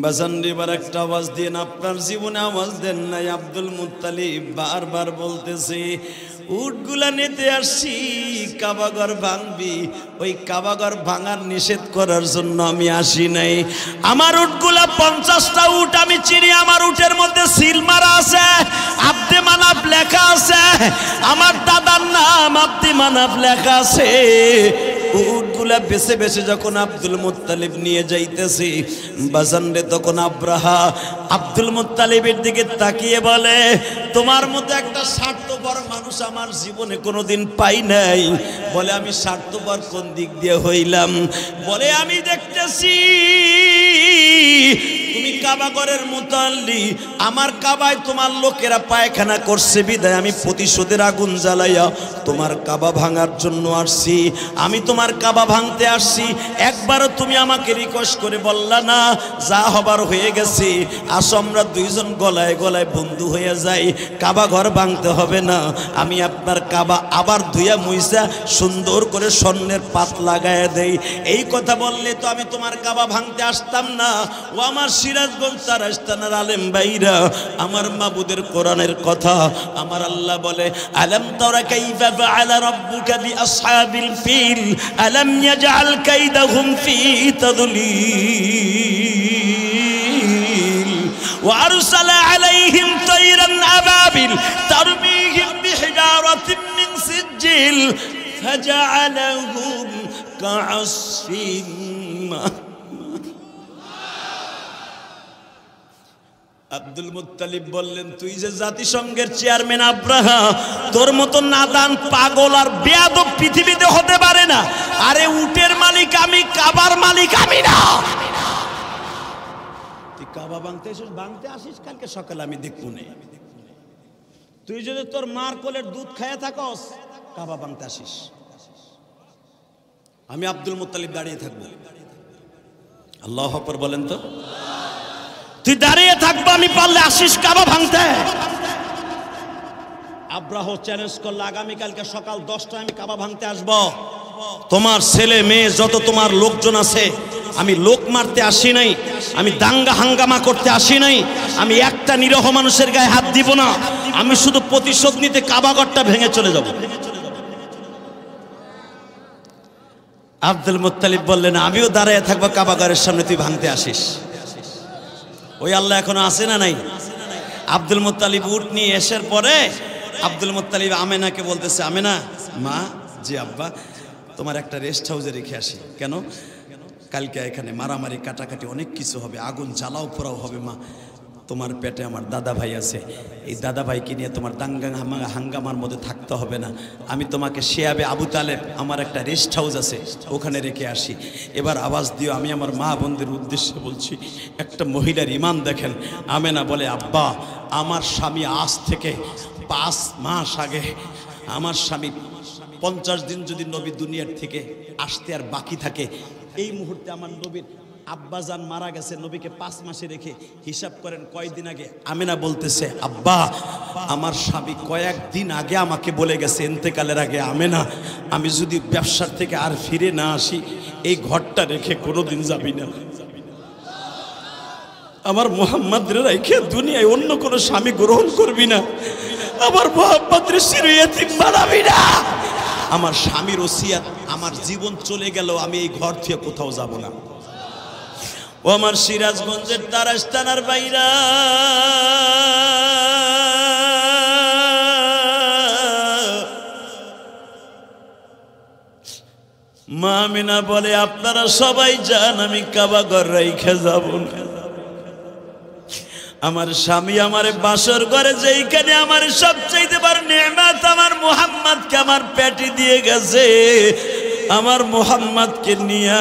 বাজানরে এবার একটা আওয়াজ দিয়ে আপনার জীবনে আওয়াজ দেন নাই। আব্দুল মুত্তালিব বারবার বলতেছে উটগুলা নিতে আসছি, কাবাঘর ভাঙবি, ওই কাবাঘর ভাঙার নিষেধ করার জন্য আমি আসি নাই। আমার উটগুলা 50টা উট আমি চিনি, আমার উটের মধ্যে সিল মারা আছে, আব্দে মানাফ লেখা আছে, আমার দাদার নাম আব্দে মানাফ লেখা আছে। উটগুলা বেছে বেছে যখন আব্দুল মুত্তালিব নিয়ে যাইতেছি বাজানরে, তখন আব্রাহা আব্দুল মুত্তালিবের দিকে তাকিয়ে বলে তোমার মতো একটা স্বার্থপর মানুষ আমার জীবনে কোনোদিন পাই নাই। বলে আমি স্বার্থপর কোন দিক দিয়ে হইলাম? বলে আমি দেখতেছি তুমি কাবাঘরের মুতাল্লি, আমার কাবায় তোমার লোকেরা পায়খানা করছে বিদায় আমি প্রতিশোধের আগুন জ্বালাইয়া তোমার কাবা ভাঙার জন্য আসছি। আমি তোমার কাবা ভাঙতে আসছি, একবারও তুমি আমাকে রিকোয়েস্ট করে বললা না যা হবার হয়ে গেছে, আসো আমরা দুইজন গলায় গলায় বন্ধু হয়ে যাই, কাবা ঘর ভাঙতে হবে না, আমি আপনার কাবা আবার ধুইয়া মুইসা সুন্দর করে স্বর্ণের পাত লাগায় দেই। এই কথা বললে তো আমি তোমার কাবা ভাঙতে আসতাম না। ও আমার সিরাজগঞ্জ তারাস্তানার আলেম ভাইরা, আমার মাবুদের কোরআনের কথা আমার আল্লাহ বলে আলাম তারা কাইফা ফাআলা রাব্বুকা বিআসহাবিল ফিল আলাম ইয়াজআল কাইদাহুম ফি তাদলিল ওয়া আরসালা আলাইহিম তায়রান আবাবিল তারমিহিম বিহিজারাতিন মিন সিজিল ফাজআলাহুম কাআসফিন। আব্দুল মুত্তালিব বললেন তুই যে জাতিসংঘের চেয়ারম্যান আব্রাহা, তোর মতো নাদান পাগল আর বেয়াদব পৃথিবীতে হতে পারে না। আরে উটের মালিক আমি, কাবার মালিক আমি না। তুই কাবা ভাঙতে আসিস কালকে সকালে আমি দেখবো না। তুই যদি তোর মার কোলের দুধ খাইয়া থাকস কাবা ভাঙতে আসিস, আমি আব্দুল মুত্তালিব দাঁড়িয়ে থাকবো। আল্লাহু আকবার বলেন তো। তুই দাঁড়িয়ে থাকবো, আমি পারলে আসিস কাবা ভাঙতে। আব্রাহ চ্যালেঞ্জ করলো আগামীকালকে সকাল 10টায় আমি কাবা ভাঙতে আসব। তোমার ছেলে মেয়ে যত তোমার লোকজন আছে, আমি লোক মারতে আসি নাই, আমি দাঙ্গা হাঙ্গামা করতে আসি নাই, আমি একটা নিরহ মানুষের গায়ে হাত দিব না, আমি শুধু প্রতিশোধ নিতে কাবাঘরটা ভেঙে চলে যাব। আব্দুল মুত্তালিব বললেন আমিও দাঁড়িয়ে থাকবো কাবাঘরের সামনে, তুই ভাঙতে আসিস। ওই আল্লাহ এখনো আছে না নাই? আব্দুল মুত্তালিব উট নিয়ে এসার পরে আব্দুল মুত্তালিব আমেনাকে বলতেছে আমেনা মা, জি আব্বা, তোমার একটা রেস্ট হাউসে রেখে আসি। কেন? কালকে এখানে মারামারি কাটাকাটি অনেক কিছু হবে, আগুন জ্বালাও পোড়াও হবে মা। তোমার পেটে আমার দাদা ভাই আছে, এই দাদা ভাইকে নিয়ে তোমার দাঙ্গা হাঙ্গামার মধ্যে থাকতে হবে না। আমি তোমাকে শেয়াবে আবু তালেব আমার একটা রেস্ট হাউস আছে, ওখানে রেখে আসি। এবার আওয়াজ দিও, আমি আমার মা বোনদের উদ্দেশ্যে বলছি। একটা মহিলার ইমান দেখেন। আমেনা বলে আব্বা, আমার স্বামী আজ থেকে 5 মাস আগে, আমার স্বামী 50 দিন যদি নবী দুনিয়ার থেকে আসতে আর বাকি থাকে, এই মুহূর্তে আমার নবীর আব্বাজান মারা গেছে, নবীকে 5 মাসে রেখে হিসাব করেন কয়দিন আগে। আমেনা বলতেছে আব্বা, আমার স্বামী কয়েকদিন আগে আমাকে বলে গেছে ইন্তেকালের আগে, আমেনা আমি যদি ব্যবসার থেকে আর ফিরে না আসি এই ঘরটা রেখে কোনোদিন যাবি না। আমার মুহাম্মাদের রেখে দুনিয়ায় অন্য কোনো স্বামী গ্রহণ করবি না, আমার মুহাম্মাদের শির ইয়তীম বানাবি না। আমার স্বামীর ওসিয়াত, আমার জীবন চলে গেল, আমি এই ঘর থেকে কোথাও যাব না। ও আমার সিরাজগঞ্জের তারাস্তানার বাইরা, মা আমিনা বলে আপনারা সবাই যান, আমি কাবাঘর রাইখা যাব না। আমার স্বামী আমারে বাসর ঘরে যেইখানে আমার সবচাইতে বড় নেয়ামত আমার মুহাম্মদকে আমার পেটে দিয়ে গেছে, আমার মুহাম্মদকে নিয়ে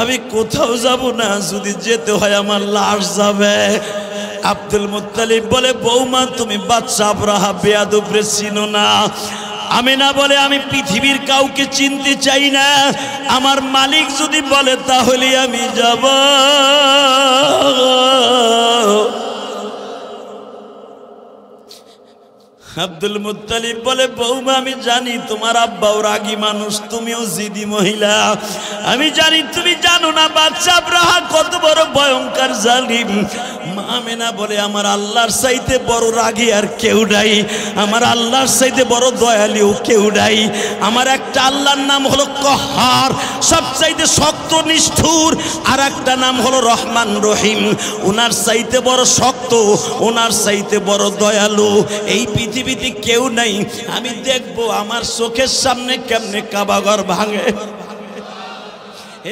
আমি কোথাও যাব না, যদি যেতে হয় আমার লাশ যাবে। আব্দুল মুত্তালিব বলে বৌমা তুমি বাচ্চা আব্রাহা বেয়াদবরে চিনো না। আমিনা বলে আমি পৃথিবীর কাউকে চিনতে চাই না, আমার মালিক যদি বলে তাহলে আমি যাব। আব্দুল মুত্তালিব বলে, বৌমা আমি জানি তোমার আব্বাও রাগী মানুষ, তুমিও জিদি মহিলা, আমি জানি তুমি জানো না বাদশা আব্রাহা কত বড় ভয়ঙ্কর জালিম। মা আমেনা বলে, আমার আল্লাহর চাইতে বড় রাগী আর কেউ নাই, আমার আল্লাহর চাইতে বড় দয়ালুও কেউ নাই। আমার একটা আল্লাহর নাম হলো কহার, সবচাইতে শক্ত নিষ্ঠুর, আর একটা নাম হলো রহমান রহিম। ওনার চাইতে বড় শক্ত, ওনার চাইতে বড় দয়ালু এই পৃথিবীতে কেউ নাই। আমি দেখবো আমার চোখের সামনে কেমনে কাবাঘর ভাঙে।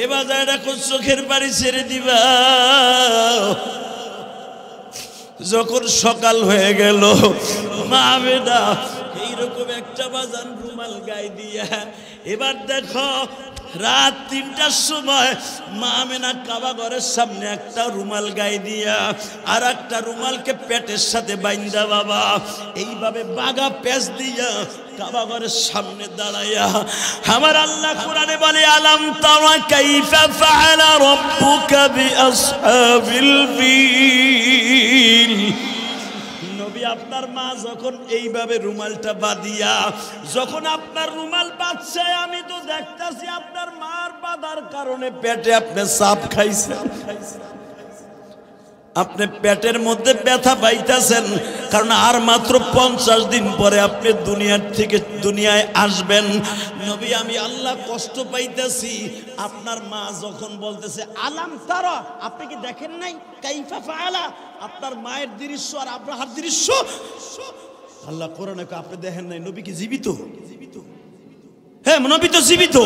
এবার দেখো চোখের বাড়ি ছেড়ে দিবা। যখন সকাল হয়ে গেল, মা আমেনা এইরকম একটা বাজান রুমাল গায়ে দিয়া, এবার দেখো রাত ৩টার সময় মা আমেনা কাবা ঘরের সামনে একটা রুমাল গায়ে দিয়া আর একটা রুমালকে পেটের সাথে বাইন্দা বাবা এইভাবে বাগা পেঁচ দিয়া কাবা ঘরের সামনে দাঁড়াইয়া আমার আল্লাহ কোরআনে বলে, আলাম তারা কাইফা ফাআলা রাব্বুকা বিআসহাবিল ফিল। নবী আপনার মা যখন এইভাবে রুমালটা বাঁধিয়া যখন আপনার রুমাল বাঁধছে, আমি তো দেখতাছি আপনার মার বাঁধার কারণে পেটে আপনি চাপ খাইছেন, আপনি পেটের মধ্যে ব্যথা পাইতেছেন, কারণ আর মাত্র 50 দিন পরে আপনি দুনিয়ায় আসবেন। নবী আমি আল্লাহ কষ্ট পাইতেছি। আপনার মা যখন বলতেছে আলাম তারা, আপনি কি দেখেন নাই কাইফা ফাআলা, আপনার মায়ের দৃশ্য আর আব্রাহার দৃশ্য, আল্লাহ কোরআনে আপনি দেখেন নাই, নবী কি জীবিত? হ্যাঁ, নবী তো জীবিত,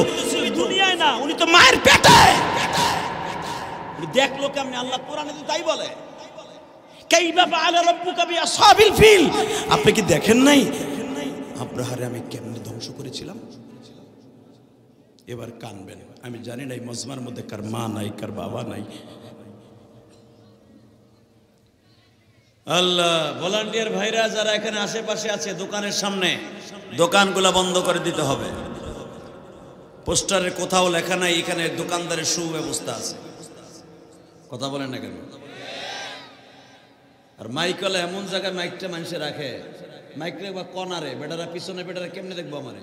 দুনিয়ায় না, উনি তো মায়ের পেটে। দেখলো কেমনে? আল্লাহ কোরআনে তো তাই বলে, কাইফা ফাআলা রাব্বুকা বিআসহাবিল ফিল। আপনি কি দেখেন নাই আব্রাহারে আমি কেমনে ধ্বংস করেছিলাম? এবার কানবেন। আমি জানি না এই মজমার মধ্যে কার মা নাই, কার বাবা নাই। আল্লাহ, ভলান্টিয়ার ভাইরা যারা এখানে আশেপাশে আছে, দোকানের সামনে দোকানগুলো বন্ধ করে দিতে হবে। পোস্টারের কোথাও লেখা নাই এখানে দোকানদারের সুব্যবস্থা আছে। কথা বলেন না কেন? আর মাইক হলে এমন জায়গায় মাইকটা মানুষে রাখে, মাইকটা বা কনারে, বেটারা পিছনে, বেটারা কেমনে দেখবো আমারে?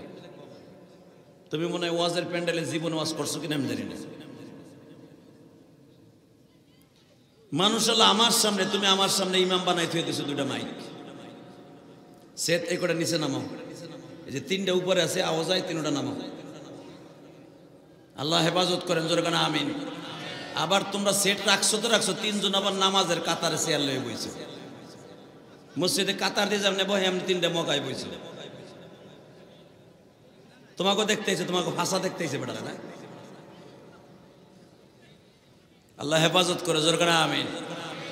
তুমি মনে হয় ওয়াজের প্যান্ডেলে জীবন ওয়াজ করছো কিনা আমি জানি না। মানুষ হলো আমার সামনে, তুমি আমার সামনে ইমাম বানাই থুয়ে দিছো দুইটা মাইক, সেট এই করে নিচে নামাও, এই যে 3টা উপরে আছে আওয়াজ হয়, 3টা নামাও। আল্লাহ হেফাজত করেন, জোরে কেন আমিন। আবার তোমরা সেট রাখছো তো রাখছো, 3 জন আবার নামাজের কাতারে চেয়ার লয়ে বইছো, মসজিদে কাতার দিয়ে যাবেন বহে, এমনি 3টা মকায় বইছো। তোমাকে দেখতেছে, তোমাকে ভাষা দেখতেছে বেটারা না। আল্লাহ হেফাজত করে, জোর করে আমিন।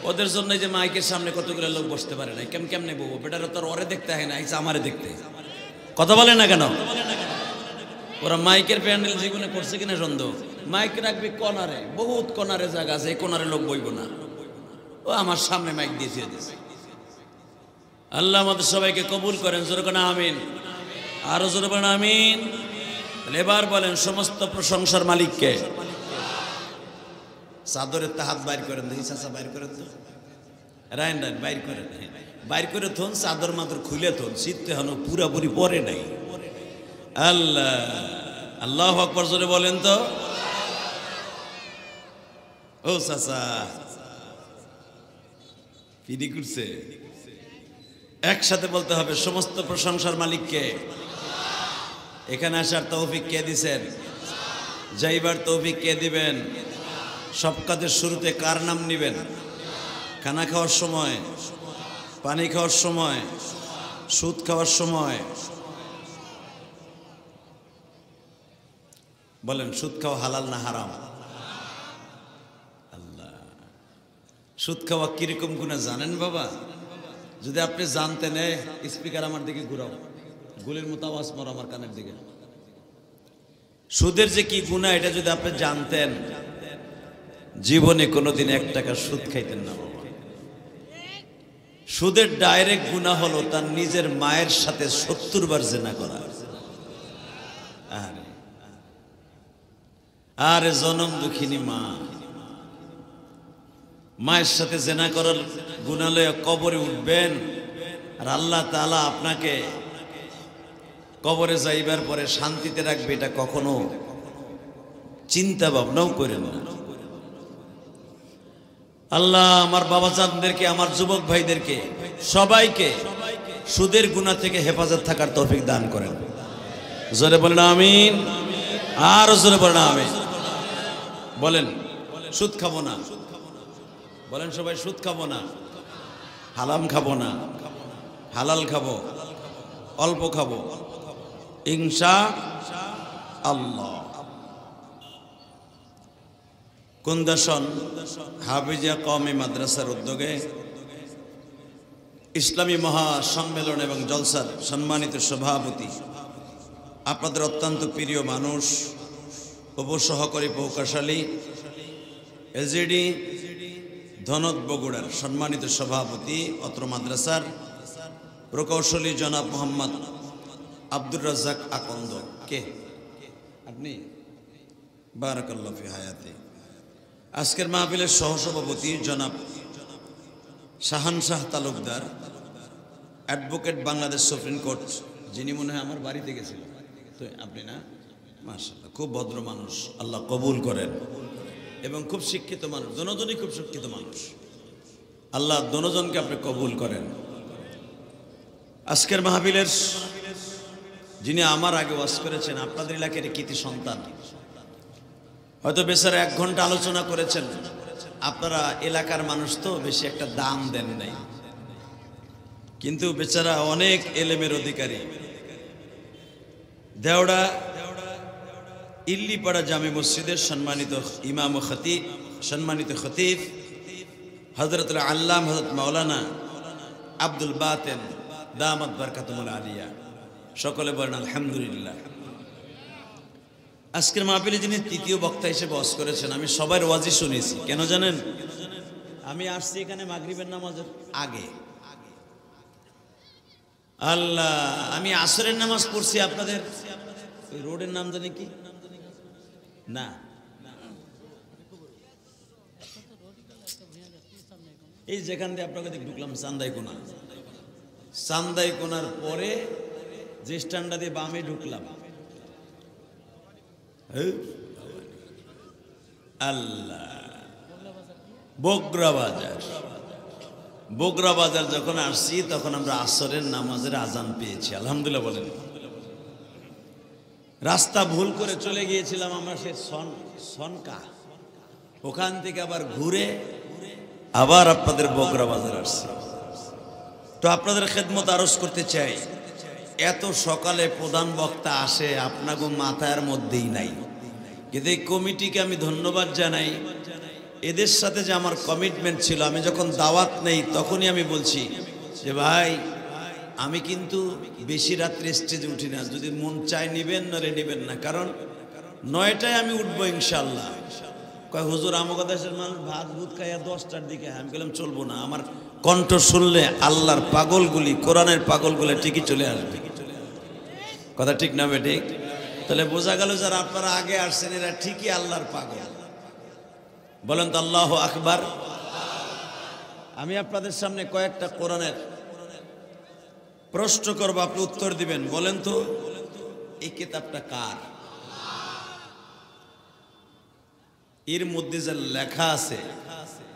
ওদের জন্য যে মাইকের সামনে কতগুলো লোক বসতে পারে না, কেমনে বলবো? বেটারা তো ওরে দেখতে হয় না, আইসা আমারে দেখতে। কথা বলে না কেন? ওরা মাইকের প্যান্ডেল জীবনে করছে কিনা সন্দেহ। মাইক রাখবি কনারে, বহুত কনারে জায়গা আছে, এই কনারে লোক বইব না। ও আমার সামনে মাইক দিয়েছে। আল্লাহ আমাদের সবাইকে কবুল করেন, জোরে করে আমিন। আরো জোরে বলেন আমিন। এবার বলেন, সমস্ত প্রশংসার মালিককে। চাদরের হাত বাইর করেন, দেখি চাচা বাইর করেন তো, রাইন রাইন বাইর করেন, বাইর করে থন, চাদর মাদর খুলে থন, শীতে হন পুরাপুরি পরে নাই। আল্লাহ, আল্লাহু আকবার জোরে বলেন তো। ও চাচা পিডি করছে, একসাথে বলতে হবে, সমস্ত প্রশংসার মালিককে। এখানে আসার তৌফিক কে দিছেন? যাইবার তৌফিক কে দিবেন? সব কাজের শুরুতে কার নাম নিবেন? খানা খাওয়ার সময়, পানি খাওয়ার সময়, সুদ খাওয়ার সময়। বলেন, সুদ খাওয়া হালাল না হারাম? আল্লাহ, সুদ খাওয়া কিরকম গুনাহ জানেন বাবা? যদি আপনি জানতেন, স্পিকার আমার দিকে ঘুরাও, গুলির মতো আওয়াজ মারো আমার কানের দিকে। সুদের যে কি গুনাহ এটা যদি আপনি জানতেন, জীবনে কোনোদিন 1 টাকা সুদ খাইতেন না বাবা। সুদের ডাইরেক্ট গুনাহ হলো তার নিজের মায়ের সাথে 70 বার জিনা করা। আরে জনম দুঃখিনী মা, মায়ের সাথে জিনা করার গুনাহ লয়ে কবরে উঠবেন, আর আল্লাহ তাআলা আপনাকে কবরে যাইবার পরে শান্তিতে রাখবে, এটা কখনো চিন্তা ভাবনাও করেন না। আল্লাহ আমার বাবা চাঁদদেরকে, আমার যুবক ভাইদেরকে সবাইকে সুদের গুনাহ থেকে হেফাজত থাকার তৌফিক দান করেন। জোরে বলেন আমিন, আর জোরে বলেন আমিন। বলেন সুদ খাবো না, বলেন সবাই সুদ খাবো না, হারাম খাবো না, হালাল খাবো, অল্প খাবো ইনশাআল্লাহ। কুন্দাসন হাফিজিয়া কওমি মাদ্রাসার উদ্যোগে ইসলামী মহাসম্মেলন এবং জলসার সম্মানিত সভাপতি, আপনাদের অত্যন্ত প্রিয় মানুষ, উপসহকারী প্রকৌশলী এলজিডি ধনদ বগুড়ার সম্মানিত সভাপতি, অত্র মাদ্রাসার প্রকৌশলী জনাব মোহাম্মদ আব্দুর রাজ্জাক আকন্দ। কে আপনি? বারাকাল্লাহু ফি হায়াতি। আজকের মাহফিলের সহসভাপতি জনাব Shahanshah Talukdar, advocate, Bangladesh supreme court, যিনি মনে হয় আমার বাড়িতে গেছিলেন, তো আপনি না? মাশাআল্লাহ, খুব ভদ্র মানুষ, আল্লাহ কবুল করেন, এবং খুব শিক্ষিত মানুষ, দোনোজনই খুব শিক্ষিত মানুষ, আল্লাহ দোনোজনকে আপনি কবুল করেন। আজকের মাহফিলের যিনি আমার আগে ওয়াজ করেছেন, আপনাদের এলাকার কৃতি সন্তান, হয়তো বেচারা 1 ঘন্টা আলোচনা করেছেন। আপনারা এলাকার মানুষ তো বেশি একটা দাম দেন নাই, কিন্তু বেচারা অনেক এলেমের অধিকারী। দেওড়া ইল্লিপাড়া জামে মসজিদের সম্মানিত ইমাম ও খতিব, সম্মানিত খতিব হযরতুল আল্লাম হযরত মাওলানা আব্দুল বাতেন দামাত বারকাতুল আলিয়া, সকলে বলেন আলহামদুলিল্লাহ। আজকের মাহফিলে যিনি তৃতীয় বক্তা হিসেবে ওয়াজ করেছেন, আমি সবার ওয়াজই শুনেছি। কেন জানেন? আমি আসছি এখানে মাগরিবের নামাজের আগে। আল্লাহ, আমি আসরের নামাজ পড়ছি আপনাদের ওই রোডের নাম জানি কি না, এই যেখান দিয়ে আপনাকে ঢুকলাম চান্দাইকোনা, চান্দাইকোনার পরে যে স্ট্যান্ডটা দিয়ে বামে ঢুকলাম, আল্লাহ, বগুড়া বাজার। বগুড়া বাজার যখন আসছি তখন আমরা আসরের নামাজের আজান পেয়েছি, আলহামদুলিল্লাহ বলেন। রাস্তা ভুল করে চলে গিয়েছিলাম আমরা সে সনকা, ওখান থেকে আবার ঘুরে আবার আপনাদের বগুড়া বাজার আসছি। তো আপনাদের খেদমত আরজ করতে চাই, এত সকালে প্রধান বক্তা আসে আপনাকে মাথার মধ্যেই নাই, কিন্তু এই কমিটিকে আমি ধন্যবাদ জানাই। এদের সাথে যে আমার কমিটমেন্ট ছিল, আমি যখন দাওয়াত নেই তখনই আমি বলছি যে ভাই, আমি কিন্তু বেশি রাত্রে স্টেজে উঠি না, যদি মন চায় নিবেন, নরে নিবেন না, কারণ 9টায় আমি উঠবো ইনশাল্লাহ। কয় হুজুর আমাকে দেশের মানুষ ভাত ভূত খাইয়া 10টার দিকে, আমি বললাম চলবো না, আমার কণ্ঠ শুনলে আল্লাহর পাগলগুলি, কোরআনের পাগলগুলি ঠিকই চলে আসবে। কথা ঠিক না বেঠিক? তাহলে বোঝা গেল যারা আপনারা আগে আসছেন এরা ঠিকই আল্লাহর পাগল। বলেন তো আল্লাহু আকবার। আমি আপনাদের সামনে কয়েকটা কোরআনের প্রশ্ন করবো, আপনি উত্তর দিবেন। বলেন তো এই কিতাবটা কার? এর মধ্যে যে লেখা আছে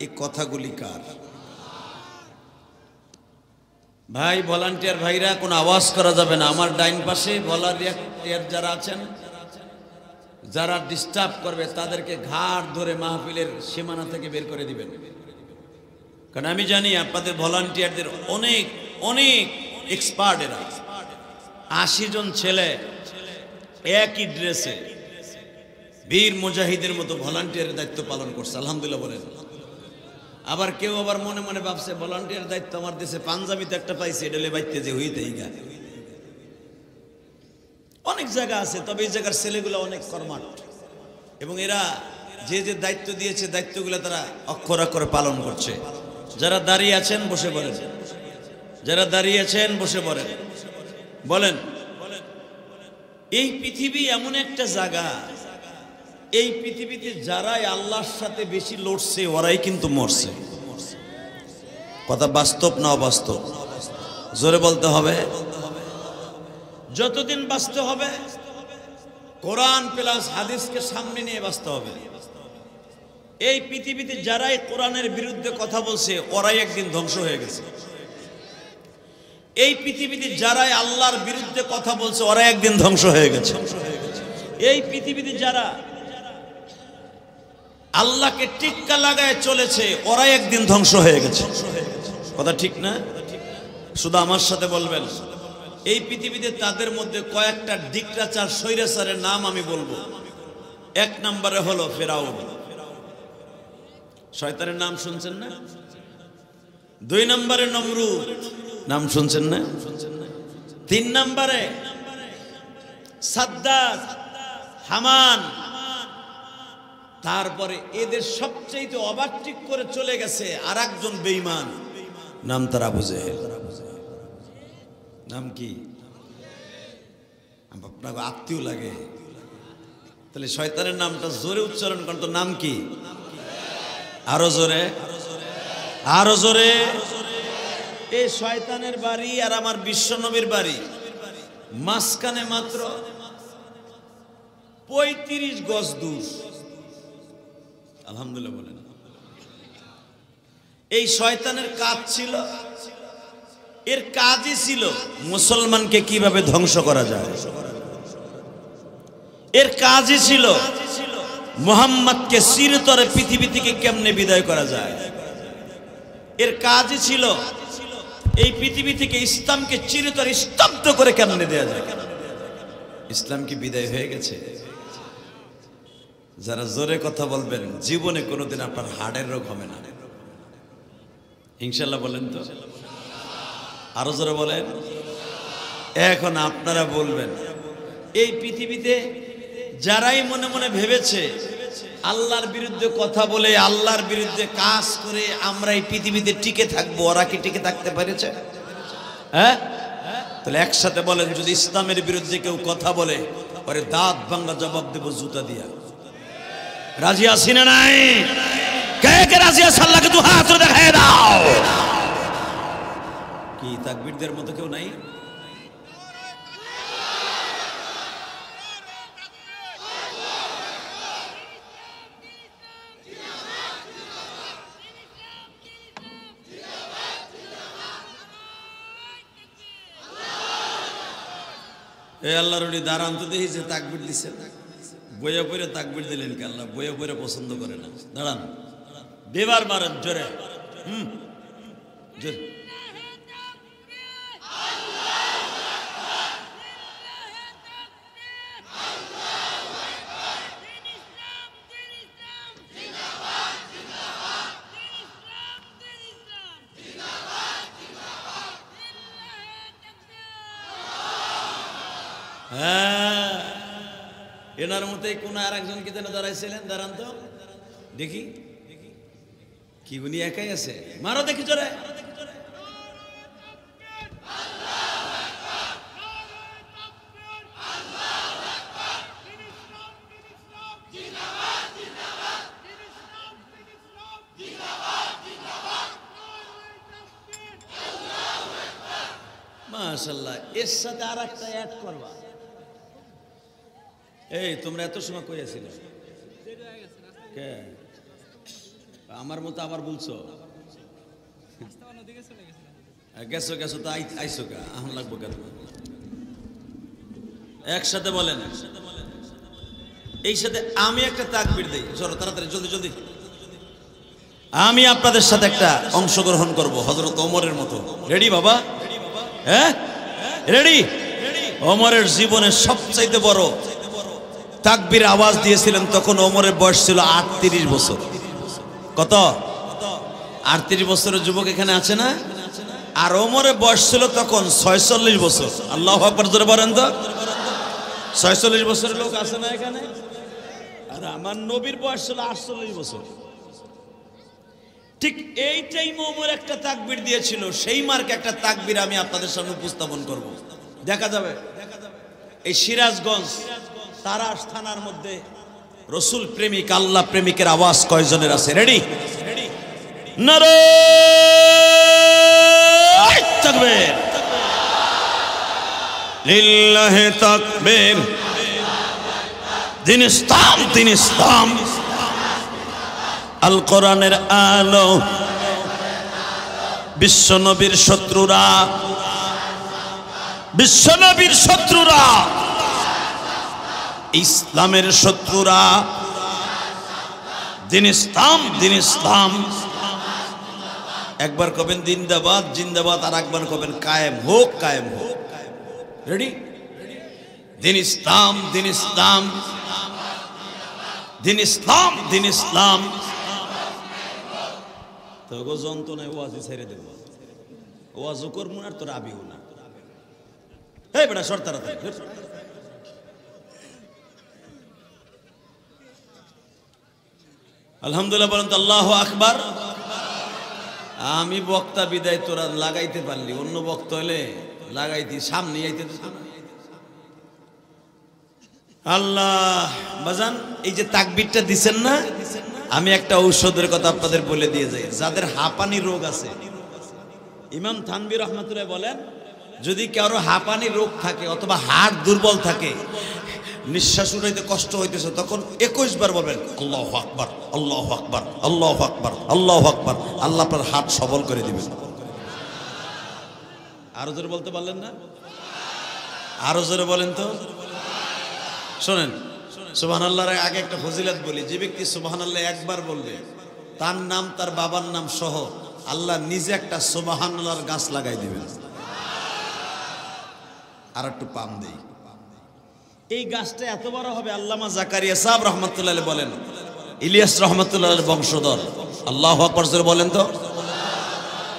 এই কথাগুলি কার? ভাই ভলান্টিয়ার ভাইরা, কোনো আওয়াজ করা যাবে না। আমার ডাইন পাশে ভলান্টিয়ার যারা আছেন, যারা ডিস্টার্ব করবে তাদেরকে ঘাড় ধরে মাহফিলের সীমানা থেকে বের করে দিবেন। কারণ আমি জানি আপনাদের ভলান্টিয়ারদের অনেক অনেক এক্সপার্ট, এরা 80 জন ছেলে একই ড্রেসে বীর মুজাহিদের মতো ভলান্টিয়ারের দায়িত্ব পালন করছে, আলহামদুলিল্লাহ বলেন। আবার কেউ আবার মনে মনে ভাবছে ভলান্টিয়ার দায়িত্ব আমার দেশে পাঞ্জাবিতে একটা পাইছে, এটা বাইতে যে হইতেই গা। অনেক জায়গা আছে, তবে এই জায়গার ছেলেগুলো অনেক কর্মঠ, এবং এরা যে যে দায়িত্ব দিয়েছে দায়িত্বগুলো তারা অক্ষর অক্ষরে পালন করছে। যারা দাঁড়িয়ে আছেন বসে পড়েন, যারা দাঁড়িয়ে আছেন বসে পড়েন। বলেন, এই পৃথিবী এমন একটা জায়গা, এই পৃথিবীতে যারাই আল্লাহর সাথে বেশি লড়ছে ওরাই কিন্তু মরছে। কথা বাস্তব না অবাস্তব? জোরে বলতে হবে। যতদিন বাঁচতে হবে কোরআন প্লাস হাদিসকে সামনে নিয়ে বাঁচতে হবে। এই পৃথিবীতে যারাই কোরআনের বিরুদ্ধে কথা বলছে ওরাই একদিন ধ্বংস হয়ে গেছে। এই পৃথিবীতে যারাই আল্লাহর বিরুদ্ধে কথা বলছে ওরা একদিন ধ্বংস হয়ে গেছে। এই পৃথিবীতে যারা আল্লাহকে টিক্কা লাগায় চলেছে ওরাই একদিন ধ্বংস হয়ে গেছে। কথা ঠিক না? শুধু আমার সাথে বলবেন, এই পৃথিবীতে তাদের মধ্যে কয়েকটা ডিক্টাচার স্বৈরাচারের নাম আমি বলবো। এক নম্বরে হলো ফেরাউন, শয়তানের নাম শুনছেন না? দুই নম্বরে নমরুদ, নাম শুনছেন না? তিন নম্বরে সাদ্দাত, হামান। তারপরে এদের সবচেয়ে ওভারটেক করে চলে গেছে আর একজন বেঈমান, নাম তার আবু জেহেল। নাম কি? আপনাকে আত্মীয় লাগে তাহলে শয়তানের নামটা জোরে উচ্চারণ করেন তো। নাম কি? আরো জোরে, আরো জোরে। এই শয়তানের বাড়ি আর আমার বিশ্বনবীর বাড়ি মাঝখানে মাত্র 35 গজ দূর। আলহামদুলিল্লাহ বলেন। এই শয়তানের কাজ ছিল, এর কাজই ছিল মুসলমানকে কিভাবে ধ্বংস করা যায়। এর কাজই ছিল মুহাম্মদকে চিরতরে পৃথিবী থেকে কেমনে বিদায় করা যায়। এর কাজই ছিল এই পৃথিবী থেকে ইসলামকে চিরতরে স্তব্ধ করে কেমনে দেয়া যায়। ইসলাম কি বিদায় হয়ে গেছে? যারা জোরে কথা বলবেন জীবনে কোনোদিন আপনার হার্টের রোগ হবে না ইনশাল্লাহ বলেন তো। আরো জোরে বলেন। এখন আপনারা বলবেন, এই পৃথিবীতে যারাই মনে মনে ভেবেছে আল্লাহর বিরুদ্ধে কথা বলে আল্লাহর বিরুদ্ধে কাজ করে আমরা এই পৃথিবীতে টিকে থাকবো, ওরা কি টিকে থাকতে পেরেছে? হ্যাঁ? তাহলে একসাথে বলেন, যদি ইসলামের বিরুদ্ধে কেউ কথা বলে ওরে দাঁত ভাঙা জবাব দেব জুতা দিয়া। রাজি আছি না নাই? কে কে রাজি আছে? আল্লাহকে দু হাত দেখায় দাও। কি তাকবীরদের মতো কেউ নাই? এ আল্লাহর ওলি দাঁড়ান তো, দেখি যে তাকবীর দিচ্ছেন। বইয়া পড়ে তাকবীর দিলেন কে? আল্লাহ বইয়া পড়ে পছন্দ করে না। দাঁড়ান, দেবার মারেন জোরে। জোরে। হ্যাঁ, এনার মতে কোন আর একজন কি যেন দাঁড়াইছিলেন? দাঁড়ান তো দেখি, কি উনি একাই আছে? মারো দেখি জোরে। মাশাআল্লাহ। এর সাথে আর একটা অ্যাড করবা। এই তোমরা এত সময় কই আছিলে? কে? আমার মতো আবার বলছো? গেছো গেছো তো আইসো কা? আহন লাগবো কেন? একসাথে বলেন। এই সাথে আমি একটা তাকবীর দেই। চলো তাড়াতাড়ি, জলদি জলদি। আমি আপনাদের সাথে একটা অংশগ্রহণ করব হযরত ওমরের মতো। রেডি বাবা? হ্যাঁ রেডি? ওমরের জীবনের সবচাইতে বড় তাকবীর আওয়াজ দিয়েছিলেন তখন ওমরের বয়স ছিল 38 বছর। কত? 38 বছরের যুবক এখানে আছে না? আর ওমরের বয়স ছিল তখন 46 বছর। আল্লাহু আকবার জোরে বলেন তো। 46 বছরের লোক আছে না এখানে? আর আমার নবীর বয়স ছিল 48 বছর। ঠিক এই টাইমে ওমর একটা তাকবীর দিয়েছিল, সেই মার্কে একটা তাকবীর আমি আপনাদের সামনে উপস্থাপন করব। দেখা যাবে এই সিরাজগঞ্জ তারাস থানার মধ্যে রসুল প্রেমিক আল্লাহ প্রেমিকের আওয়াজ কয়জনের আছে? রেডি? নারে তাকবীর। লিল্লাহি তাকবীর। দিন ইসলাম, দিন ইসলাম, আল কোরআনের আলো। বিশ্বনবীর শত্রুরা, বিশ্বনবীর শত্রুরা, ইসলামের শত্রুরা। দিন ইসলাম, দিন ইসলাম। একবার কবেন জিন্দাবাদ জিন্দাবাদ, আর একবার কবেন কায়েম হোক, কায়েম হোক। রেডি? দিন ইসলাম, দিন ইসলাম, দিন ইসলাম, দিন ইসলাম। তো গো যন্ত্রণায় ওয়াজি ছেড়ে দেব, ওয়াজও করবো না, তোর আবিও না। এই বেটা সর তাড়াতাড়ি। আলহামদুলিল্লাহ বলেন তো আল্লাহু আকবার। আমি বক্তা বিদায় তোরা লাগাইতে পারলি, অন্য বক্তা হলে লাগাইতি, সামনে আইতে দিত না। আল্লাহ বাজান, এই যে তাকবীরটা দিছেন না, আমি একটা ঔষধের কথা আপনাদের বলে দিয়ে যাই। যাদের হাঁপানি রোগ আছে, ইমাম থানভী রহমাতুল্লাহ বলেন, যদি কারো হাঁপানি রোগ থাকে অথবা হাড় দুর্বল থাকে, নিঃশ্বাস উঠাইতে কষ্ট হইতেছে, তখন 21 বার বলবেন আল্লাহু আকবার, আল্লাহু আকবার, আল্লাহু আকবার, আল্লাহু আকবার। আল্লাহ আপনার হাত সবল করে দিবেন। আরো জোরে বলতে পারলেন না? আরো জোরে বলেন তো। শোনেন, সুবহানাল্লাহর আগে একটা ফজিলত বলি। যে ব্যক্তি সুবহানাল্লাহ একবার বলবে, তার নাম তার বাবার নাম সহ আল্লাহ নিজে একটা সুবহানাল্লাহর গাছ লাগাই দিবেন। আর একটু পাম দেই, এই গাছটা এত বড় হবে। আল্লামা জাকারিয়া সাহেব রহমাতুল্লাহ বলেন, ইলিয়াস রহমাতুল্লাহ বংশধর। আল্লাহু আকবার জোরে বলেন তো।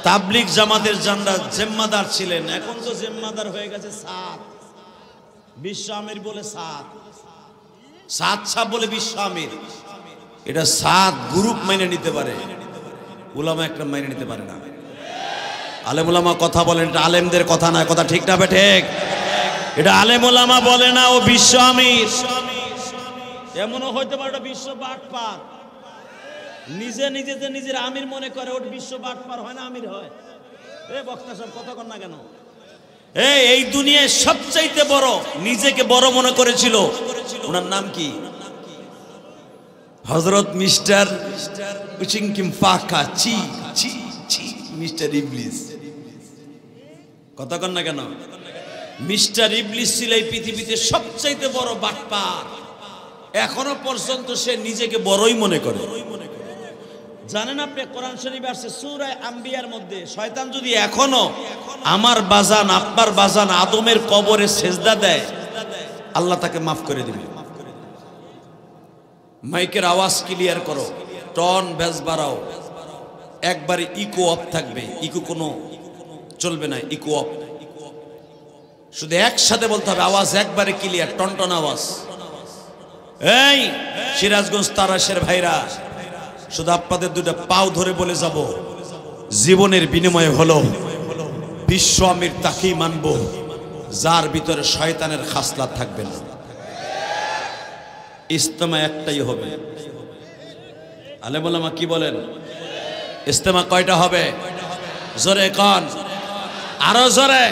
তাবলিগ জামাতের জিম্মাদার ছিলেন, এখন তো জিম্মাদার হয়ে গেছে সাত। বিশ্ব আমির বলে সাত, সাত সাহেব বলে বিশ্ব আমির। এটা সাত গ্রুপ মেনে নিতে পারে, উলামা একটা মেনে নিতে পারে না। আলেম উলামা কথা বলেন, এটা আলেমদের কথা না, কথা ঠিক না ঠিক? এটা আলেম উলামা বলে না, ও বিশ্ব আমির। এমনও হইতে পারে ওটা বিশ্ব বাটপার, নিজে নিজেতে নিজের আমির মনে করে, ওটা বিশ্ব বাটপার হয় না, আমির হয়। এ বক্তা সব কথা কর না কেন? এই দুনিয়ায় সবচাইতে বড়, নিজেকে বড় মনে করেছিল, ওনার নাম কি? হযরত মিস্টার উচিংকিম ফাকা চি চি চি, মিস্টার ইবলিস। কথা কর না কেন? মিস্টার ইবলিস ছিল এই পৃথিবীতে সবচাইতে বড় বাটপার। এখনো পর্যন্ত সে নিজেকে বড়ই মনে করে। জানেন আপনি, কোরআন শরীফে আছে সূরা আম্বিয়ার মধ্যে, শয়তান যদি এখনো আমার বাজান আপনার বাজান আদমের কবরে সেজদা দেয়, আল্লাহ তাকে মাফ করে দিবে। মাইকের আওয়াজ ক্লিয়ার করো, টন বেস বাড়াও, একবারে ইকো অফ থাকবে, ইকো কোনো চলবে না, ইকো অফ। শুধু একসাথে বলতে হবে, আওয়াজ একবারে ক্লিয়ার, টনটন আওয়াজ। এই সিরাজগঞ্জ তারাশের ভাইরা, শুধু আপনাদের দুটা পাও ধরে বলে যাব, জীবনের বিনিময়ে হলো বিশ্ব আমির তাকেই মানব যার ভিতরে শয়তানের খাসলাত থাকবে না। ইজতেমা একটাই হবে। আলেম ওলামা কি বলেন? ইজতেমা কয়টা হবে? জোরে কান, আরো জোরে,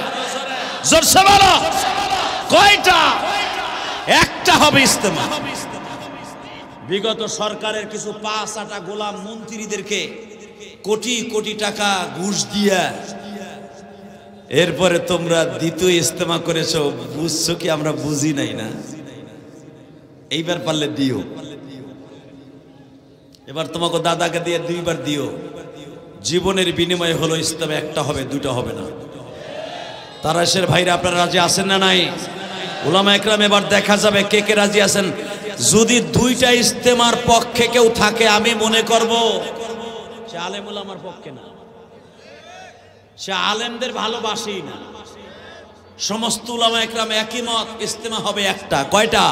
জোরসে বলো কয়টা? একটা হবে ইজতেমা। বিগত সরকারের কিছু পাঁচ আটা গোলাম মন্ত্রীদেরকে কোটি কোটি টাকা ঘুষ দিয়া এরপরে তোমরা দ্বিতীয় ইজতেমা করেছো, বুঝছো কি আমরা বুঝি নাই না? এইবার পারলে দিও, এবার তোমাকে দাদাকে দিয়ে দুইবার দিও। জীবনের বিনিময় হলো ইজতেমা একটা হবে, দুটো হবে না। তারাশের ভাইরা আপনারা রাজি আছেন না নাই? উলামা একরাম এবার দেখা যাবে কে কে রাজি আছেন। যদি দুইটা ইজতেমার পক্ষে কেউ থাকে, আমি মনে করব সে আলেম উলামার পক্ষে না, সে আলেমদের ভালোবাসেই না। সমস্ত উলামা একরাম একই মত, ইজতেমা হবে একটা। কয়টা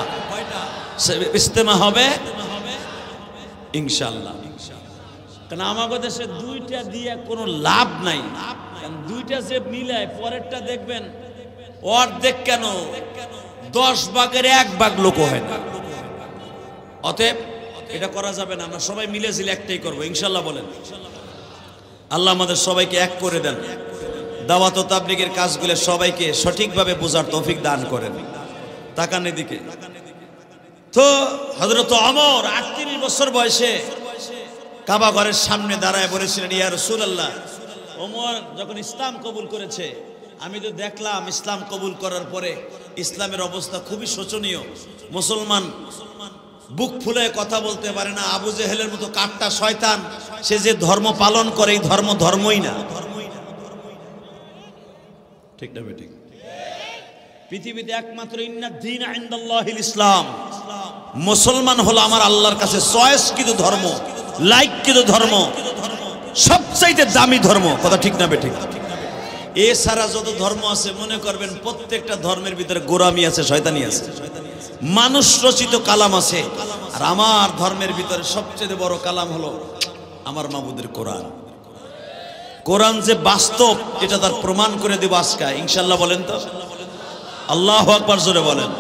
ইজতেমা হবে? ইনশাআল্লাহ। কারণ আমাদের দেশে দুইটা দিয়ে কোনো লাভ নাই। কারণ দুইটা যে মিলায় পরেরটা দেখবেন অর্ধেক কেন 10 ভাগের 1 ভাগ লোক হয় না। অতএব এটা করা যাবে না। আমরা সবাই মিলে একটাই করবো ইনশাআল্লাহ। বলেন আল্লাহ আমাদের সবাইকে এক করে দেন। দাওয়াত ও তাবলীগের কাজগুলো সবাইকে সঠিকভাবে বোঝার তৌফিক দান করেন। তাকান এদিকে। তো হযরত ওমর 38 বছর বয়সে কাবা ঘরের সামনে দাঁড়ায় বলেছিলেন, ইয়া রাসূলুল্লাহ, ওমর যখন ইসলাম কবুল করেছে আমি তো দেখলাম ইসলাম কবুল করার পরে ইসলামের অবস্থা খুবই শোচনীয়। মুসলমান বুক ফুলে কথা বলতে পারে না। আবু জেহেলের মতো কাট্টা শয়তান, সে যে ধর্ম পালন করে এই ধর্ম ধর্মই না। ঠিক না বেঠিক? পৃথিবীতে একমাত্র ইন্নাদ দীন ইনদাল্লাহিল ইসলাম, মুসলমান হলো আমার আল্লাহর কাছে চয়েসকৃত ধর্ম, লাইককৃত ধর্ম, সবচাইতে দামি ধর্ম। কথা ঠিক না বেঠিক? এছাড়া যত ধর্ম আছে মনে করবেন প্রত্যেকটা ধর্মের ভিতরে গোরামি আছে, শয়তানি আছে, মানুষ রচিত কালাম আছে। আর আমার ধর্মের ভিতরে সবচেয়ে বড় কালাম হলো আমার মাবুদের কোরআন। কোরআন যে বাস্তব এটা তার প্রমাণ করে দেব আজকে ইনশাআল্লাহ। বলেন তো আল্লাহু আকবার, জোরে বলেন।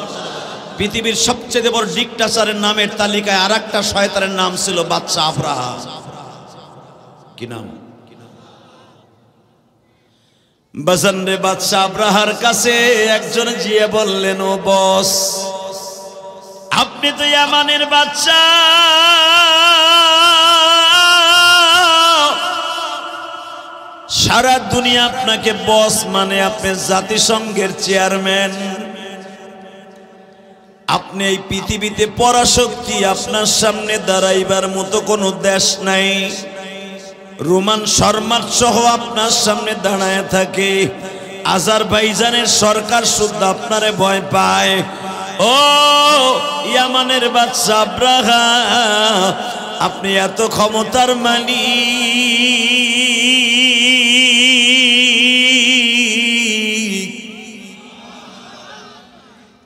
পৃথিবীর সবচেয়ে বড় ডিক্টাচারের নামের তালিকায় আরেকটা শয়তানের নাম ছিল বাদশা আবরাহা। কি নাম? বাজানরে বাদশা আবরাহার কাছে একজন জিয়ে বললেন, ও বস, আপনি তো ইয়ামানের বাদশা, সারা দুনিয়া আপনাকে বস মানে, আপনি জাতিসংঘের চেয়ারম্যান, আপনি এই পৃথিবীতে পরাশক্তি, আপনার সামনে দাঁড়াইবার মতো কোনো দেশ নাই। রোমান সম্রাট সহ আপনার সামনে দাঁড়ায় থাকে, আজারবাইজানের সরকার শুদ্ধ আপনারে ভয় পায়। ও ইয়ামানের বাদশা আবরাহা, আপনি এত ক্ষমতার মালিক,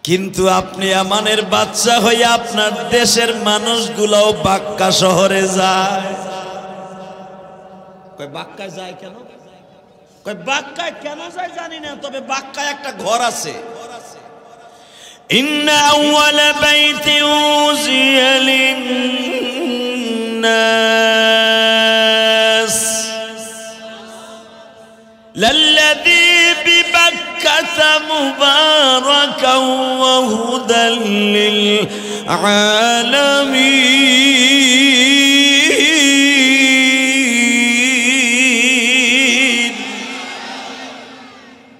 কিন্তু আপনি ইয়ামানের বাদশা হয়ে আপনার দেশের মানুষগুলোও বাক্কা শহরে যায়। বাক্কায় যায় কেন? বাক্কায় কেন যায় জানি না, তবে বাক্কায় একটা ঘর আছে। ইন্না আউয়ালা বাইতিন উযিয়া লিন-নাস লাল্লাযী বিবাক্কাতা মুবারাকান ওয়া হুদাল লিল-আলামিন।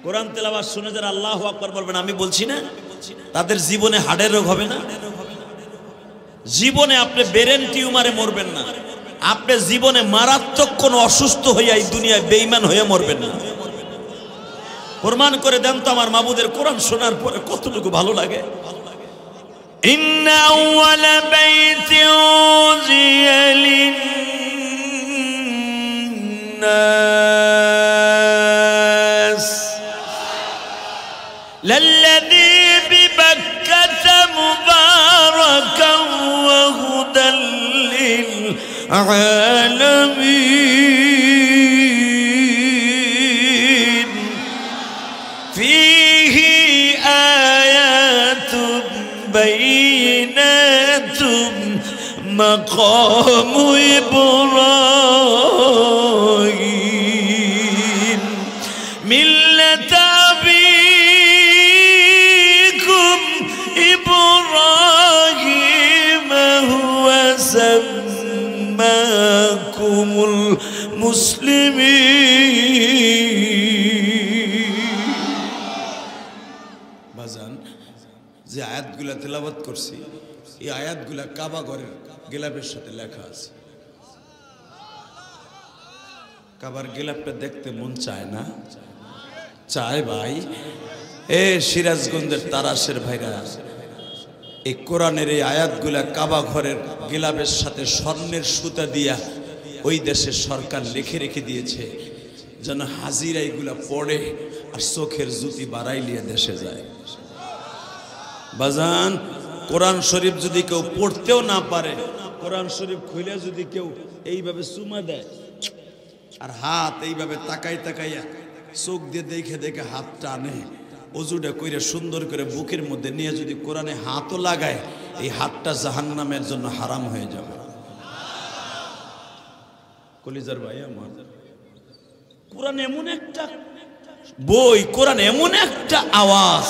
কোরআন তেলাওয়াত শুনে যারা আল্লাহু আকবার বলবেন, আমি বলছি না, তাদের জীবনে হার্টের রোগ হবে না। জীবনে আপনি ব্রেন টিউমারে মরবেন না। আপনি জীবনে মারাত্মক কোন অসুস্থ হইয়া এই দুনিয়ায় বেঈমান হয়ে মরবেন না। প্রমাণ করে দেন তো আমার মাবুদের কোরআন শোনার পরে কতটুকু ভালো লাগে। ইন্না আউয়ালা বাইতিন উযিয়া লিন-নাস লাল্লাযী বিবাক্কাতা মুবারাকান ওয়া হুদাল লিল-আলামিন ফীহি আয়াতুন বাইনাতুন মাকামু ইব্রাহিম মিল্লাতা আবিকুম ইব্রাহিম হুয়া সাম্মাকুমুল মুসলিমিন। বাজান, যে আয়াতগুলা তেলাওয়াত করছি এই আয়াতগুলা কাবা ঘরের গিলাফের সাথে লেখা আছে। কাবার গিলাফটা দেখতে মন চায় না? চায় ভাই। এ সিরাজগঞ্জের তারাশের ভাইরা, এই কোরআনের এই আয়াতগুলা কাবা ঘরের গিলাফের সাথে স্বর্ণের সুতা দিয়া ওই দেশের সরকার লিখে রেখে দিয়েছে, যেন হাজিরা এগুলা পড়ে আর চোখের জুতি বাড়াইলিয়া দেশে যায়। বাজান, কোরআন শরীফ যদি কেউ পড়তেও না পারে, কোরআন শরীফ খুলে যদি কেউ এইভাবে চুমা দেয় আর হাত এইভাবে তাকাই তাকাইয়া চোখ দিয়ে দেখে দেখে হাত টানে, অজুটা কইরা সুন্দর করে বুকের মধ্যে নিয়ে যদি কোরআনে হাতও লাগায়, এই হাতটা জাহান্নামের জন্য হারাম হয়ে যাবে। কলিজার ভাই আমার, কোরআন এমন একটা বই কোরআন এমন একটা আওয়াজ,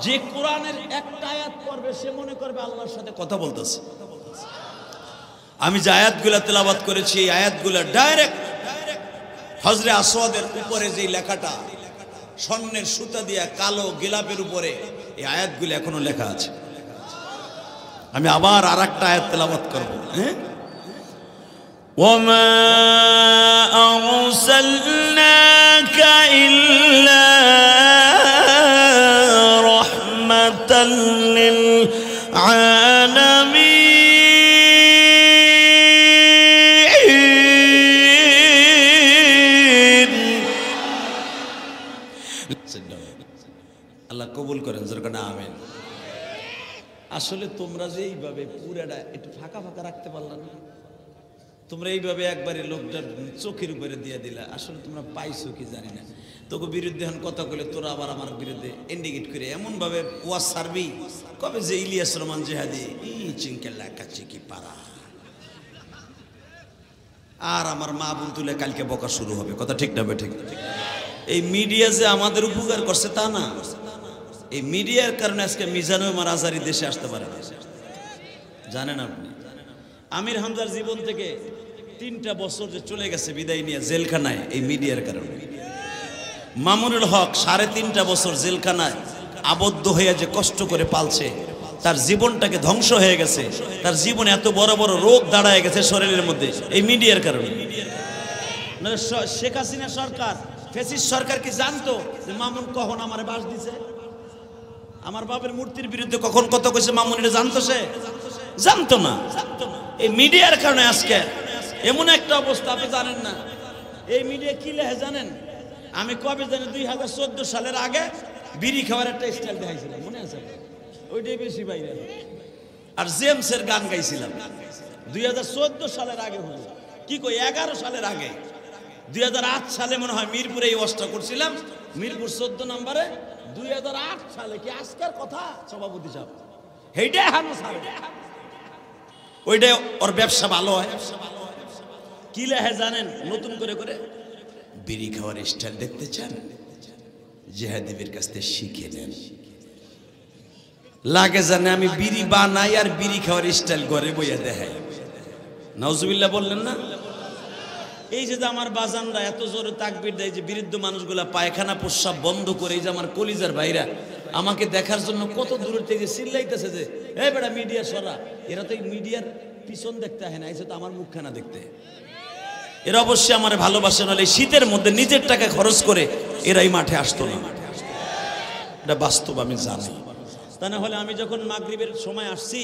যে কোরআনের একটা আয়াত পড়বে সে মনে করবে আল্লাহর সাথে কথা বলতেছে। আমি যে আয়াতগুলা তেলাওয়াত করেছি, এই আয়াতগুলা ডাইরেক্ট হজরে আসওয়াদের উপরে যে লেখাটা স্বর্ণের সুতা দিয়া কালো গিলাপের উপরে, এই আয়াতগুলো এখনো লেখা আছে। আমি আবার আরেকটা আয়াত তেলাওয়াত করব। হ্যাঁ, ওয়ামা আরসালনাকা ইল্লা রাহমাতাল লিল আলামিন। আল্লাহ কবুল করেন, যেরকম আমিন। আসলে তোমরা যে এইভাবে পুরাটা একটু ফাঁকা ফাঁকা রাখতে পারলা না, তোমরা এইভাবে একবারে লোকটার চোখের উপরে দিয়ে দিলা। আসলে তোমরা পাইছো কি জানি না, তোকে বিরুদ্ধে এখন কথা কইলে তোরা আবার আমার বিরুদ্ধে ইন্ডিকেট করে এমন ভাবে ওয়াজ সারবি, কবে যে ইলিয়াস রহমান জেহাদি চিঙ্কেল্লা কাছে কি পারা, আর আমার মা বোন তুলে কালকে বকা শুরু হবে। কথা ঠিক না? ঠিক। এই মিডিয়া যে আমাদের উপকার করছে তা না, এই মিডিয়ার কারণে আজকে মিজানুর রহমান আজারি দেশে আসতে পারে না। জানেন আপনি, আমির হামজার জীবন থেকে 3টা বছর যে চলে গেছে বিদায় নিয়ে জেলখানায়, এই মিডিয়ার কারণে। মামুনুল হক 3.5 বছর জেলখানায় আবদ্ধ হয়ে যে কষ্ট করে পালছে, তার জীবনটাকে ধ্বংস হয়ে গেছে, তার জীবনে এত বড় বড় রোগ দাঁড়ায় গেছে শরীরের মধ্যে, এই মিডিয়ার কারণে। শেখ হাসিনা সরকার, ফ্যাসিস্ট সরকার কি জানতো যে মামুন কখন আমারে বাস দিছে? আমার বাপের মূর্তির বিরুদ্ধে কখন কত কইছে মামুন, এটা জানতো? সে জানতো না। এই মিডিয়ার কারণে আজকে এমন একটা অবস্থা, আপনি জানেন না এই মিডিয়া কি লেখে জানেন? আমি কবে জানি 2014 সালের আগে বিড়ি খাওয়ার একটা স্টাইল দেখাইছিলাম, মনে আছে? ওইটাই বেশি বাইরে। আর জেমসের গান গাইছিলাম 2014 সালের আগে। হলো কি কই 11 সালের আগে, 2008 সালে মনে হয় মিরপুরে এই ওয়াজটা করছিলাম, মিরপুর 14 নম্বরে। 2008 সালে কি আজকের কথা? সভাপতি সাহেব হেইটাই হানো সারে, ওইটাই ওর ব্যবসা ভালো হয়। কি লেখে জানেন? নতুন করে করে বিড়ি খাওয়ার স্টাইল দেখতে চান, জেহাদিবের কাছ থেকে শিখে নেন। লাগে জানে আমি বিড়ি বানাই আর বিড়ি খাওয়ার স্টাইল ঘরে বইয়া দেখাই। নাউজুবিল্লাহ বললেন না? এই যে আমার বাজানরা এত জোরে তাকবীর দেয়, যে বিরুদ্ধ মানুষগুলা পায়খানা প্রস্রাব বন্ধ করে, এই যে আমার কলিজার ভাইরা আমাকে দেখার জন্য কত দূরের থেকে চিল্লাইতেছে যে এই বেটা মিডিয়া সরা। এরা তো এই মিডিয়ার পিছন দেখতে হয় না, এসে তো আমার মুখখানা দেখতে। এরা অবশ্যই আমার ভালোবাসে, নাহলে শীতের মধ্যে নিজের টাকা খরচ করে এরাই মাঠে আসতো না। এটা বাস্তব, আমি জানি। তা না হলে আমি যখন মাগরিবের সময় আসছি,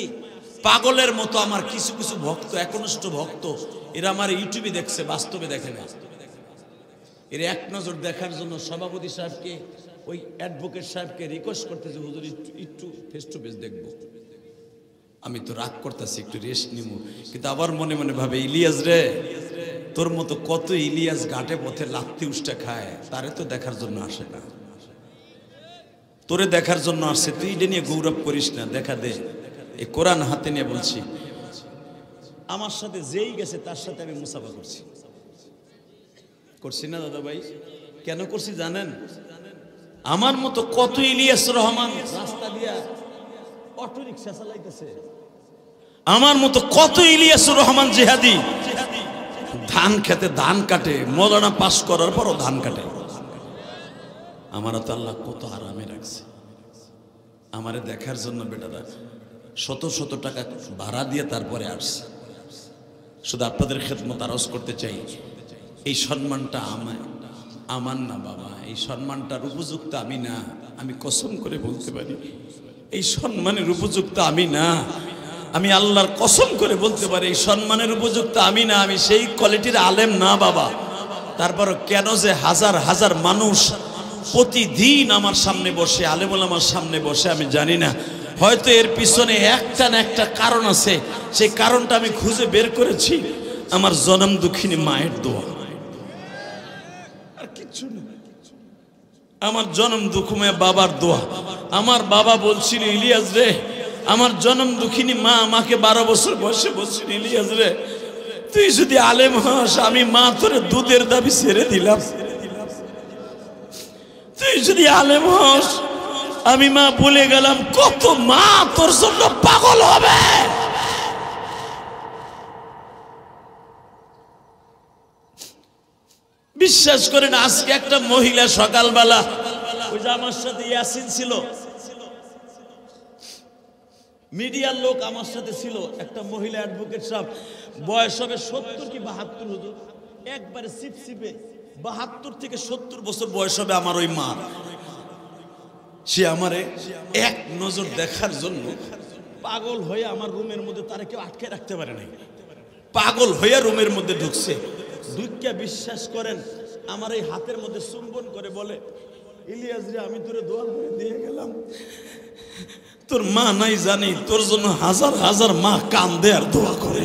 পাগলের মতো আমার কিছু কিছু ভক্ত, একনিষ্ঠ ভক্ত, এরা আমার ইউটিউবে দেখছে, বাস্তবে দেখে না। এর এক নজর দেখার জন্য সভাপতি সাহেবকে, ওই অ্যাডভোকেট সাহেবকে রিকোয়েস্ট করতেছে, হুজুর একটু ফেস টু ফেস দেখবো। আমি তো রাগ করতেছি, একটু রেস্ট নিব, কিন্তু আবার মনে মনে ভাবে ইলিয়াস রে, তোর মতো কত ইলিয়াস ঘাটে পথে লাত্তি উষ্টা খায়, তারে তো দেখার জন্য আসে না, তোরে দেখার জন্য আসছে। তুই এটা নিয়ে গৌরব করিস না, দেখা দে। এই কোরআন হাতে নিয়ে বলছি, আমার সাথে যেই গেছে তার সাথে আমি মুসাফা করছি না দাদা ভাই? কেন করছি জানেন? আমার মতো কত ইলিয়াস রহমান রাস্তা দিয়া অটো রিক্সা চালাইতেছে, আমার মতো কত ইলিয়াসুর রহমান জিহাদি ধান খেতে ধান কাটে, মৌলানা পাস করার পরও ধান কাটে। আমার তো আল্লাহ কত আরামে রাখছে, আমারে দেখার জন্য বেটারা শত শত টাকা ভাড়া দিয়ে তারপরে আসছে। শুধু আপনাদের খেদমত আরজ করতে চাই, এই সম্মানটা আমার না বাবা, এই সম্মানটার উপযুক্ত আমি না। আমি কসম করে বলতে পারি এই সম্মানের উপযুক্ত আমি না। আমি আল্লাহর কসম করে বলতে পারি এই সম্মানের উপযুক্ত আমি না। আমি সেই কোয়ালিটির আলেম না বাবা। তারপর কেন যে হাজার হাজার মানুষ প্রতিদিন আমার সামনে বসে, আলেমুল আমার সামনে বসে, আমি জানি না। হয়তো এর পিছনে একটা না একটা কারণ আছে, সেই কারণটা আমি খুঁজে বের করেছি। আমার জনম দুঃখিনী মায়ের দোয়া, আর কিচ্ছু না। আমার জনম দুঃখময় বাবার দোয়া। আমার বাবা বলছিল, ইলিয়াস রে, আমার জনম দুঃখিনী মা আমাকে 12 বছর বয়সে বলছিল, ইলিয়াস রে তুই যদি আলেম হস, আমি মা তোরে দুধের দাবি ছেড়ে দিলাম। তুই যদি আলেম হস, আমি মা বলে গেলাম, কত মা তোর জন্য পাগল হবে। বিশ্বাস করেন, আজকে একটা মহিলা সকালবেলা, ওই যে আমার সাথে ইয়াসিন ছিল, মিডিয়ার লোক আমার সাথে ছিল, একটা মহিলা অ্যাডভোকেট সাহেব, বয়স হবে 70 কি 72, হুজুর একবারে সিপসিপে 72 থেকে 70 বছর বয়স হবে আমার ওই মা। সে আমারে এক নজর দেখার জন্য পাগল হয়ে আমার রুমের মধ্যে, তারা কেউ আটকে রাখতে পারে নাই, পাগল হয়ে রুমের মধ্যে ঢুকছে। ঢুকিয়া বিশ্বাস করেন আমার এই হাতের মধ্যে চুম্বন করে বলে, ইলিয়াস রে, আমি তোরে দোয়া করে দিয়ে গেলাম, তোর মা নাই জানি, তোর জন্য হাজার হাজার মা কান্দে আর দোয়া করে।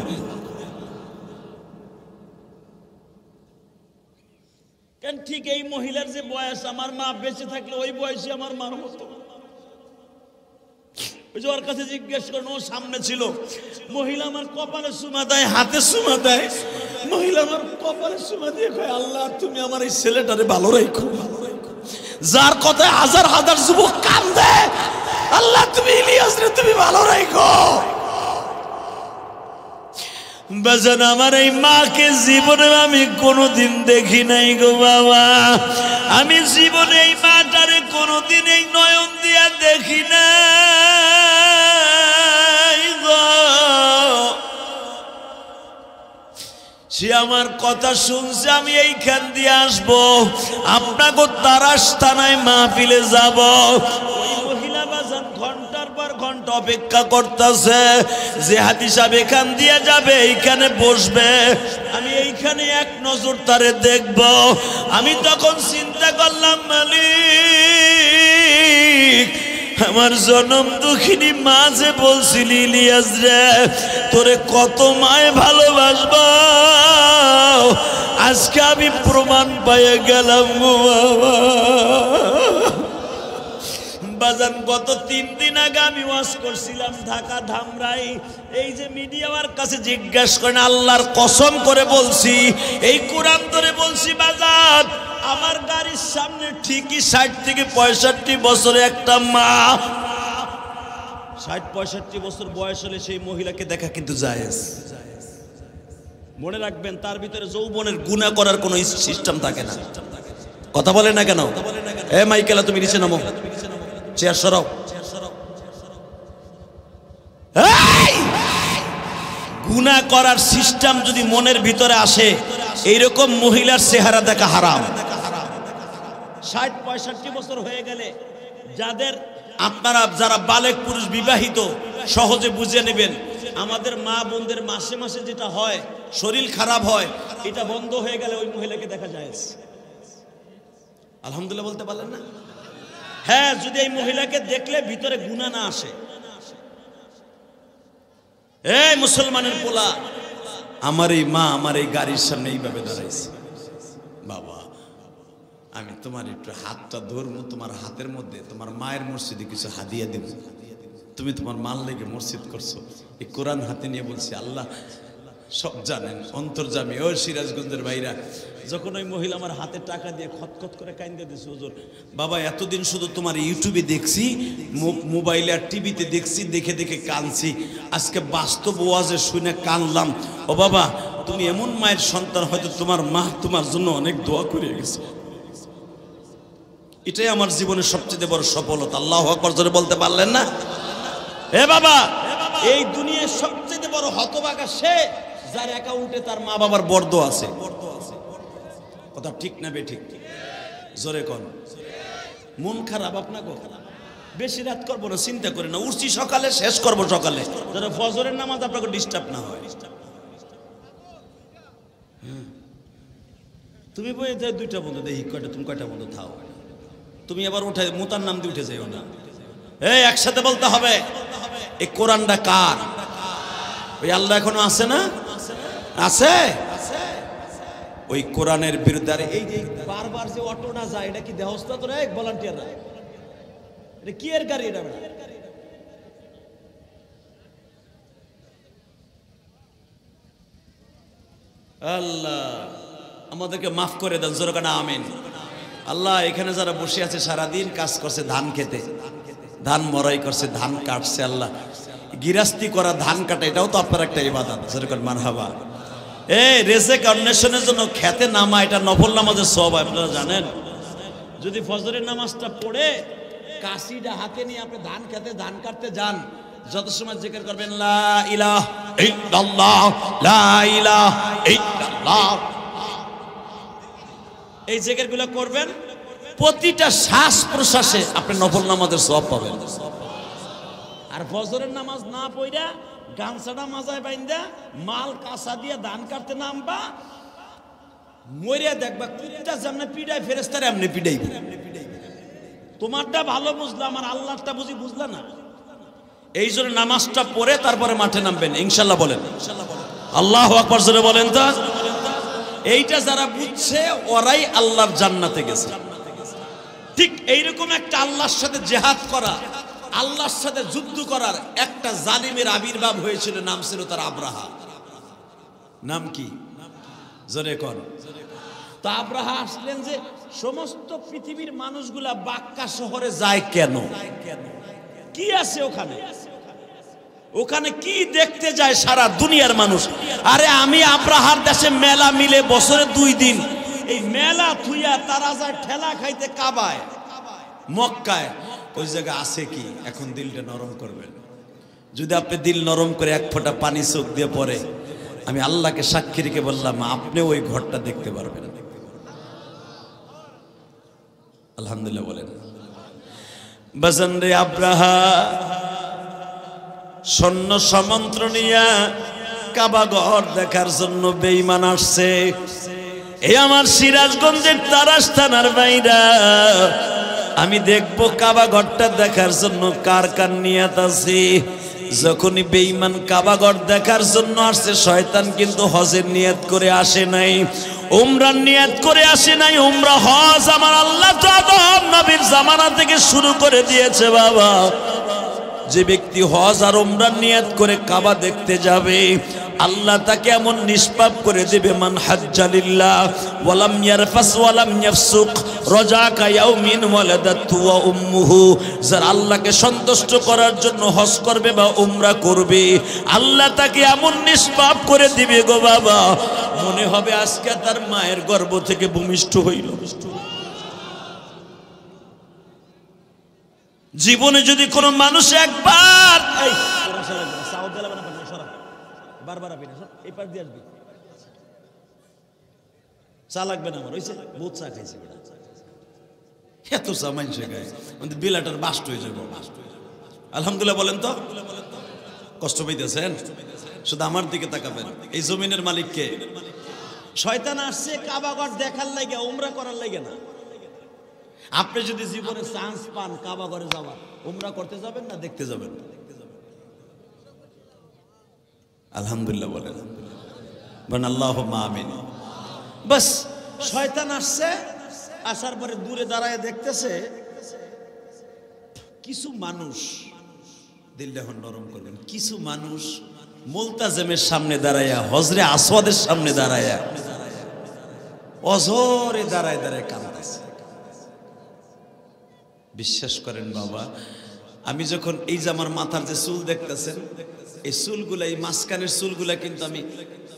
কেন ঠিক এই মহিলার যে বয়স, আমার মা বেঁচে থাকলে ওই বয়সে আমার মার মতো। ওই যে ওর কাছে জিজ্ঞেস করেন, ও সামনে ছিল, মহিলা আমার কপালে চুমা দেয়, হাতে চুমা দেয়, মহিলা আমার কপালে চুমা দিয়ে কয়, আল্লাহ তুমি আমার এই ছেলেটারে ভালো রাখো, যার কথায় হাজার হাজার যুবক কান্দে, আল্লাহ তুমি ইলিয়াস রে তুমি ভালো রাখো। বাজান, আমার এই মাকে জীবনে আমি কোনোদিন দেখি নাই গো বাবা, আমি জীবনে এই মাটারে কোনোদিন এই নয়ন দিয়া দেখি নাই গো। সে আমার কথা শুনছে, আমি এইখান দিয়ে আসবো, আপনাকে তারাস থানায় মাহফিলে যাব। ওই মহিলা বাজান ঘন্টার পর ঘন্টা অপেক্ষা করতেছে যে হাদি সাহেব এখান দিয়ে যাবে, এইখানে বসবে, আমি এইখানে এক নজর তারে দেখব। আমি তখন চিন্তা করলাম, মালিক, আমার জনম দুঃখিনী মা যে বলছিলি ইলিয়াস রে তোরে কত মায় ভালোবাসবো, আজকে আমি প্রমাণ পেয়ে গেলাম গো বাবা। বাজান, গত 3 দিন আগে আমি ওয়াজ করছিলাম ঢাকা ধামরাই। এই যে মিডিয়ার কাছে জিজ্ঞেস করেন, আল্লাহর কসম করে বলছি, এই কোরআন ধরে বলছি বাজান, আমার গাড়ির সামনে ঠিকই 60 থেকে 65 বছরে একটা মা, 60-65 বছর বয়স হলে সেই মহিলাকে দেখা কিন্তু জায়েজ। মনে রাখবেন, তার ভিতরে যৌবনের গুনাহ করার কোনো সিস্টেম থাকে না। কথা বলে না কেন? এ মাইকেলা, তুমি নিচে নামো, চেয়ার সরাও। গুনাহ করার সিস্টেম যদি মনের ভিতরে আসে, এইরকম মহিলার চেহারা দেখা হারাম। 60-65 বছর হয়ে গেলে যাদের, আপনারা যারা বালেক পুরুষ বিবাহিত, সহজে বুঝে নেবেন, আমাদের মা বোনদের মাসে মাসে যেটা হয়, শরীর খারাপ হয়, এটা বন্ধ হয়ে গেলে ওই মহিলাকে দেখা যায়। আলহামদুলিল্লাহ বলতে পারলেন না? হ্যাঁ, যদি এই মহিলাকে দেখলে ভিতরে গুনাহ না আসে। এই মুসলমানের পোলা, আমার এই মা আমার এই গাড়ির সামনে এইভাবে দাঁড়াইছে, বাবা আমি তোমার একটু হাতটা ধরবো, তোমার হাতের মধ্যে তোমার মায়ের মসজিদে কিছু হাদিয়া দেব, তুমি তোমার মাল লেগে মসজিদ করছো। এই কোরআন হাতে নিয়ে বলছি, আল্লাহ সব জানেন, অন্তর্যামী। ও সিরাজগঞ্জের ভাইরা, যখন ওই মহিলা আমার হাতে টাকা দিয়ে খতখত করে কাইন্দে দিয়েছে, হুজুর বাবা এতদিন শুধু তোমার ইউটিউবে দেখছি, মোবাইলে আর টিভিতে দেখছি, দেখে দেখে কাঁদছি, আজকে বাস্তব ওয়াজে শুনে কাঁদলাম। ও বাবা, তুমি এমন মায়ের সন্তান, হয়তো তোমার মা তোমার জন্য অনেক দোয়া করে গেছে। এটাই আমার জীবনের সবচেয়ে বড় সফলতা। আল্লাহু আকবার জোরে বলতে পারলেন না? এ বাবা, এই দুনিয়ার সবচেয়ে বড় হতভাগা সে, যার অ্যাকাউন্টে তার মা বাবার বর্দ আছে। কথা ঠিক না বেঠিক? জোরে কোন? মন খারাপ আপনাকে? বেশি রাত করবো না, চিন্তা করে না, উঠছি সকালে, শেষ করবো সকালে, যারা ফজরের নামাজ আপনাকে ডিস্টার্ব না হয়। তুমি বই 2টা বন্ধু দেখি কয়টা, তুমি কয়টা বন্ধু থাও, তুমি আবার উঠে মুতার নাম দিয়ে উঠে যাইও না। এই একসাথে বলতে হবে, এই কোরআনটা কার? ওই আল্লাহ এখনো আছে না? আছে। ওই কোরআনের বিরুদ্ধে। আর এই যে বারবার যে অটোটা যায়, এটা কি দেহস্তা তো এক ভলান্টিয়াররা? এটা কি এর গাড়ি? এটা আল্লাহ আমাদেরকে মাফ করে দেন, জোরে কানা আমিন। আল্লাহ এখানে যারা বসে আছে সারাদিন কাজ করছে ধান খেতে, ধান মরাই করছে, ধান কাটছে, আল্লাহ গিরাস্তি করা, ধান কাটা, এটাও তো আপনার একটা ইবাদত। যেরকম মারহাবা। এই রেজেক অন্বেষণের জন্য খেতে নামা, এটা নফল নামাজের সওয়াব। আপনারা জানেন যদি ফজরের নামাজটা পড়ে কাশিটা হাতে নিয়ে আপনি ধান খেতে, ধান কাটতে যান, যত সময় জিকির করবেন লা ইলাহা ইল্লাল্লাহ, লা ইলাহা ইল্লাল্লাহ, এই জিকিরগুলো করবেন, প্রতিটা শ্বাস প্রশ্বাসে আপনি নফল নামাজের সওয়াব পাবেন। আর ফজরের নামাজ না পড়া গামছাটা মাজায় বাইন্দা মাল কাঁচা দিয়ে ধান কাটতে নামবা, মরিয়া দেখবা কুত্তা যেমন পিড়ায় ফেরেস্তারে এমনি পিড়াইব। তোমারটা ভালো বুঝলাম, আর আল্লাহটা বুঝলা না। এই জন্য নামাজটা পড়ে তারপরে মাঠে নামবেন ইনশাল্লাহ। বলেন আল্লাহু আকবার জোরে বলেন তো। এইটা যারা বুঝছে ওরাই আল্লাহর জান্নাতে গেছে। ঠিক এইরকম একটা আল্লাহর সাথে জেহাদ করা, আল্লাহর সাথে যুদ্ধ করার একটা জালিমের আবির্ভাব হয়েছিল, নাম ছিল তার আব্রাহা। নাম কি জোরে কর। তো আব্রাহা আসলেন যে সমস্ত পৃথিবীর মানুষগুলা বাক্কা শহরে যায় কেন? কি আছে ওখানে? ওখানে কি দেখতে যায় সারা দুনিয়ার মানুষ? আরে আমি আব্রাহার দেশে মেলা মিলে বছরে 2 দিন, এই মেলা থুইয়া তারা যায় ঠেলা খাইতে কাবায় মক্কায়। ওই জায়গা আছে কি? এখন দিলটা নরম করবেন। যদি আপনি দিল নরম করে এক ফোঁটা পানি চোখ দিয়ে পড়ে, আমি আল্লাহকে সাক্ষী রেখে বললাম আপনি ওই ঘরটা দেখতে পারবেন। আলহামদুলিল্লাহ বলেন। বাজান রে, আব্রাহা স্বর্ণ সমন্ত্র নিয়া কাবা ঘর দেখার জন্য বেঈমান আসছে। এই আমার সিরাজগঞ্জের তারাস থানার বাইরা, আমি দেখবো কাবা ঘরটা দেখার জন্য কার কার নিয়াত আছে। যখনই বেঈমান কাবা ঘর দেখার জন্য আসছে, শয়তান কিন্তু হজের নিয়াত করে আসে নাই, উমরার নিয়াত করে আসে নাই। উমরা হজ আমার আল্লাহ তো আদম নবীর জামানা থেকে শুরু করে দিয়েছে বাবা। যে ব্যক্তি হজ আর উমরার নিয়াত করে কাবা দেখতে যাবে, আল্লাহ তাকে এমন নিষ্পাপ করে দেবে, মান হাজ্জালিল্লাহ ওয়ালাম ইয়ারফাস ওয়ালাম ইয়াফসুক রাজাকা ইয়াউমিন ওয়ালাদাতু ওয়া উম্মুহু। যারা আল্লাহকে সন্তুষ্ট করার জন্য হজ করবে বা উমরা করবে, আল্লাহ তাকে এমন নিষ্পাপ করে দিবে গো বাবা, মনে হবে আজকে তার মায়ের গর্ভ থেকে ভূমিষ্ঠ হইল। জীবনে যদি কোনো মানুষ একবার বারবার এই পাশ দিয়ে আসবি, চা লাগবে না আমার, হয়েছে বহুত চা খাইছে, এত চা মানুষে খায়, বিলাটার বাস্ট হয়ে যাবে। আলহামদুলিল্লাহ বলেন তো। কষ্ট পাইতেছেন? শুধু আমার দিকে তাকাবেন। এই জমিনের মালিককে শয়তান আসছে কাবা ঘর দেখার লাগে, উমরা করার লাগে না। আপনি যদি জীবনে চান্স পান কাবা ঘরে যাওয়ার, উমরা করতে যাবেন না দেখতে যাবেন? আলহামদুলিল্লাহ বলেন আল্লাহুম্মা আমিন। বাস শয়তান আসছে, আসার পরে দূরে দাঁড়ায় দেখতেছে কিছু মানুষ, দিলটা এখন নরম করবেন, কিছু মানুষ মুলতাজিমের সামনে দাঁড়ায়া, হজরে আসওয়াদের সামনে দাঁড়ায়া অজরে দাঁড়ায় দাঁড়ায় কাঁদতেছে। বিশ্বাস করেন বাবা, আমি যখন এই যে আমার মাথার যে চুল দেখতেছেন, এই চুলগুলা, এই মাঝখানের চুলগুলা কিন্তু আমি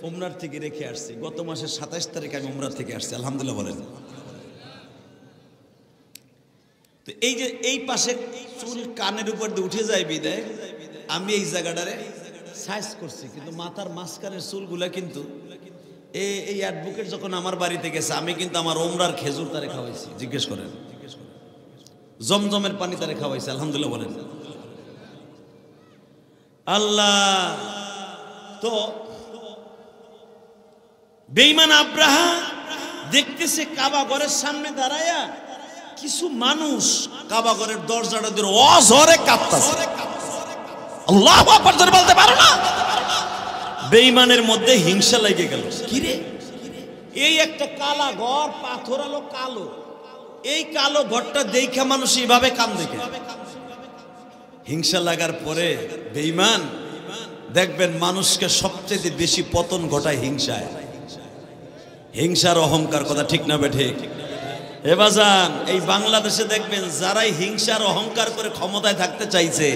উমরার থেকে রেখে আসছি। গত মাসের 27 তারিখে আমি উমরার থেকে আসছি। আলহামদুলিল্লাহ বলেন। তো এই যে এই পাশে চুল কানের উপর দিয়ে উঠে যায় বিদায়, আমি এই জায়গাটারে সাইজ করছি, কিন্তু মাথার মাঝখানের চুলগুলা কিন্তু এই অ্যাডভোকেট যখন আমার বাড়িতে গেছে, আমি কিন্তু আমার উমরার খেজুর তারে খাওয়াইছি। জিজ্ঞেস করেন, জমজমের পানি তারে খাওয়াইছে। আলহামদুলিল্লাহ বলেন। আল্লাহ তো বেঈমান আব্রাহা দেখতেছে কাবা ঘরের সামনে দাঁড়ায়া কিছু মানুষ কাবা ঘরের দরজাটা দিয়ে অঝরে কাঁপতাছে। আল্লাহু আকবার জোরে বলতে পারো না? বেঈমানের মধ্যে হিংসা লেগে গেল। কি রে, এই একটা কালা ঘর, পাথর আলো কালো, এই কালো ঘরটা দেখা মানুষ এইভাবে কান্দে কেন? হিংসা লাগার পরে বেঈমান দেখবেন মানুষকে সবচেয়ে বেশি পতন ঘটায় হিংসায়। হিংসার অহংকার, কথা ঠিক না বেঠিক? এ বাজান, এই বাংলাদেশে দেখবেন যারাই হিংসার অহংকার করে ক্ষমতায় থাকতে চাইছে,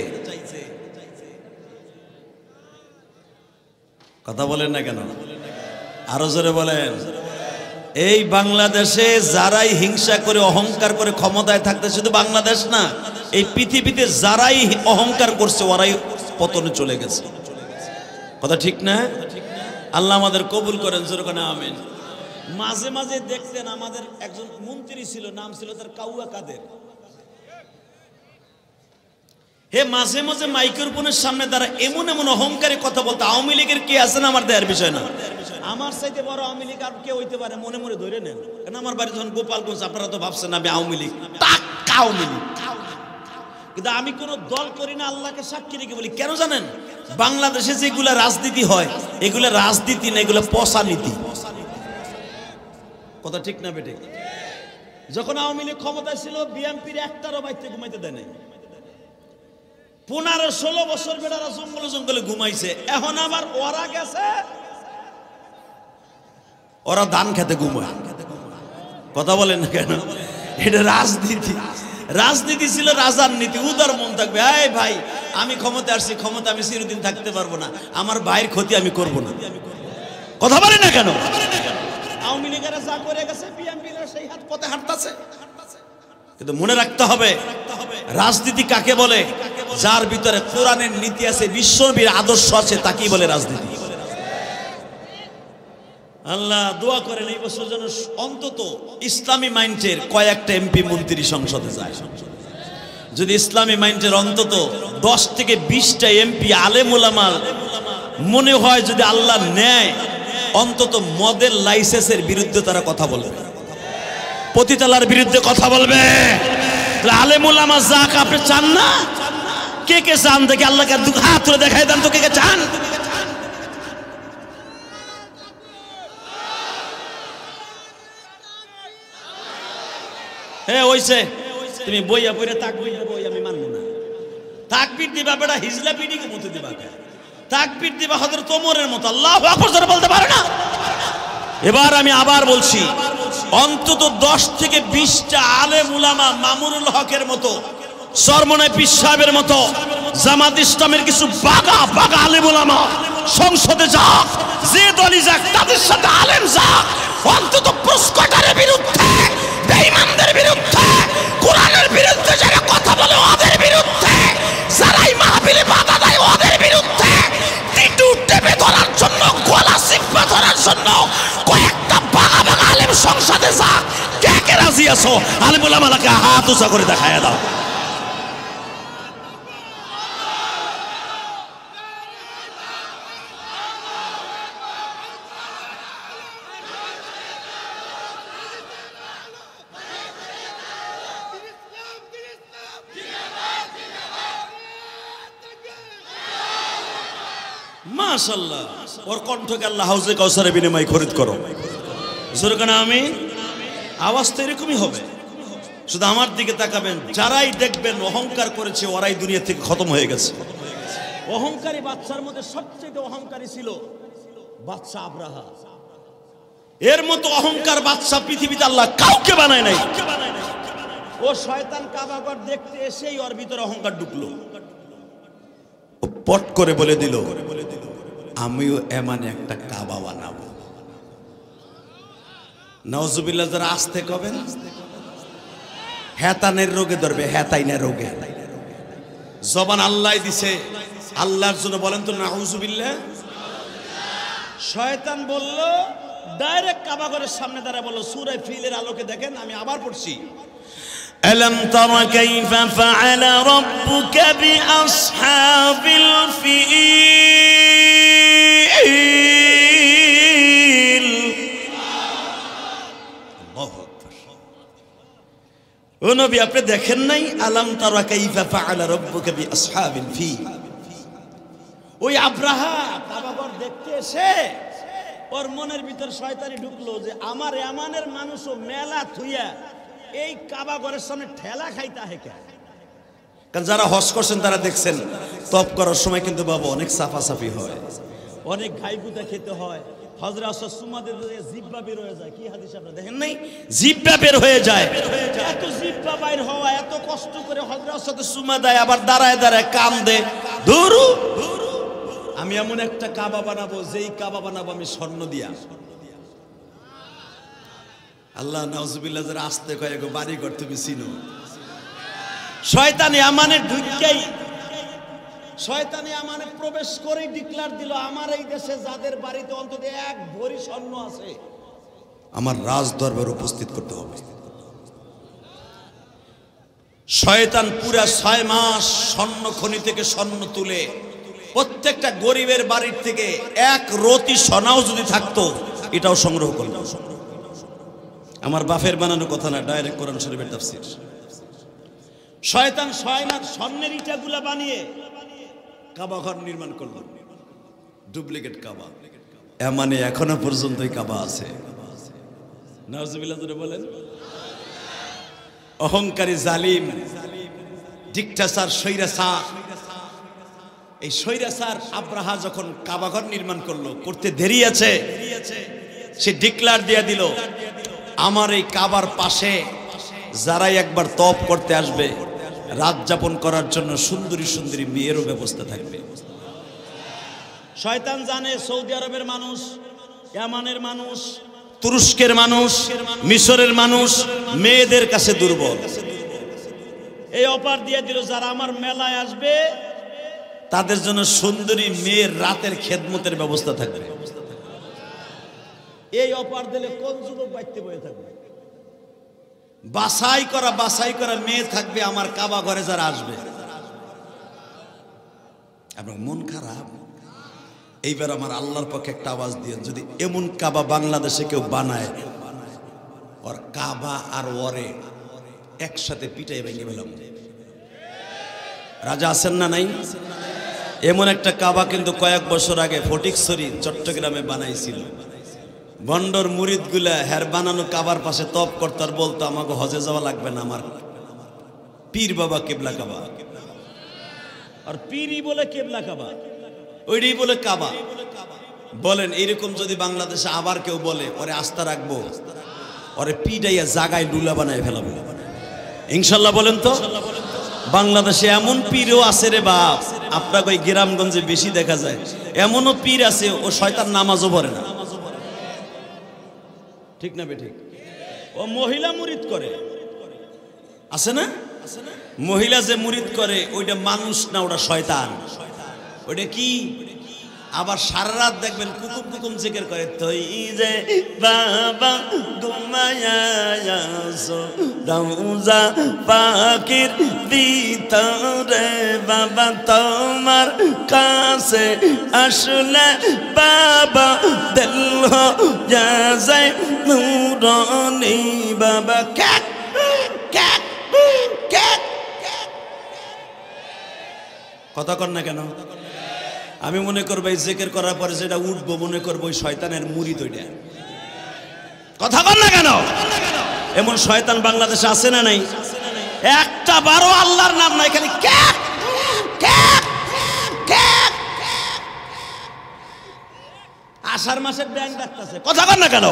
কথা বলেন না কেন? আরো জোরে বলেন। এই বাংলাদেশে যারাই হিংসা করে অহংকার করে ক্ষমতায় থাকতে, শুধু বাংলাদেশ না, এই পৃথিবীতে যারাই অহংকার করছে ওরাই পতনে চলে গেছে। কথা ঠিক না? আল্লাহ আমাদের কবুল করেন, জোরে বলেন আমিন। মাঝে মাঝে দেখতেন আমাদের একজন মন্ত্রী ছিল, নাম ছিল তার কাউয়া কাদের। হে মাঝে মাঝে মাইক্রোফোনের সামনে দ্বারা এমন এমন অহংকারী কথা বলতো, আওয়ামী লীগের কে আছে না আমার দেয়ার বিষয় না, আমার চাইতে বড় আওয়ামী লীগ আর কে হইতে পারে মনে মনে ধরে নেন। কারণ আমার বাড়ি যখন গোপালগঞ্জ, আপনারা তো ভাবছেন আমি আওয়ামী লীগ, টাক্কা আওয়ামী লীগ। কিন্তু আমি কোন দল করি না, আল্লাহকে সাক্ষী রেখে বলি। কেন জানেন? বাংলাদেশে যেগুলা রাজনীতি হয় এগুলা রাজনীতি না, এগুলা পচা নীতি। কথা ঠিক না বেটে? যখন আওয়ামী লীগ ক্ষমতায় ছিল, বিএনপির একটারও বাইতে ঘুমাইতে দেয় নাই। 15-16 বছর বেটারা জঙ্গলে জঙ্গলে ঘুমাইছে। এখন আবার ওরা গেছে, ওরা ধান খেতে ঘুমায়। কথা বলেন না কেন? এটা রাজনীতি। রাজনীতি ছিল রাজার নীতি, উদার মন থাকবে। এই ভাই, আমি ক্ষমতা আসছি, ক্ষমতা আমি চিরদিন থাকতে পারবো না, আমার ভাইয়ের ক্ষতি আমি করব না। কথা বলেন না কেন? আওয়ামী লীগেরা যা করে গেছে, বিএনপিরা সেই হাত পথে হাঁটতেছে। কিন্তু মনে রাখতে হবে, রাজনীতি কাকে বলে? যার ভিতরে কোরআনের নীতি আছে, বিশ্বনবীর আদর্শ আছে, তাকেই বলে রাজনীতি। আল্লাহ দোয়া করেন এই বছর যেন অন্তত ইসলামী মাইন্ডের কয়েকটা এমপি মন্ত্রী সংসদে যায়। যদি ইসলামী মাইন্ডের অন্তত 10 থেকে 20টা এমপি আলেম ওলামা মনে হয় যদি আল্লাহ নেয়, অন্তত মদের লাইসেন্সের বিরুদ্ধে তারা কথা বলবে, পতিতালার বিরুদ্ধে কথা বলবে। আলেম ওলামা যাক, আপনি চান না? কে কে চান দেখে? আল্লাহকে হাত তুলে দেখাই দেন তো, কে কে চান? হ্যাঁ ওইছে, তুমি বইয়া পড়ে তাকবীর দেবো, আমি মানবো না। তাকবীর দিবা বেটা হিজলা পিডিকে মতো দিবা, তাকবীর দিবা হযরত ওমরের মতো। আল্লাহু আকবার জোরে বলতে পারে না? এবার আমি আবার বলছি, অন্তত 10 থেকে 20টা আলেম উলামা, মামুনুল হকের মতো, চরমনাই পীর সাহেবের মতো, জামাত ইসলামের কিছু বাগা বাগা আলেম উলামা সংসদে যাক, যে দলই যাক, তাদের সাথে আলেম যাক, অন্তত প্রস্কটারের বিরুদ্ধে, বেঈমানদের বিরুদ্ধে, কোরআনের বিরুদ্ধে যারা কথা বলে ওদের বিরুদ্ধে, যারাই মাহফিলে বাধা দেয় ওদের বিরুদ্ধে, টিটু টেপে ধরার জন্য, গলা চিপে ধরার জন্য কয়েকটা বাগা বাগা আলেম সংসদে যাক। কে কে রাজি আছো? আলেম উলামাকে হাত উঁচা করে দেখায় দাও। মাশাআল্লাহ, ওর কণ্ঠকে আল্লাহ হাউজে কাউসারে বিনিময় খরিদ করো। জোরে কেন আমি? আওয়াজ তো এরকমই হবে। শুধু আমার দিকে তাকাবেন, যারাই দেখবেন অহংকার করেছে ওরাই দুনিয়া থেকে খতম হয়ে গেছে। অহংকারী বাদশার মধ্যে সবচেয়ে অহংকারী ছিল বাদশা আব্রাহা। এর মতো অহংকার বাদশা পৃথিবীতে আল্লাহ কাউকে বানায় নাই। ও শয়তান কাবাঘর দেখতে এসেই ওর ভিতরে অহংকার ঢুকলো, পট করে বলে দিল, আমিও এমন একটা কাবা বানাবো। নাউজুবিল্লাহ, যারা আসতে কবেন, হেতানের রোগে ধরবে, হেতাইনা রোগে। জবান আল্লাহ দিছে, আল্লাহর জন্য বলেন তো নাউজুবিল্লাহ। শয়তান বলল, ডাইরেক্ট কাবাঘরের সামনে দাঁড়ায় বলল, সূরা ফিলের আলোকে দেখেন, আমি আবার পড়ছি, ألم تر كيف فعل ربك بأصحاب الفيل الله أكبر। ও নবী, আপনি দেখেন নাই? আলাম তারা কাইফা ফাআলা রাব্বুকা বিআসহাবিল ফিল। ওই আব্রাহা কাবাঘর দেখতে এসে ওর মনের ভিতর শয়তানি ঢুকলো যে আমার এমানের মানুষও মেলা থুইয়া এই কাবাঘরের সামনে ঠেলা খাইতে হয় কেন? কারণ যারা হজ করছেন তারা দেখছেন তপ করার সময় কিন্তু বাবা অনেক সাফাসাফি হয়, অনেক ঘাইগুতা খেতে হয়, হযরত আসসাদ সুম্মা দিতে জিহ্বা বের হয়ে যায়। কি হাদিস আপনারা দেখেন নাই? জিহ্বা বের হয়ে যায়। এত জিহ্বা বাইর হওয়া, এত কষ্ট করে হযরত আসসাদ সুম্মা দেয়, আবার দাঁড়ায় দাঁড়ায় কান্দে। ধুরু, আমি এমন একটা কাবা বানাবো, যেই কাবা বানাবো আমি স্বর্ণ দিয়া। আল্লাহ নাউজুবিল্লাহ, যারা আসতে কয় গো বাড়ি ঘর তুমি চিনো। শয়তানি আমানে ঢুককেই, শয়তানি আমানে প্রবেশ করেই ডিক্লার দিল, আমার এই দেশে যাদের বাড়িতে অন্তত এক ভরি স্বর্ণ আছে আমার রাজ দরবারে উপস্থিত করতে হবে। শয়তান পুরা 6 মাস স্বর্ণ খনি থেকে স্বর্ণ তুলে প্রত্যেকটা গরিবের বাড়ির থেকে এক রতি সোনাও যদি থাকতো এটাও সংগ্রহ করলো। আমার বাপের বানানো কথা না, ডাইরেক্ট কোরআন শরীফের তাফসীর। শয়তান স্বর্ণের ইটাগুলা বানিয়ে কাবা ঘর নির্মাণ করলো, ডুপ্লিকেট কাবা। মানে এখনো পর্যন্ত কাবা আছে। নাউজুবিল্লাহ জোরে বলেন। অহংকারী জালিম ডিক্টাচার স্বৈরাচার, এই স্বৈরাচার আব্রাহা যখন কাবা ঘর নির্মাণ করলো, করতে দেরি আছে, সে ডিক্লার দিয়ে দিল, আমার এই কাবার পাশে যারাই একবার তপ করতে আসবে, রাত যাপন করার জন্য সুন্দরী সুন্দরী মেয়েরও ব্যবস্থা থাকবে। শয়তান জানে সৌদি আরবের মানুষ, ইয়ামানের মানুষ, তুরস্কের মানুষ, মিশরের মানুষ মেয়েদের কাছে দুর্বল। এই অফার দিয়ে দিল, যারা আমার মেলায় আসবে তাদের জন্য সুন্দরী মেয়ের রাতের খেদমতের ব্যবস্থা থাকবে। এই অফার দিলে কোন যুবক বাইতে বয়ে থাকবে? বাছাই করা মেয়ে থাকবে আমার কাবা ঘরে যারা আসবে। আপনার মন খারাপ? এইবার আমার আল্লাহর পক্ষে একটা আওয়াজ দিয়ে, যদি এমন কাবা বাংলাদেশে কেউ বানায়, ওর কাবা আর ওরে একসাথে পিটাই ভেঙে ফেলাম। রাজা আছেন না নাই? এমন একটা কাবা কিন্তু কয়েক বছর আগে ফটিকছড়ি চট্টগ্রামে বানাইছিল। বন্ডর মুরিদ গুলা হের বানানো কাবার পাশে তপ করতো আর বলতো, আমাকে হজে যাওয়া লাগবে না, আমার পীর বাবা কেবলা কাবা। আর পীরই বলে কেবলা কাবা, ওইটাই বলে কাবা। বলেন এইরকম যদি বাংলাদেশে আবার কেউ বলে, ওরে আস্থা রাখবো, ওরে পিটাইয়া জাগায় লুলা বানায় ফেলাবো ইনশাল্লাহ। বলেন তো, বাংলাদেশে এমন পীরও আছে রে বাপ, আপনাকে ওই গ্রামগঞ্জে বেশি দেখা যায়। এমনও পীর আছে ও শয়তান নামাজও পড়ে না। ঠিক না বেঠিক? ও মহিলা মুরিদ করে, আছে না? মহিলা যে মুরিদ করে ওইটা মানুষ না, ওটা শয়তান। ওইটা কি? আবার সারা রাত দেখবেন কুকুম কুকুম জিকির করে, তুই যে বাবা ঘুমায়া আছো রওজা পাকের ভিতরে, বাবা তোমার কাছে আসলে বাবা দিল হয়ে যায় নূরানি। বাবা ক্যাক ক্যাক ক্যাক, কথা কর না কেন? আমি মনে করবো এই জিকির করার পরে যেটা উঠবো, মনে করবো ওই শয়তানের মুরিদ ওইটা। কথা বল না কেন? এমন শয়তান বাংলাদেশে আছে না নাই? একটা বারো আল্লাহর নাম নাই, খালি ক্যাক ক্যাক ক্যাক। আষাঢ় মাসের ব্যাং ডাকতেছে, কথা বল না কেন?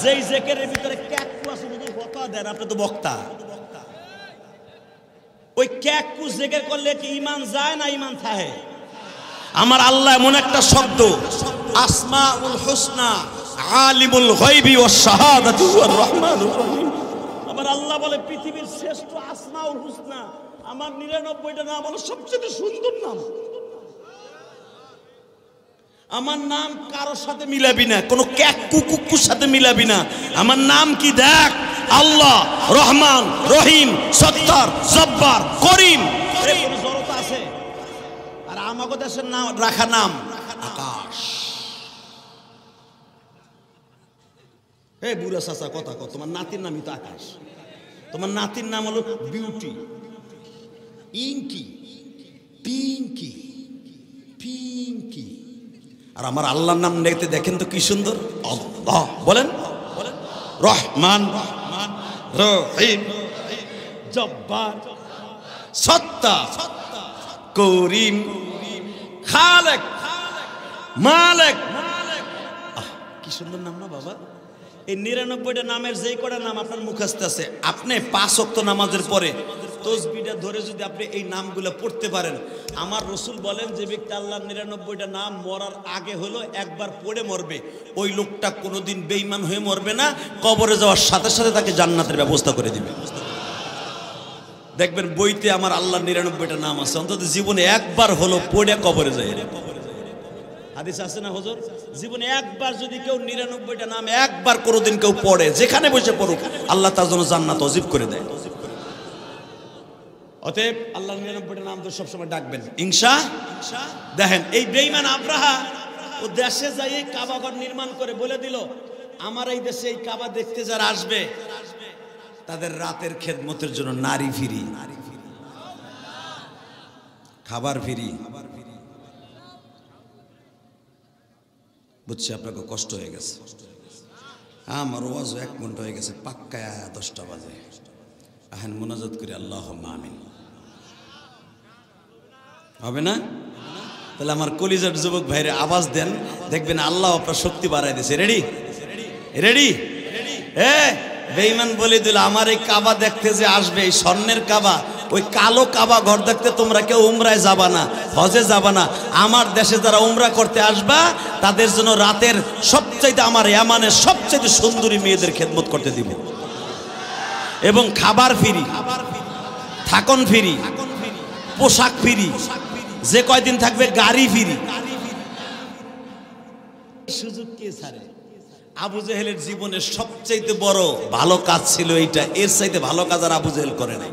যেই জিকিরের ভিতরে ক্যাক আছে, কথা দেন, আপনি তো বক্তা। ওই ক্যাক জিকির করলে কি ঈমান যায় না ঈমান থাকে? আমার আল্লাহ এমন একটা শব্দ, আসমাউল হুসনা আলিমুল গায়বি ওয়াস শাহাদাতু ওয়ার রহমানুর রহিম। আমার আল্লাহ বলে পৃথিবীর শ্রেষ্ঠ আসমাউল হুসনা, আমার 99টা নাম হলো সবচেয়ে সুন্দর নাম। আমার নাম কারোর সাথে মিলাবি না, কোনো ক্যাকু কুকুর সাথে মিলাবি না। আমার নাম কি দেখ, আল্লাহ রহমান রহিম সত্তার জব্বার করিম। জড়তা আছে। আর আমাদের দেশের নাম রাখা নাম আকাশ। হে বুড়া চাচা, কথা কত, তোমার নাতির নামই তো আকাশ। তোমার নাতির নাম হলো বিউটি, ইঙ্কি, পিঙ্কি, পিঙ্কি। আর আমার আল্লাহর নাম দেখতে দেখেন তো কি সুন্দর। আল্লাহ বলেন, রহমান রহিম জব্বার সত্তা করিম খালেক মালেক। সুন্দর নাম না বাবা? এই ৯৯টা নামের যেই কটা নাম আপনার মুখস্থ আছে, আপনি ৫ ওয়াক্ত নামাজের পরে তসবিহটা ধরে যদি আপনি এই নামগুলো পড়তে পারেন, আমার রসুল বলেন যে ব্যক্তি আল্লাহর ৯৯টা নাম মরার আগে হলো একবার পড়ে মরবে, ওই লোকটা কোনোদিন বেঈমান হয়ে মরবে না, কবরে যাওয়ার সাথে সাথে তাকে জান্নাতের ব্যবস্থা করে দিবে। দেখবেন বইতে আমার আল্লাহর ৯৯টা নাম আছে, অন্তত জীবনে একবার হলো পড়ে কবরে যায়। হাদিস আছে না হুজুর? জীবনে একবার যদি কেউ ৯৯টা নাম একবার কোনোদিন কেউ পড়ে, যেখানে বসে পড়ুক, আল্লাহ তার জন্য জান্নাত ওয়াজিব করে দেয়। অতএব আল্লাহর ৯৯টা নাম তো সবসময় ডাকবেন ইনশাআল্লাহ। দেখেন এই বেঈমান আব্রাহা ও দেশে যাই কাবাঘর নির্মাণ করে বলে দিল, আমার এই দেশে এই কাবা দেখতে যারা আসবে তাদের রাতের খেদমতের জন্য নারী ফ্রি, খাবার ফ্রি। বুঝছি আপনাকে কষ্ট হয়ে গেছে, আমার ওয়াজ ১ ঘন্টা হয়ে গেছে, পাক্কা 10টা বাজে। এখন মোনাজাত করি, আল্লাহুম্মা আমিন। হবে না? তাহলে আমার কলিজার যুবক ভাইরে আওয়াজ দেন, দেখবেন আল্লাহ আপনার শক্তি বাড়াই দিয়েছে। Ready ready? বেঈমান বলে দিল, আমার এই কাবা দেখতে যে আসবে, এই স্বর্ণের কাবা, ওই কালো কাবা ঘর দেখতে তোমরা কেউ উমরায় যাবা না, হজে যাবা না, আমার দেশে যারা উমরা করতে আসবা তাদের জন্য রাতের সবচাইতে আমার ইয়ামানের সবচাইতে সুন্দরী মেয়েদের খেদমত করতে দিব, এবং খাবার ফ্রি, থাকন ফ্রি, পোশাক ফ্রি, যে কয়দিন থাকবে গাড়ি ফ্রি। সুযোগ কে ছাড়ে? আবু জেহেলের জীবনের সবচাইতে বড় ভালো কাজ ছিল এইটা, এর চাইতে ভালো কাজ আর আবু জেহেল করে নাই।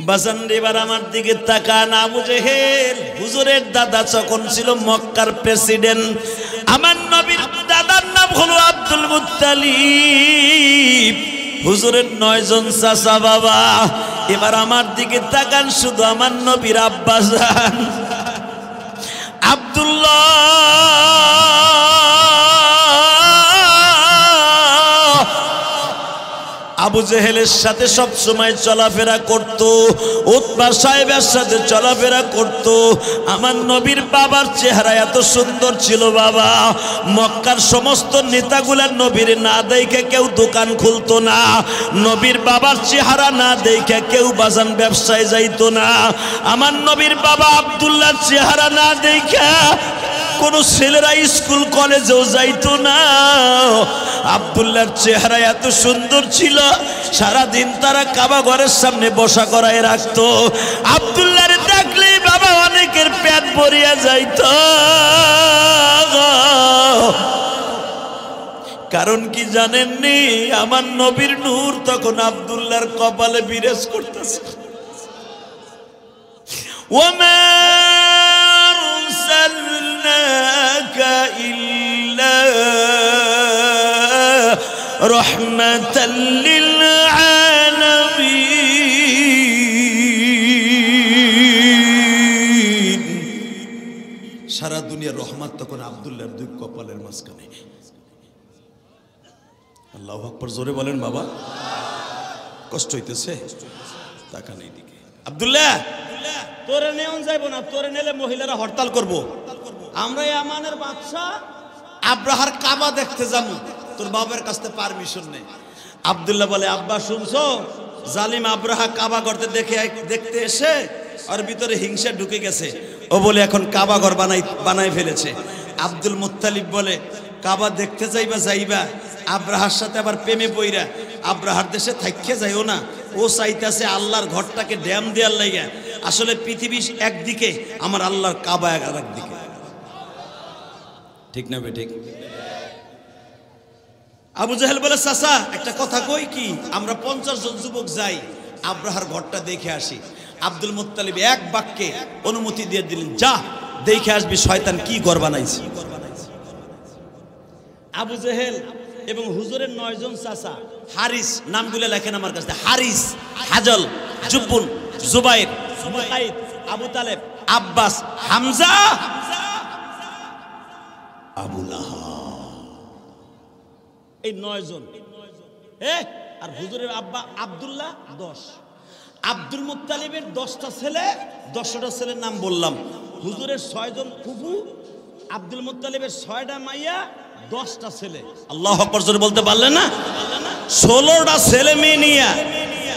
বাজান এবার আমার দিকে তাকান। আবু জেহেল হুজুরের দাদা যখন ছিল মক্কার প্রেসিডেন্ট, আমার নবীর দাদার নাম হলো আব্দুল মুত্তালিব, হুজুরের 9 জন চাচা বাবা। এবার আমার দিকে তাকান, শুধু আমার নবীর আব্বা জান আব্দুল্লাহ আবু জেহেলের সাথে সব সময় চলাফেরা করত, উতবা সাহেবের সাথে চলাফেরা করত। আমার নবীর বাবার চেহারা এত সুন্দর ছিল বাবা, মক্কার সমস্ত নেতাগুলার নবীর না দেখে কেউ দোকান খুলতো না, নবীর বাবার চেহারা না দেখে কেউ বাজান ব্যবসায় যাইতো না। আমার নবীর বাবা আব্দুল্লাহর চেহারা না দেখে কোন ছেলেরা স্কুল কলেজেও যাইতো না। আব্দুল্লাহর চেহারা এত সুন্দর ছিল, সারাদিন তারা কাবা ঘরের সামনে বসা করায় রাখতো। আব্দুল্লাহর দেখলেই বাবা অনেকের পেট ভরিয়া যাইত। কারণ কি জানেননি? আমার নবীর নূর তখন আব্দুল্লাহর কপালে বিরাজ করতেছে। ওমা আরসালনাকা ইল্লা রাহমাতাল লিল আলামিন। সারা দুনিয়ার রহমত তখন আব্দুল্লাহর দুই কপালের মাঝখানে। আল্লাহু আকবার, জোরে বলেন বাবা। কষ্ট হইতেছে? তাকান এইদিকে। আব্দুল্লাহ, তোরে নেওন যাইব না, তোরে নেলে মহিলারা হরতাল করব। আমরা ইয়ামানের বাদশা আব্রাহার কাবা দেখতে যাবো, তোর বাবার কাছ থেকে পারমিশন নেই। আব্দুল্লাহ বলে, আব্বা শুনছো, জালিম আব্রাহা কাবা ঘর দেখতে এসে আর ভিতরে হিংসা ঢুকে গেছে, ও বলে এখন কাবা ঘর বানাই ফেলেছে। আব্দুল মুত্তালিব বলে, কাবা দেখতে যাইবা আব্রাহার সাথে আবার প্রেমে পইরা আব্রাহার দেশে থাইকে যাইও না। ও চাইতেছে আল্লাহর ঘরটাকে ড্যাম দেওয়ার লাইগা। আসলে পৃথিবী একদিকে, আমার আল্লাহর কাবা একদিকে। ঠিক না বে ঠিক? আবু জাহেল বলে, চাচা একটা কথা কই কি, আমরা 50 জন যুবক যাই, আব্রাহার ঘরটা দেখে আসি। আব্দুল মুত্তালিব এক বাক্যে অনুমতি দিয়ে দিলেন, যা দেখে আসবি শয়তান কি ঘর বানাইছে। আবু জাহেল এবং হুজুরের 9 জন চাচা, হারিস, নামগুলো লেখেন আমার কাছে, হারিস, হাজল, জুব্বুন, জুবাইর, মুকাইদ, আবু তালেব, আব্বাস, হামজা, আবু লাহাব, এই 9 জন। আর হুজুরের আব্বা আব্দুল্লাহ 10। আব্দুল মুত্তালিবের 10টা ছেলে, 10টা ছেলের নাম বললাম। হুজুরের 6 জন ফুফু, আব্দুল মুত্তালিবের 6টা মাইয়া, 10টা ছেলে। আল্লাহু আকবার জোরে বলতে পারলেন না? 16টা ছেলে মেয়ে নিয়ে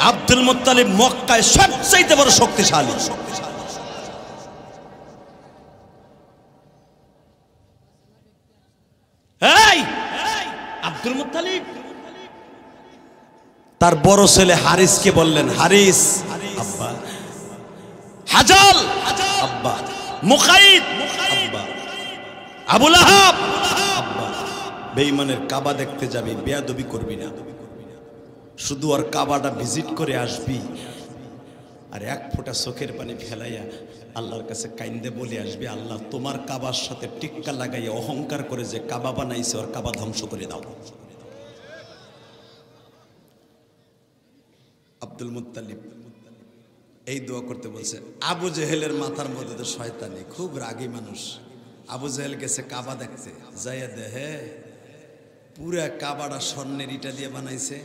আব্দুল মুত্তালিব মক্কায় সবচেয়ে বড় শক্তিশালী। এই আব্দুল মুত্তালিব তার বড় ছেলে হারিসকে বললেন, হারিস আব্বা, হাজাল আব্বা, মুকাইদ আব্বা, আবু লাহাব আব্বা, বেঈমানের কাবা দেখতে যাবি, বেয়াদবি করবি না, শুধু আর কাবাটা ভিজিট করে আসবি, আর এক ফোঁটা চোখের পানি ফেলাইয়া আল্লাহর কাছে কাইন্দে বলে আসবি, আল্লাহ তোমার কাবার সাথে টিক্কা লাগাইয়া অহংকার করে যে কাবা বানাইছে ওর কাবা ধ্বংস করে দাও। আব্দুল মুত্তালিব এই দোয়া করতে বলছে। আবু জেহেলের মাথার মধ্যে তো শয়তানি, খুব রাগী মানুষ। আবু জেহেল গেছে কাবা দেখতে, যাইয়া দেহে পুরা কাবাটা স্বর্ণের ইটা দিয়ে বানাইছে,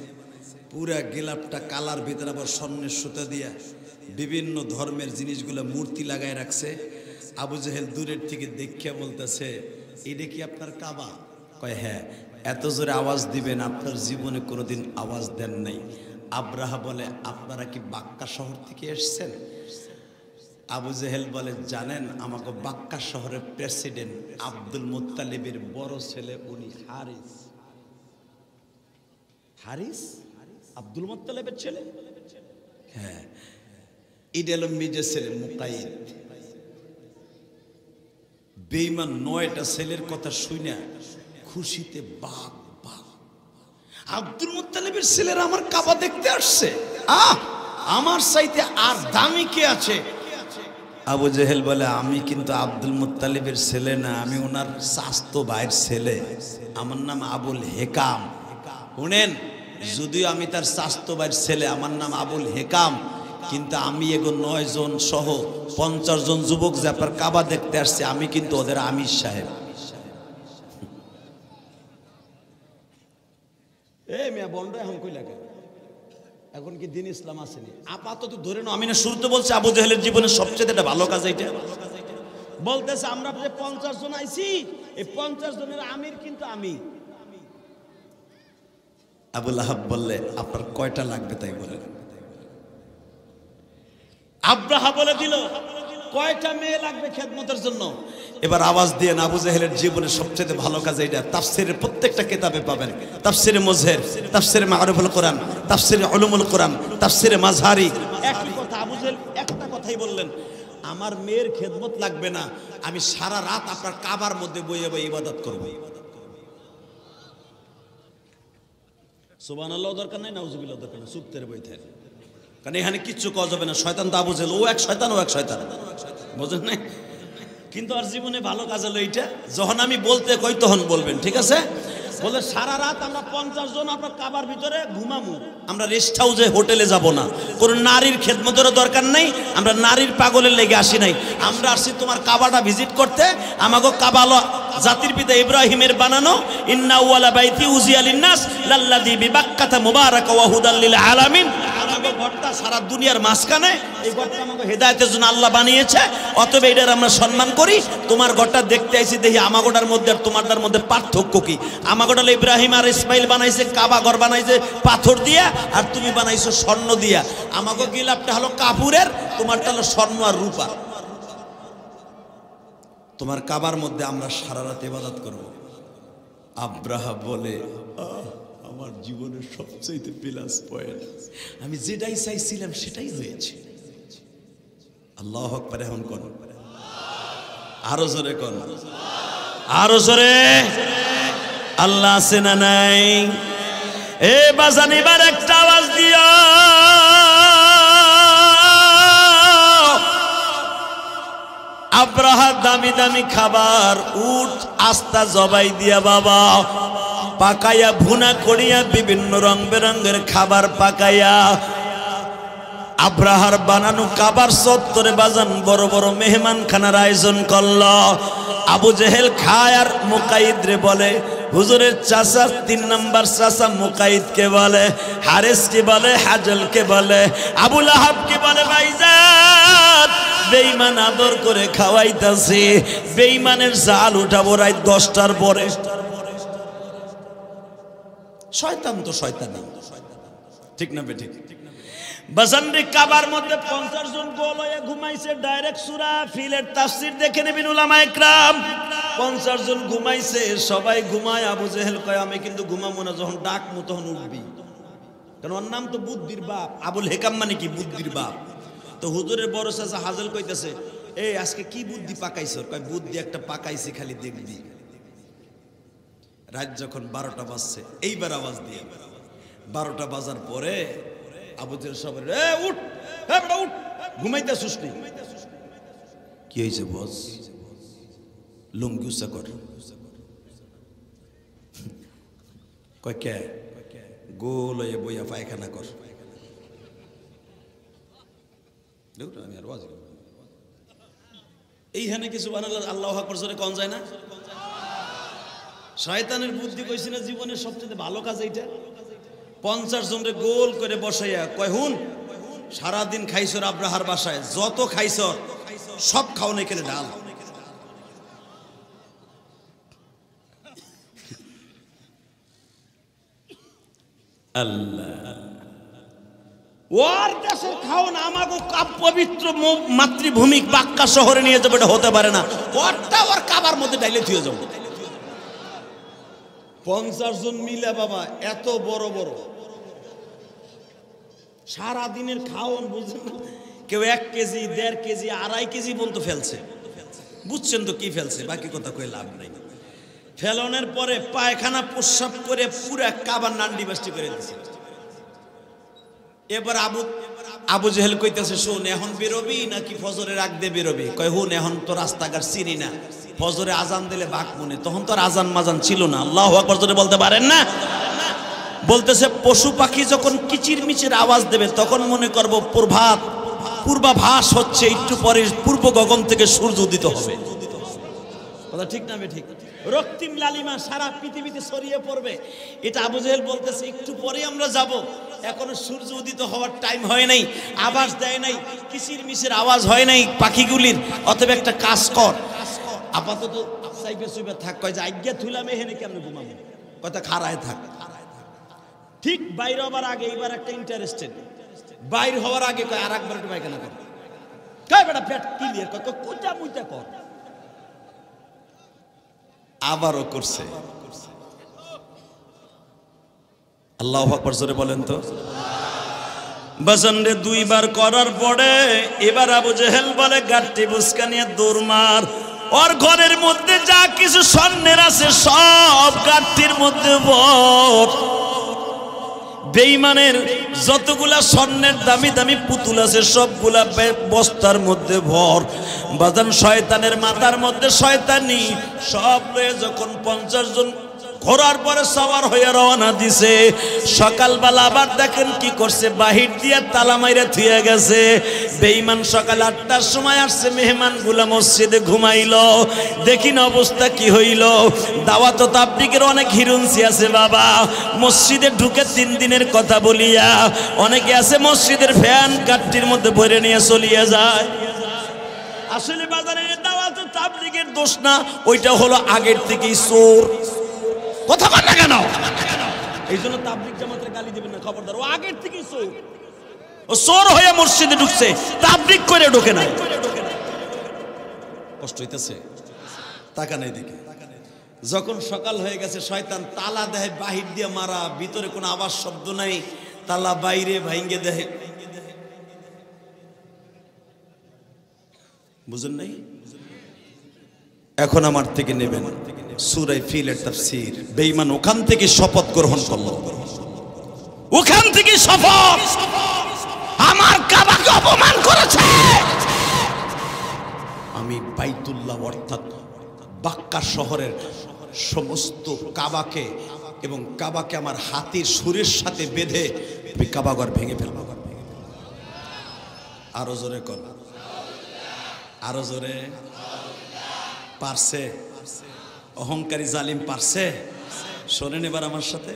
পুরা গিলাপটা কালার ভিতরে আবার স্বর্ণের সুতা দিয়া বিভিন্ন ধর্মের জিনিসগুলো মূর্তি লাগাই রাখছে। আবু জেহেল দূরের থেকে দেখিয়া বলতেছে, এটা কি আপনার কাবা? কয় হ্যাঁ। এত জোরে আওয়াজ দিবেন আপনার জীবনে কোনোদিন আওয়াজ দেন নাই। আব্রাহা বলে, আপনারা কি বাক্কা শহর থেকে এসছেন? আবু জেহেল বলে, জানেন আমাকে বাক্কা শহরের প্রেসিডেন্ট আব্দুল মুত্তালিবের বড় ছেলে উনি হারিস। হারিস আব্দুল মুত্তালিবের ছেলে? হ্যাঁ। ঈদ এল মিজের ছেলে মুকাইদ। বেঈমান 9টা ছেলের কথা শুনে খুশিতে বাঘ বাঘ। আব্দুল মুত্তালিবের ছেলেরা আমার কাবা দেখতে আসছে, আমার চাইতে আর দামি কে আছে? আবু জেহেল বলে, আমি কিন্তু আব্দুল মুত্তালিবের ছেলে না, আমি ওনার চাচতো ভাইয়ের ছেলে, আমার নাম আবুল হেকাম। শুনেন, যদিও আমি তার চাচতো ভাইয়ের ছেলে, আমার নাম আবুল হেকাম, কিন্তু আমি এগো 9 জন সহ 50 জন যুবক যে আপনার কাবা দেখতে আসছে, আমি কিন্তু ওদের আমির সাহেব। এই মিয়া বন্ড এখন কই লাগে, এখন কি দিন ইসলাম আসেনি? আপাতত ধরে নাও, আমি না শুরুতে বলছি আবু জেহেলের জীবনের সবচেয়ে একটা ভালো কাজ এইটা। বলতেছে আমরা যে 50 জন আইছি, এই 50 জনের আমির কিন্তু আমি। আবু লাহাব বললে, আপনার কয়টা লাগবে তাই বলেন। আব্রাহা বলে দিল, কয়টা মেয়ে লাগবে খেদমতের জন্য? এবার আওয়াজ দিয়ে আবু জেহেলের জীবনের সবচেয়ে ভালো কাজ এইটা। তাফসিরের প্রত্যেকটা কিতাবে পাবেন, তাফসিরে মুজহির, তাফসিরে মারুফুল কোরআন, তাফসিরে উলুমুল কোরআন, তাফসিরে মাযহারি, একই কথা। আবু জেহেল একটা কথাই বললেন, আমার মেয়ের খেদমত লাগবে না, আমি সারা রাত আপনার কাবার মধ্যে বইয়ে বইয়ে ইবাদত করব। সুবহানাল্লাহ দরকার নাই, নাউজুবিল্লাহ দরকার নাই, চুপ করে বই থাকে, কারণ এখানে কিচ্ছু কওয়া যাবে না। শয়তান তো আবু জেহেল, ও এক শয়তান, ও এক শয়তান, বুঝেন নাই? কিন্তু আর জীবনে ভালো কাজ হলো এইটা, যখন আমি বলতে কই তখন বলবেন, ঠিক আছে? বলে সারা রাত আমরা 50 জন আপনার কাবার ভিতরে ঘুমামু, আমরা রেস্ট হাউসে হোটেলে যাব না, কোন নারীর খেদমতেরও দরকার নাই, আমরা নারীর পাগলের লেগে আসি নাই, আমরা আসছি তোমার কাবাটা ভিজিট করতে। আমাগো কাবা হলো জাতির পিতা ইব্রাহিমের বানানো, ইন্না আউয়ালা বাইতি উজিয়া লিন্নাস লাল্লাযী বিবাক্কাতা মুবারাকা ওয়া হুদাল লিল আলামিন। আমাগো ঘরটা সারা দুনিয়ার মাঝখানে, এই ঘরটা আমাগো হেদায়েতের জন্য আল্লাহ বানিয়েছে, অতএব এটার আমরা সম্মান করি। তোমার ঘরটা দেখতে আইছি, দেখি আমাগোটার মধ্যে আর তোমারটার মধ্যে পার্থক্য কি? আমাগোটা হলো ইব্রাহিম আর ইসমাইল বানাইছে কাবা ঘর বানাইছে পাথর দিয়া, আর তুমি বানাইছো স্বর্ণ দিয়া। আমাগো গিলাপটা হলো কাপুরের, তোমারটা হলো স্বর্ণ আর রূপা। তোমার কাবার মধ্যে আমরা সারা রাত ইবাদত করব। আব্রাহা বলে, আমার জীবনের সবচেয়ে প্লাস পয়েন্ট, আমি যেটাই চাইছিলাম সেটাই হয়েছে। আল্লাহু আকবার। এখন কোন আরো জোরে কোন, আরো জোরে। আল্লাহ আছে না নাই? এ বাজান এবার একটা আওয়াজ দিও। আব্রাহা দামি দামি খাবার উট আস্তা জবাই দিয়া বাবা পাকাইয়া ভুনা করিয়া বিভিন্ন রং বেরঙের খাবার পাকাইয়া আব্রাহার বানানো কাবার চত্বরে বাজান বড় বড় মেহমান খানার আয়োজন করল। আবু জেহেল খায় আর মুকাইদ রে বলে, হুজুরের চাচা 3 নাম্বার চাচা মুকাইদকে বলে, হারেসকে বলে, হাজলকে বলে, আবু লাহাবকে বলে, ভাইজান বেঈমান আদর করে খাওয়াইতাছে, বেঈমানের জাল উঠাবো রাত 10টার পরে। শয়তান তো শয়তানি, ঠিক না বেঠিক? বাজানরে কাবার মধ্যে 50 জন গোল হয়ে ঘুমাইছে, ডাইরেক্ট সূরা ফিলের তাফসীর দেখে নেবেন উলামায়ে কেরাম। 50 জন ঘুমাইছে, সবাই ঘুমায়। আবু জেহেল কয় আমি কিন্তু ঘুমাবো না, যখন ডাকমু তখন উঠবি, কারণ ওর নাম তো বুদ্ধির বাপ। আবুল হেকাম মানে কি? বুদ্ধির বাপ। তো হুজুরের বড় চাচা হাজেল কইতেছে, এই আজকে কি বুদ্ধি পাকাইছো? কয় বুদ্ধি একটা পাকাইছি, খালি দেখবি। রাত যখন 12টা বাজছে, এইবার আওয়াজ দিয়ে 12টা বাজার পরে আবু জেহেল সবাই উঠ, উঠ, ঘুমাইতেছিস নি? কি হয়েছে বস? লুঙ্গি উঁচা কর। কয় কে? গোল হয়ে বইয়া পায়খানা কর। আমি আর ওয়াজ এইখানে কিছু বানালে আল্লাহু আকবার জোরে কোন যায় না? শয়তানের বুদ্ধি কইছি না জীবনের সবচেয়ে ভালো কাজ এইটা। 50 জনরে গোল করে বসাইয়া কয় হুন, সারাদিন খাইছর আব্রাহার বাসায়, যত খাইছর সব খাওয়ানো এখানে ঢাল। আল্লাহ, ওর দেশের খাওন আমাগো পবিত্র মাতৃভূমি বাক্কা শহরে নিয়ে যাবে, এটা হতে পারে না। ওরটা ওর কাবার মধ্যে ডাইলে থুয়ে যাবো। 50 জন মিলে বাবা এত বড় বড় সারা দিনের খাওন, বুঝছেন না? কেউ 1 কেজি, 1.5 কেজি, 2.5 কেজি পর্যন্ত ফেলছে। বুঝছেন তো কি ফেলছে, বাকি কথা কই লাভ নাই। ফেলনের পরে পায়খানা প্রস্রাব করে পুরা কাবার নান্ডি বাস্টি করে দিছে। এবার আবু জেহেল কইতেছে, শোন এখন বেরোবি নাকি ফজরের আগ দিয়ে বেরোবি? কয় হুন, এখন তো রাস্তাঘাট চিনি না, ফজরে আজান দিলে বাক মনে, তখন তো আর আজান মাজান ছিল না। আল্লাহু আকবার জোরে বলতে পারেন না? বলতেছে পশু পাখি যখন কিচির মিচির আওয়াজ দেবে তখন মনে করব পূর্বাভাস হচ্ছে, একটু পরে পূর্ব গগন থেকে সূর্য উদিত হবে। কথা ঠিক না বে? ঠিক। রক্তিম লালিমা সারা পৃথিবীতে ছড়িয়ে পড়বে, এটা আবু জেহেল বলতেছে একটু পরে আমরা যাব, এখনো সূর্য উদিত হওয়ার টাইম হয় নাই, আওয়াজ দেয় নাই, কিচির মিচির আওয়াজ হয় নাই পাখিগুলির। অতএব একটা কাজ কর, আপাতত সাইবে সুইবে থাক। কয় যে আজ্ঞা থুলামে হেনে কেমন ঘুমাবো? কথা খাড়ায় থাক। ঠিক বাইরে হবার আগে এইবার একটা ইন্টারেস্টেড, বাইর হওয়ার আগে কয় আর একবার একটু পায়খানা কর। কয় বেটা পেট ক্লিয়ার কর, কোটা মুইটা কর। আবারও করছে। আল্লাহু আকবার জোরে বলেন তো। বাজানরে 2 বার করার পরে এবার আবু জেহেল বলে গাট্টি বুসকা নিয়ে দৌড় মার। ওর ঘরের মধ্যে যা কিছু স্বর্ণের আছে সব গাট্টির মধ্যে ভর। বেঈমানের যতগুলা স্বর্ণের দামি দামি পুতুল আছে সবগুলা বস্তার মধ্যে ভর। বাজান শয়তানের মাথার মধ্যে শয়তানি সব লয়ে যখন 50 জন ঘোরার পরে সবার হয়ে রওনা দিছে, সকালবেলা আবার দেখেন কি করছে, বাহির দিয়ে তালা মাইরা থুয়ে গেছে। বেঈমান সকাল 8টার সময় আসছে, মেহমানগুলা মসজিদে ঘুমাইলো। দেখিন অবস্থা কি হইল। দাওয়াত ও তাবলীগের অনেক হিরুনসি আছে বাবা, মসজিদে ঢুকে 3 দিনের কথা বলিয়া অনেকে আছে মসজিদের ফ্যান কাটটির মধ্যে ভরে নিয়ে চলিয়ে যায়। আসলে বাজারের দাওয়াত ও তাবলীগের দোষ না, ওইটা হলো আগের থেকেই চোর। কথা বল না কেন? এই জন্য তাবলীগ জামাতের গালি দিবেন না, খবরদার। ও আগের থেকেই চোর, ও চোর হয়ে মসজিদে ঢুকছে, তাবলীগ করে ঢোকে না। কষ্ট হইতেছে, টাকা নাই দেখে। যখন সকাল হয়ে গেছে শয়তান তালা দেয় বাহির দিয়ে মারা, ভিতরে কোনো আওয়াজ শব্দ নাই, তালা বাইরে ভাঙ্গে দেয়। বুঝেন নাই? এখন আমার থেকে নেবেন সূরা ফিলের তাফসীর। বেঈমান ওখান থেকে শপথ গ্রহণ করলো, ওখান থেকে শপথ, আমার কাবাকে অপমান করেছে। আমি বাইতুল্লাহ অর্থাৎ বাক্কা শহরের সমস্ত কাবাকে এবং কাবাকে আমার হাতির সুরের সাথে বেঁধে কাবাঘর ভেঙে ফেলবো। আরো জোরে কর, আরো জোরে। পারছে? অহংকারী জালিম পারছে? শোনেন এবার আমার সাথে।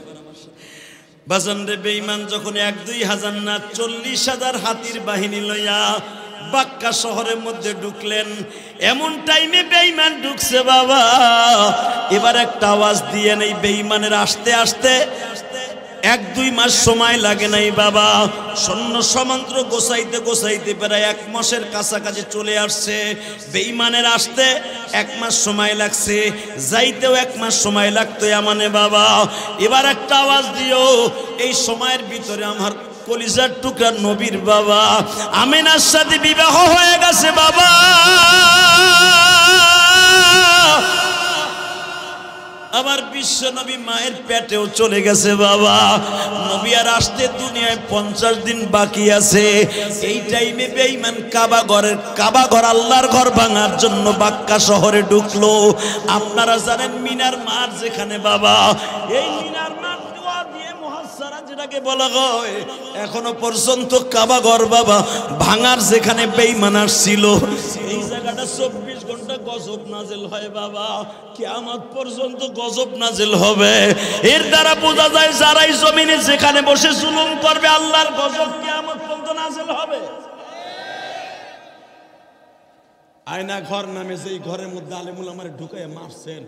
বাজান রে, বেঈমান যখন 1-2 হাজার না 40,000 হাতির বাহিনী লইয়া বাক্কা শহরের মধ্যে ঢুকলেন, এমন টাইমে বেঈমান ঢুকছে বাবা। এবার একটা আওয়াজ দিয়ে নেই, বেঈমানের আসতে আসতে 1-2 মাস সময় লাগে নাই বাবা, সৈন্য সামন্ত গোছাইতে গোছাইতে প্রায় 1 মাসের কাছাকাছি চলে আসছে। বেঈমানের আসতে 1 মাস সময় লাগছে, যাইতেও 1 মাস সময় লাগতো আমানে বাবা। এবার একটা আওয়াজ দিও, এই সময়ের ভিতরে আমার কলিজার টুকরা নবীর বাবা আমিনার সাথে বিবাহ হয়ে গেছে বাবা। আমার বিশ্ব নবী মায়ের পেটেও চলে গেছে বাবা। নবী আর আসতে দুনিয়ায় 50 দিন বাকি আছে। এই টাইমে বেঈমান কাবা ঘর আল্লাহর ঘর ভাঙার জন্য বাক্কা শহরে ঢুকলো। আপনারা জানেন মিনার মাঠ যেখানে বাবা, এই মিনার মাঠ দিয়ে মুহাসসারা যেটাকে বলা হয়, এখনো পর্যন্ত কাবা ঘর বাবা ভাঙার যেখানে বেঈমান আসছিল, এই জায়গাটা 24 ঘন্টা গজব নাজিল হয় বাবা। কিয়ামত পর্যন্ত গজব নাজিল হবে। এর দ্বারা বোঝা যায় যারাই জমিনে যেখানে বসে জুলুম করবে আল্লাহর গজব কিয়ামত পর্যন্ত নাজিল হবে। আয়না ঘর নামে যেই ঘরের মধ্যে আলেমুল আমারে ঢুকায় মারছেন,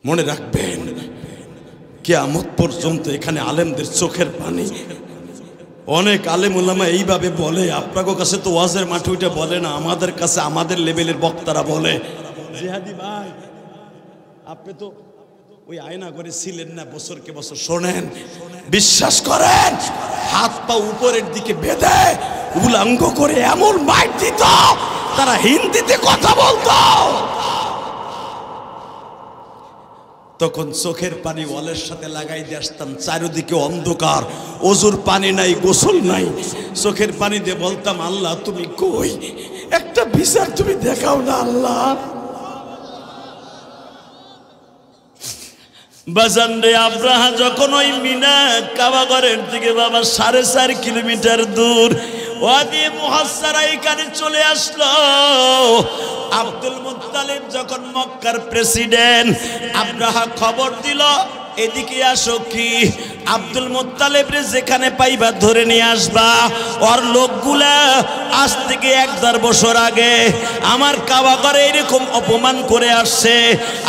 মনে রাখবেন কিয়ামত পর্যন্ত এখানে আলেমদের চোখের পানি। অনেক আলেম উলামা এইভাবে বলে, আপনাদের কাছে তো ওয়াজের মাঠে ওইটা বলে না, আমাদের কাছে আমাদের লেভেলের বক্তারা বলে। জিহাদি ভাই, আপনি তো ওই আয়না করে ছিলেন না বছরকে বছর, শোনেন, বিশ্বাস করেন, হাত পা উপরের দিকে বেঁধে উলাঙ্গ করে এমন মাইট দিত, তারা হিন্দিতে কথা বলতো। তখন চোখের পানি ওয়ালের সাথে লাগাই দিয়ে আসতাম, চারিদিকে অন্ধকার, ওজুর পানি নাই, গোসল নাই, চোখের পানি দিয়ে বলতাম, আল্লাহ তুমি কই, একটা বিচার তুমি দেখাও না আল্লাহ। বাজান রে, আব্রাহা যখন ওই মিনা কাবাগরের দিকে বাবা 4.5 কিলোমিটার দূর ওয়াদি মুহাসসারা এখানে চলে আসলো। আব্দুল মুত্তালিব যখন মক্কার প্রেসিডেন্ট, আব্রাহা খবর দিল এদিকে আসো। কি আব্দুল মুত্তালিব রে যেখানে পাইবা ধরে নিয়ে আসবা। ওর লোকগুলা আজ থেকে 1-1.5 বছর আগে আমার কাবাগরে এরকম অপমান করে আসছে।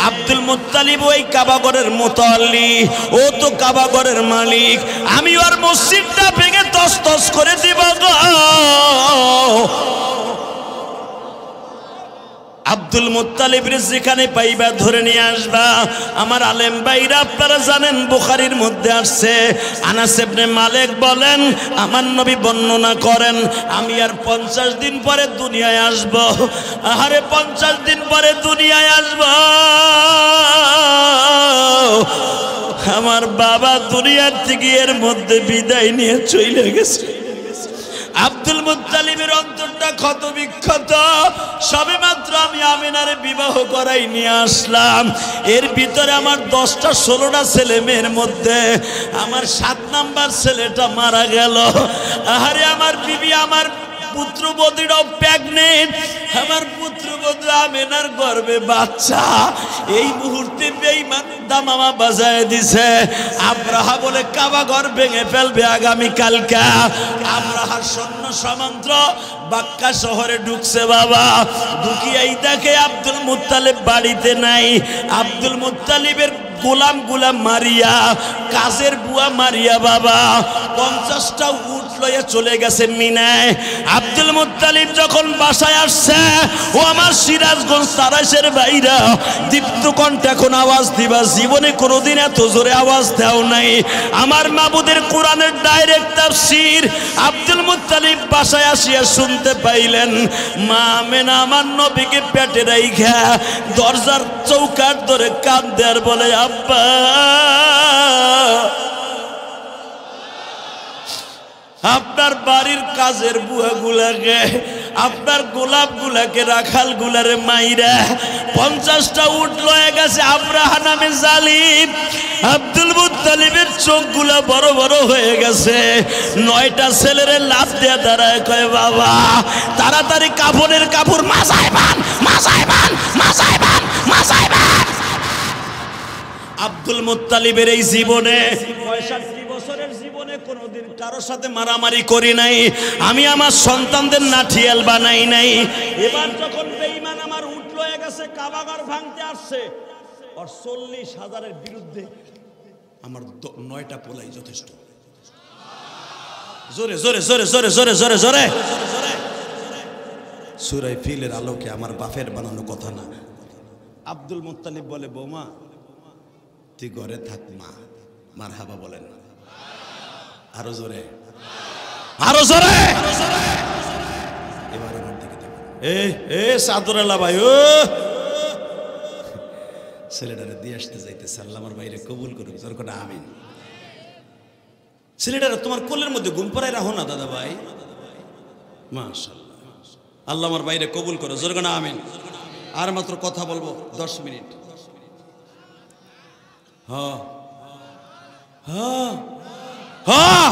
আব্দুল মুত্তালিব ওই কাবাগরের মুতাল্লি, ও তো কাবাগরের মালিক, আমি ওর মসজিদটা ভেঙে তছতছ করে দিব গো। আব্দুল মুত্তালিব রে যেখানে পাইবা ধরে নিয়ে আসবা। আমার আলেম ভাইরা আপনারা জানেন, বুখারীর মধ্যে আসছে, আনাস ইবনে মালিক বলেন, আমার নবী বর্ণনা করেন, আমি আর 50 দিন পরে দুনিয়ায় আসব। আরে 50 দিন পরে দুনিয়ায় আসব। আমার বাবা দুনিয়ার থেকে এর মধ্যে বিদায় নিয়ে চলে গেছে। আব্দুল মুত্তালিবের অন্তরটা ক্ষত বিক্ষত। সবে মাত্র আমি আমিনারে বিবাহ করাই নিয়ে আসলাম। এর ভিতরে আমার 10টা 16টা ছেলে মেয়ের মধ্যে আমার 7 নাম্বার ছেলেটা মারা গেল। আরে আমার বিবি, আমার পুত্রবধূরাও প্রেগনেন্ট, আমার পুত্রবধূ আমিনার গর্ভে বাচ্চা। এই মুহূর্তে বেঈমান দামামা বাজায় দিছে। আব্রাহা বলে কাবা ঘর ভেঙে ফেলবে আগামী কালকা। আব্রাহার সৈন্য সামন্ত বাক্কা শহরে ঢুকছে বাবা। ঢুকিয়াই দেখে আব্দুল মুত্তালিব বাড়িতে নাই। আব্দুল মুত্তালিবের গোলাম মারিয়া, কাজের বুয়া মারিয়া বাবা 50টা উট লয়ে চলে গেছে মিনায়। আব্দুল মুত্তালিব যখন বাসায় আসছে, ও আমার সিরাজগঞ্জ তারাইশের ভাইরা, দীপ্ত কণ্ঠে এখন আওয়াজ দিবা, জীবনে কোনোদিন এত জোরে আওয়াজ দেও নাই। আমার মাবুদের কোরআনের ডাইরেক্ট তাফসীর আব্দুল মুত্তালিব বাসায় আসিয়া শুনতে পাইলেন, মা আমেনা আমার নবীকে পেটে রাইখা দরজার চৌকাঠ ধরে কাঁদে আর বলে, আব্বা আপনার বাড়ির কাজের বুয়া গুলাকে, আপনার গোলাপ গুলাকে, রাখাল গুলারে মাইরা 50টা উট লয়ে গেছে আব্রাহা নামে জালিম। আব্দুল মুত্তালিবের চোখগুলা বড় বড় হয়ে গেছে। 9টা ছেলেরে লাফ দিয়ে দাঁড়ায়, কয় বাবা তাড়াতাড়ি কাপড়ের কাপড় মাথায় বান, মাথায় বান, মাথায় বান, মাথায় বান। আব্দুল মুত্তালিবের এই জীবনে 65 বছরের জীবনে কোনোদিন কারোর সাথে মারামারি করি নাই। আমি আমার সন্তানদের নাঠিয়াল বানাই নাই। এবার যখন বেঈমান আমার উট লয়ে গেছে, কাবাঘর ভাঙতে আসছে, আর 40,000-এর বিরুদ্ধে আমার 9টা পোলাই যথেষ্ট। জোরে জোরে জোরে জোরে জোরে জোরে জোরে। সূরা ফিলের আলোকে আমার বাপের বানানো কথা না। আব্দুল মুত্তালিব বলে, বৌমা তুই ঘরে থাক, মা মারহাবা বলেন। আরো জোরে, আরো জোরে। এবার আমার দিকে দেখুন, এ সাদুরাল্লাহ ভাই, ও ছেলেটারে দিয়ে আসতে যাইতেছে, আল্লাহ আমার বাইরে কবুল করুক, জোর করে আমিন। ছেলেটারা তোমার কোলের মধ্যে ঘুম পাড়ায় রাখো না দাদা ভাই, মাশাআল্লাহ, আল্লাহ আমার বাইরে কবুল করো, জোর করে আমিন। আর মাত্র কথা বলবো 10 মিনিট। হ্যাঁ হ্যাঁ হ্যাঁ,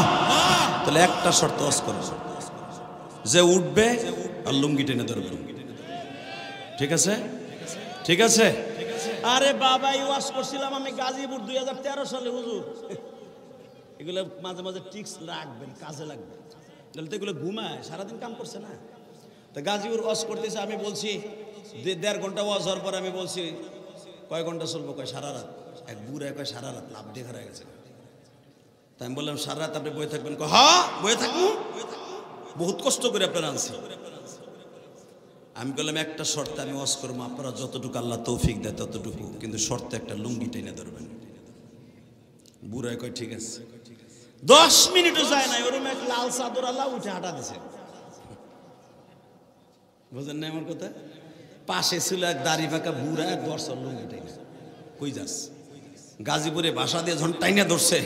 তাহলে একটা শর্ত ওয়াজ করো, যে উঠবে আর লুঙ্গি টেনে ধরবে, ঠিক আছে? ঠিক আছে? আরে বাবা, ওয়াজ করছিলাম আমি গাজীপুর 2013 সালে, হুজুর এগুলো মাঝে মাঝে টিক্স রাখবেন, কাজে লাগবে, তাহলে তো এগুলো ঘুমায়, সারাদিন কাম করছে না। তো গাজীপুর ওয়াজ করতেছে, আমি বলছি 1.5 ঘন্টা ওয়াজ হওয়ার পর আমি বলছি কয় ঘন্টা চলবো, কয় সারা রাত। এক বুড়া কয় সারা রাত, লাভ দিয়ে হারা গেছে। তাই আমি বললাম সারা রাত আপনি বয়ে থাকবেন? হ্যাঁ বয়ে থাকবো, বহুত কষ্ট করে আপনারা আনছি। আমি বললাম একটা শর্তে আমি ওয়াজ করবো, আপনারা যতটুকু আল্লাহ তৌফিক দেয় ততটুকু, কিন্তু শর্তে একটা লুঙ্গি টেনে ধরবেন। বুড়ায় কয় ঠিক আছে। 10 মিনিটও যায় না, ওরকম এক লাল চাদর আল্লাহ উঠে হাঁটা দিছে। বুঝেন না আমার কথা? পাশে ছিল এক দাড়ি ফাঁকা বুড়া, 10 লুঙ্গি টেনে। কই যাস? গাজীপুরে ভাষা দিয়ে যখন টাইনা ধরছে,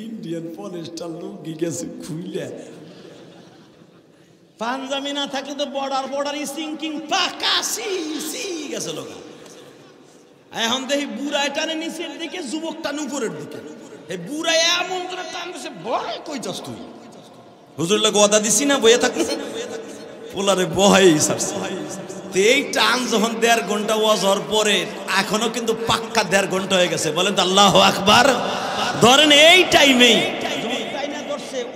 ইন্ডিয়ান পলিস্টার লুঙ্গি গেছে খুইলে। পাঞ্জাবি না থাকলে তো বর্ডার সিঙ্কিং পাকা সি গেছে লোক। এখন দেখি বুড়ায় টানে নিচের দিকে, যুবক টানে উপরের দিকে। এই বুড়ায় এমন করে টান দিছে, ভয় কই যাস তুই? হুজুর লোক ওয়াদা দিছি না বইয়ে থাকলে, পোলারে বহাই ছাড়ছে। তো এই টান যখন 1.5 ঘন্টা ওয়াজ হওয়ার পরে, এখনো কিন্তু পাক্কা 1.5 ঘন্টা হয়ে গেছে, বলেন তো আল্লাহু আকবার। ধরেন এই টাইমেই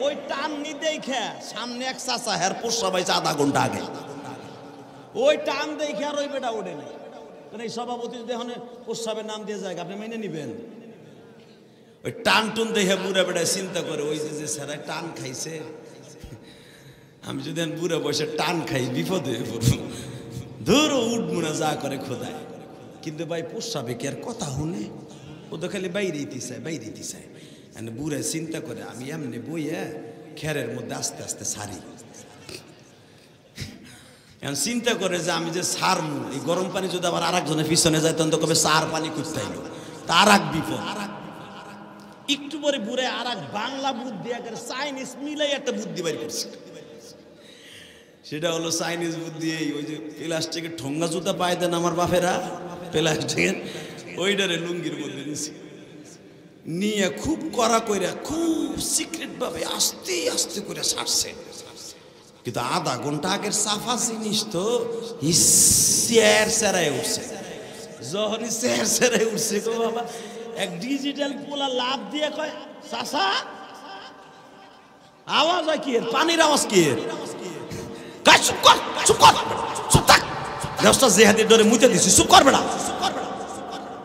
ওই টান নি দেখে সামনে এক চাচা, হের পোষা পাইছে 1/2 ঘন্টা আগে, ওই টান দেখে আর ওই বেটা ওঠে নাই। এই সভাপতি যদি এখন প্রস্রাবের নাম দিয়ে যায়, আপনি মেনে নিবেন? ওই টান টুন দেখে বুড়া বেটায় চিন্তা করে, ওই যে স্যারা টান খাইছে, আমি যদি বুড়া বয়সে টান খাই বিপদ হয়ে পড়ব, ধরো উঠবো না, যা করে খোদায়। কিন্তু ভাই প্রস্রাবে কি আর কথা শুনে? ও তো খালি বাইরেই চায়, বাইরেই চায়। বুড়ায় চিন্তা করে, আমি এমনি বইয়ে খেরের মধ্যে আস্তে আস্তে সারি। চিন্তা করে যে আমি যে সারমু, এই গরম পানি যদি আবার আরেকজনের পিছনে যায়, তখন তো কবে সার পানি করতে হইল, তার এক বিপদ। একটু পরে বুড়ে আর এক বাংলা বুদ্ধি, চাইনিজ মিলাই একটা বুদ্ধি বাইর করছে। সেটা হলো চাইনিজ বুদ্ধি, ওই যে প্লাস্টিকের ঠোঙ্গা জুতা পায় দেন আমার বাপেরা, প্লাস্টিকের ওইটারে লুঙ্গির মধ্যে নিছে, নিয়ে খুব কড়া কইরা, খুব সিক্রেট ভাবে আস্তে আস্তে করে ছাড়ছে। কিন্তু 1/2 ঘন্টা আগের সাফা জিনিস তো স্যার স্যারায় উঠছে। যখনই স্যার স্যারায় উঠছে, গো বাবা, এক ডিজিটাল পোলা লাভ দিয়ে কয়, চাচা আওয়াজ হয় কি? পানির আওয়াজ কি? চুপ কর, চুপ কর, চুপ থাক, জেহাদের ডরে মুতে দিছি, চুপ কর বেটা।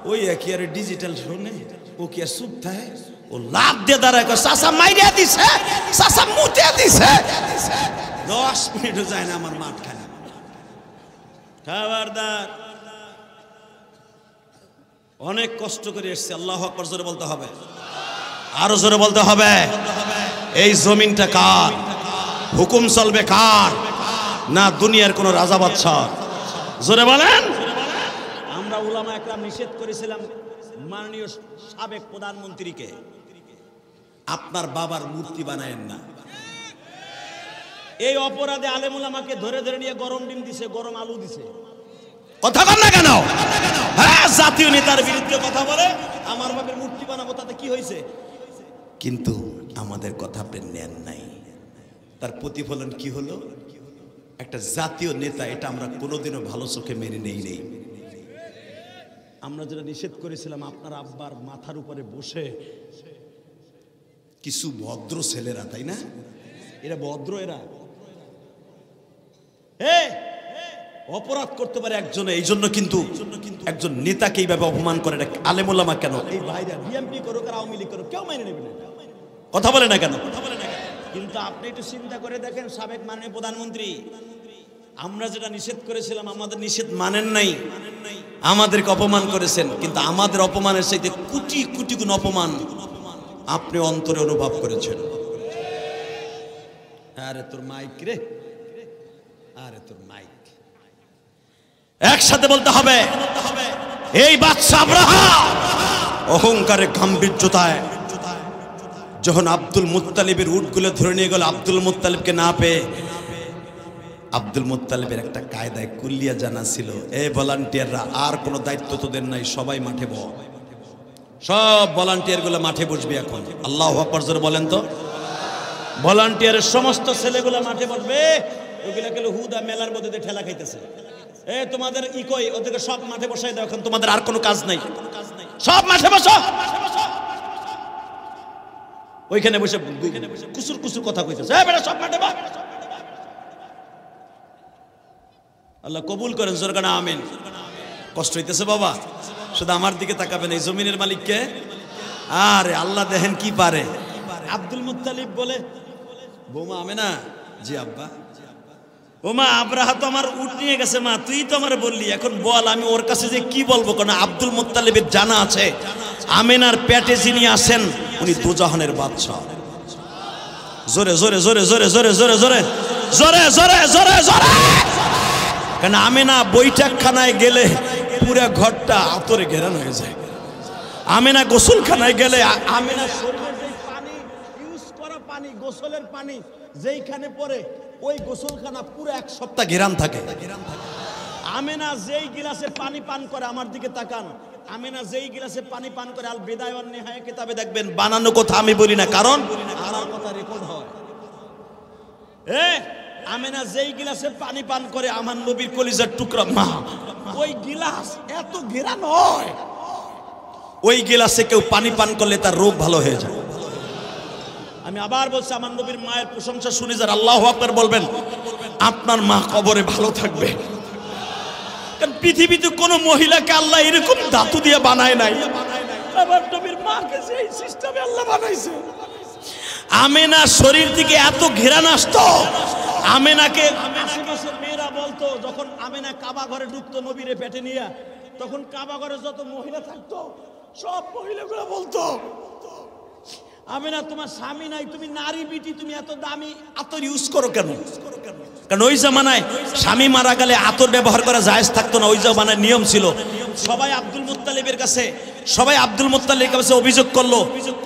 ওই কি আর ডিজিটাল শোনে, ও কি আর চুপ থাকে? ও লাভ দিয়ে দাঁড়ায়, চাচা মাইরিয়া দিছে, চাচা মুতে দিছে। 10 মিনিটও যায় না, আমার মাঠ খালি। খবরদার, অনেক কষ্ট করে এসছে। আল্লাহু আকবার জোরে বলতে হবে, আরো জোরে বলতে হবে। এই জমিনটা কার? হুকুম চলবে কার? না দুনিয়ার কোন রাজা বাদশাহ? জোরে বলেন। আমরা উলামা একরাম নিষেধ করেছিলাম মাননীয় সাবেক প্রধানমন্ত্রীকে, আপনার বাবার মূর্তি বানায়েন না। এই অপরাধে আলেম উলামাকে ধরে ধরে নিয়ে গরম ডিম দিছে, গরম আলু দিছে। কথা বল না কেন? হ্যাঁ, জাতীয় নেতার বিরুদ্ধে কথা বলে, আমার বাবার মূর্তি বানাবো, তাতে কি হয়েছে? কিন্তু আমাদের কথা আপনি নেন নাই, তার প্রতিফলন কি হলো? একটা জাতীয় নেতা, এটা আমরা কোনোদিনও ভালো চোখে মেনে নেই। আমরা যেটা নিষেধ করেছিলাম, আপনার আব্বার মাথার উপরে বসে কিছু ভদ্র ছেলেরা, তাই না? এরা ভদ্র, এরা অপরাধ করতে পারে একজনে, এই জন্য কিন্তু একজন নেতাকে এইভাবে অপমান করে না। আলেম ওলামা কেন এই ভাইরা বিএনপি করুক আর আওয়ামী লীগ করুক কেউ মেনে নেবে না, কথা বলে না কেন? কিন্তু আপনি একটু চিন্তা করে দেখেন, সাবেক মাননীয় প্রধানমন্ত্রী, আমরা যেটা নিষেধ করেছিলাম আমাদের নিষেধ মানেন নাই, আমাদেরকে অপমান করেছেন, কিন্তু আমাদের অপমানের চাইতে কোটি কোটি গুণ অপমান আপনি অন্তরে অনুভব করেছেন। আরে তোর মাইক রে, আরে তোর মাইক, একসাথে বলতে হবে, এই বাদশা আব্রাহা অহংকারে গাম্ভীর্যতায় যখন আব্দুল মুত্তালিবের উটগুলো ধরে নিয়ে গেল, আব্দুল মুত্তালিবকে না পেয়ে আব্দুল মুত্তালিবের একটা কায়দায় কুলিয়া জানা ছিল, এই ভলান্টিয়াররা আর কোনো দায়িত্ব তোদের নাই, সবাই মাঠে বস, সব ভলান্টিয়ার গুলো মাঠে বসবে এখন। আল্লাহু আকবার জোরে বলেন তো। ভলান্টিয়ারের সমস্ত ছেলেগুলো মাঠে বসবে, ওগুলা গেল হুদা মেলার মধ্যে ঠেলা খাইতেছে। এ তোমাদের ই কই, ওদেরকে সব মাঠে বসাই দাও, এখন তোমাদের আর কোনো কাজ নাই, সব মাঠে বসো। ওইখানে বসে কুসুর কুসুর কথা কইতেছে, এ বেটা সব মাঠে বস। আল্লাহ কবুল করেন, জোরে কানা আমিন। কষ্ট হইতেছে বাবা, শুধু আমার দিকে তাকাবেন, এই জমিনের মালিককে। আরে আল্লাহ দেখেন কি পারে। আব্দুল মুত্তালিব বলে, বৌমা আমেনা, জি আব্বা। ও মা, আব্রাহা তো আমার উট নিয়ে গেছে, মা তুই তো আমার বললি, এখন বল আমি ওর কাছে যে কি বলবো। কারণ আব্দুল মুত্তালিবের জানা আছে আমেনার পেটে যিনি আছেন উনি দুজাহানের বাদশা। জোরে জোরে জোরে জোরে জোরে জোরে জোরে জোরে জোরে জোরে জোরে। কারণ আমেনা বৈঠকখানায় গেলে পুরো ঘরটা আতরে ঘেরানো হয়ে যায়। আমেনা গোসলখানায় গেলে আমেনা শরীরে যে পানি ইউজ করা পানি, গোসলের পানি যেইখানে পড়ে ওই গোসলখানা পুরো এক সপ্তাহ ঘেরান থাকে। আমেনা যেই গিলাসে পানি পান করে, আমার দিকে তাকান, আমেনা যেই গিলাসে পানি পান করে, আল বিদায় ওয়ান নিহায়া কিতাবে দেখবেন, বানানো কথা আমি বলি না, কারণ আমার কথা রেকর্ড হয়। আমেনা যেই গিলাসে পানি পান করে, আমার নবীর কলিজার টুকরা মা, ওই গিলাস এত ঘেরানো হয়, ওই গিলাসে কেউ পানি পান করলে তার রোগ ভালো হয়ে যায়। আমি আবার বলছি, আমার নবীর মায়ের প্রশংসা শুনে যারা আল্লাহু আকবার বলবেন, আপনার মা কবরে ভালো থাকবে। কারণ পৃথিবীতে কোনো মহিলাকে আল্লাহ এরকম ধাতু দিয়ে বানায় নাই, আমার নবীর মাকে সেই সিস্টেমে আল্লাহ বানাইছে। আমেনা শরীর থেকে এত ঘেরান আসতো, আমেনাকে আশেপাশের মেয়েরা বলতো, যখন আমেনা কাবা ঘরে ঢুকতো নবীরে পেটে নিয়ে, তখন কাবা ঘরে যত মহিলা থাকতো সব মহিলাগুলো বলতো, আমেনা তোমার স্বামী নাই, তুমি নারী বিটি, তুমি এত দামি আতর ইউজ করো কেন? কারণ ওই জামানায় স্বামী মারা গেলে আতর ব্যবহার করা জায়েজ থাকতো না, ওই জামানায় নিয়ম ছিল। সবাই আব্দুল মুত্তালিবের কাছে অভিযোগ করলো,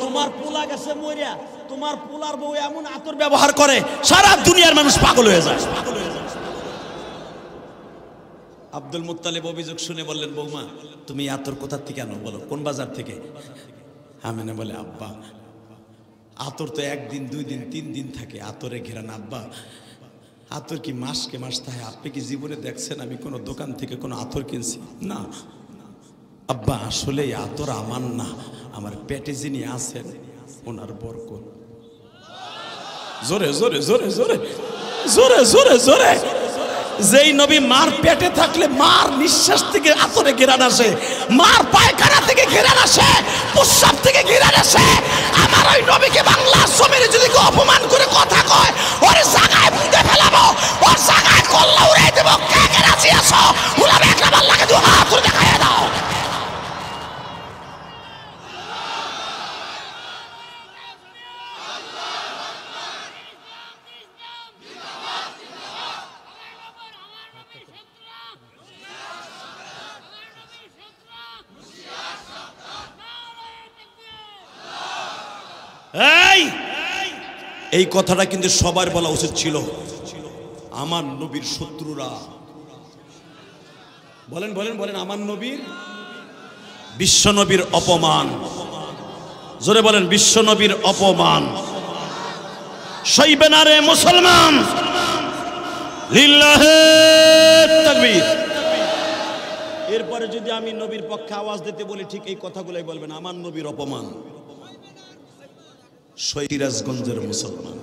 তোমার পোলা গেছে মরিয়া, তোমার পোলার বউ এমন আতর ব্যবহার করে সারা দুনিয়ার মানুষ পাগল হয়ে যায়। আব্দুল মুত্তালিব অভিযোগ শুনে বললেন, বৌমা তুমি আতর কোথা থেকে আনো বলো, কোন বাজার থেকে? আমেনা বলে, আব্বা আতর তো একদিন, 2 দিন, 3 দিন থাকে, আতরে ঘেরান। আব্বা আতর কি মাসকে মাস থাকে? আপনি কি জীবনে দেখছেন আমি কোনো দোকান থেকে কোনো আতর কিনছি? না আব্বা, আসলে আতর আমার না, আমার পেটে যিনি আছেন ওনার বরকত। জোরে জোরে জোরে জোরে জোরে জোরে জোরে। যেই নবী মার পেটে থাকলে মার নিঃশ্বাস থেকে আতরে ঘেরান আসে, মার পায়খানা থেকে ঘেরান আসে, প্রস্রাব থেকে ঘেরান আসে। আমার ওই নবীকে বাংলার জমিনে যদি কেউ অপমান করে কথা কয়, ওর জায়গায় পুঁতে ফেলাবো, ওর জায়গায় কল্লা উড়াই দেবো। কে কে রাজি আছো? উলামে একরাম আল্লাহকে দু হাত তুলে দেখাইয়া দাও। এই কথাটা কিন্তু সবার বলা উচিত ছিল। আমার নবীর শত্রুরা বলেন বলেন বলেন, আমার নবীর, বিশ্ব নবীর অপমান, জোরে বলেন বিশ্ব নবীর অপমান সইবে না রে মুসলমান। লিল্লাহে তাকবীর। এরপরে যদি আমি নবীর পক্ষে আওয়াজ দিতে বলি, ঠিক এই কথাগুলোই বলবেন, আমার নবীর অপমান। সিরাজগঞ্জের মুসলমান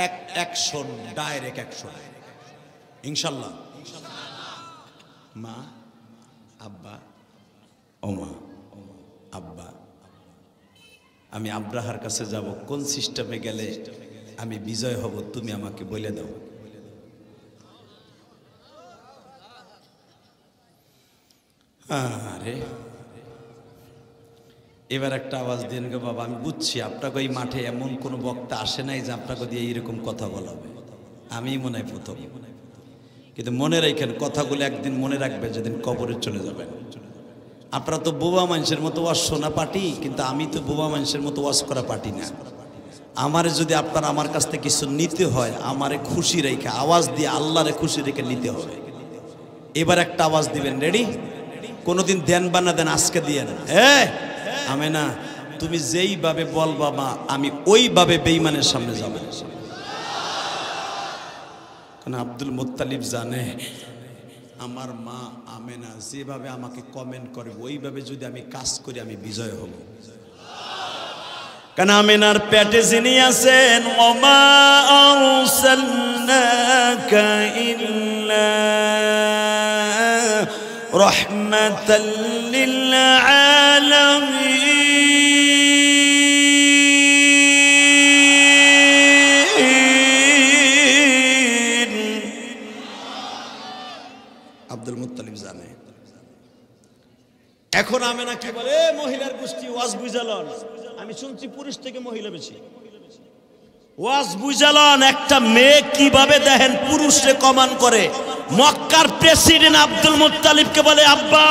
এক অ্যাকশন, ডাইরেক্ট অ্যাকশন ইনশাল্লাহ। মা, আব্বা, ওমা, আব্বা, আমি আব্রাহার কাছে যাব, কোন সিস্টেমে গেলে আমি বিজয় হব তুমি আমাকে বলে দাও। আরে এবার একটা আওয়াজ দিন গো বাবা, আমি বুঝছি আপনাকে ওই মাঠে এমন কোনো বক্তা আসে নাই যে আপনাকে দিয়ে এইরকম কথা বলাবে, আমি মনে হয় প্রথম। কিন্তু মনে রাখেন কথাগুলো একদিন মনে রাখবে যেদিন কবরে চলে যাবেন। আপনারা তো বোবা মানুষের মতো ওয়াজ শোনা পার্টি, কিন্তু আমি তো বোবা মানুষের মতো ওয়াজ করা পার্টি না। আমারে যদি আপনার আমার কাছ থেকে কিছু নিতে হয়, আমারে খুশি রেখে আওয়াজ দিয়ে আল্লাহরে খুশি রেখে নিতে হবে। এবার একটা আওয়াজ দিবেন, রেডি? কোনোদিন দেন বা না দেন, আজকে দিয়ে না। আমি না, তুমি যেইভাবে বলবা মা, আমি ওইভাবে বেঈমানের সামনে যাব। কারণ আব্দুল মুত্তালিব জানে আমার মা আমেনা যেভাবে আমাকে কমেন্ট করে ওইভাবে যদি আমি কাজ করি আমি বিজয় হব। কারণ আমেনার পেটে যিনি আছেন, ওমা আরসালনাকা ইল্লা রাহমাতাল লিল আলামিন। আব্দুল মুত্তালিব জানে। এখন আমেনা কি বলে, মহিলার গোষ্ঠী ওয়াজ বুঝালন। আমি শুনছি পুরুষ থেকে মহিলা বেশি। ওয়াজ বুঝালন, একটা মেয়ে কিভাবে দেখেন পুরুষে কমান করে। মক্কার প্রেসিডেন্ট আব্দুল মুত্তালিবকে বলে, আব্বা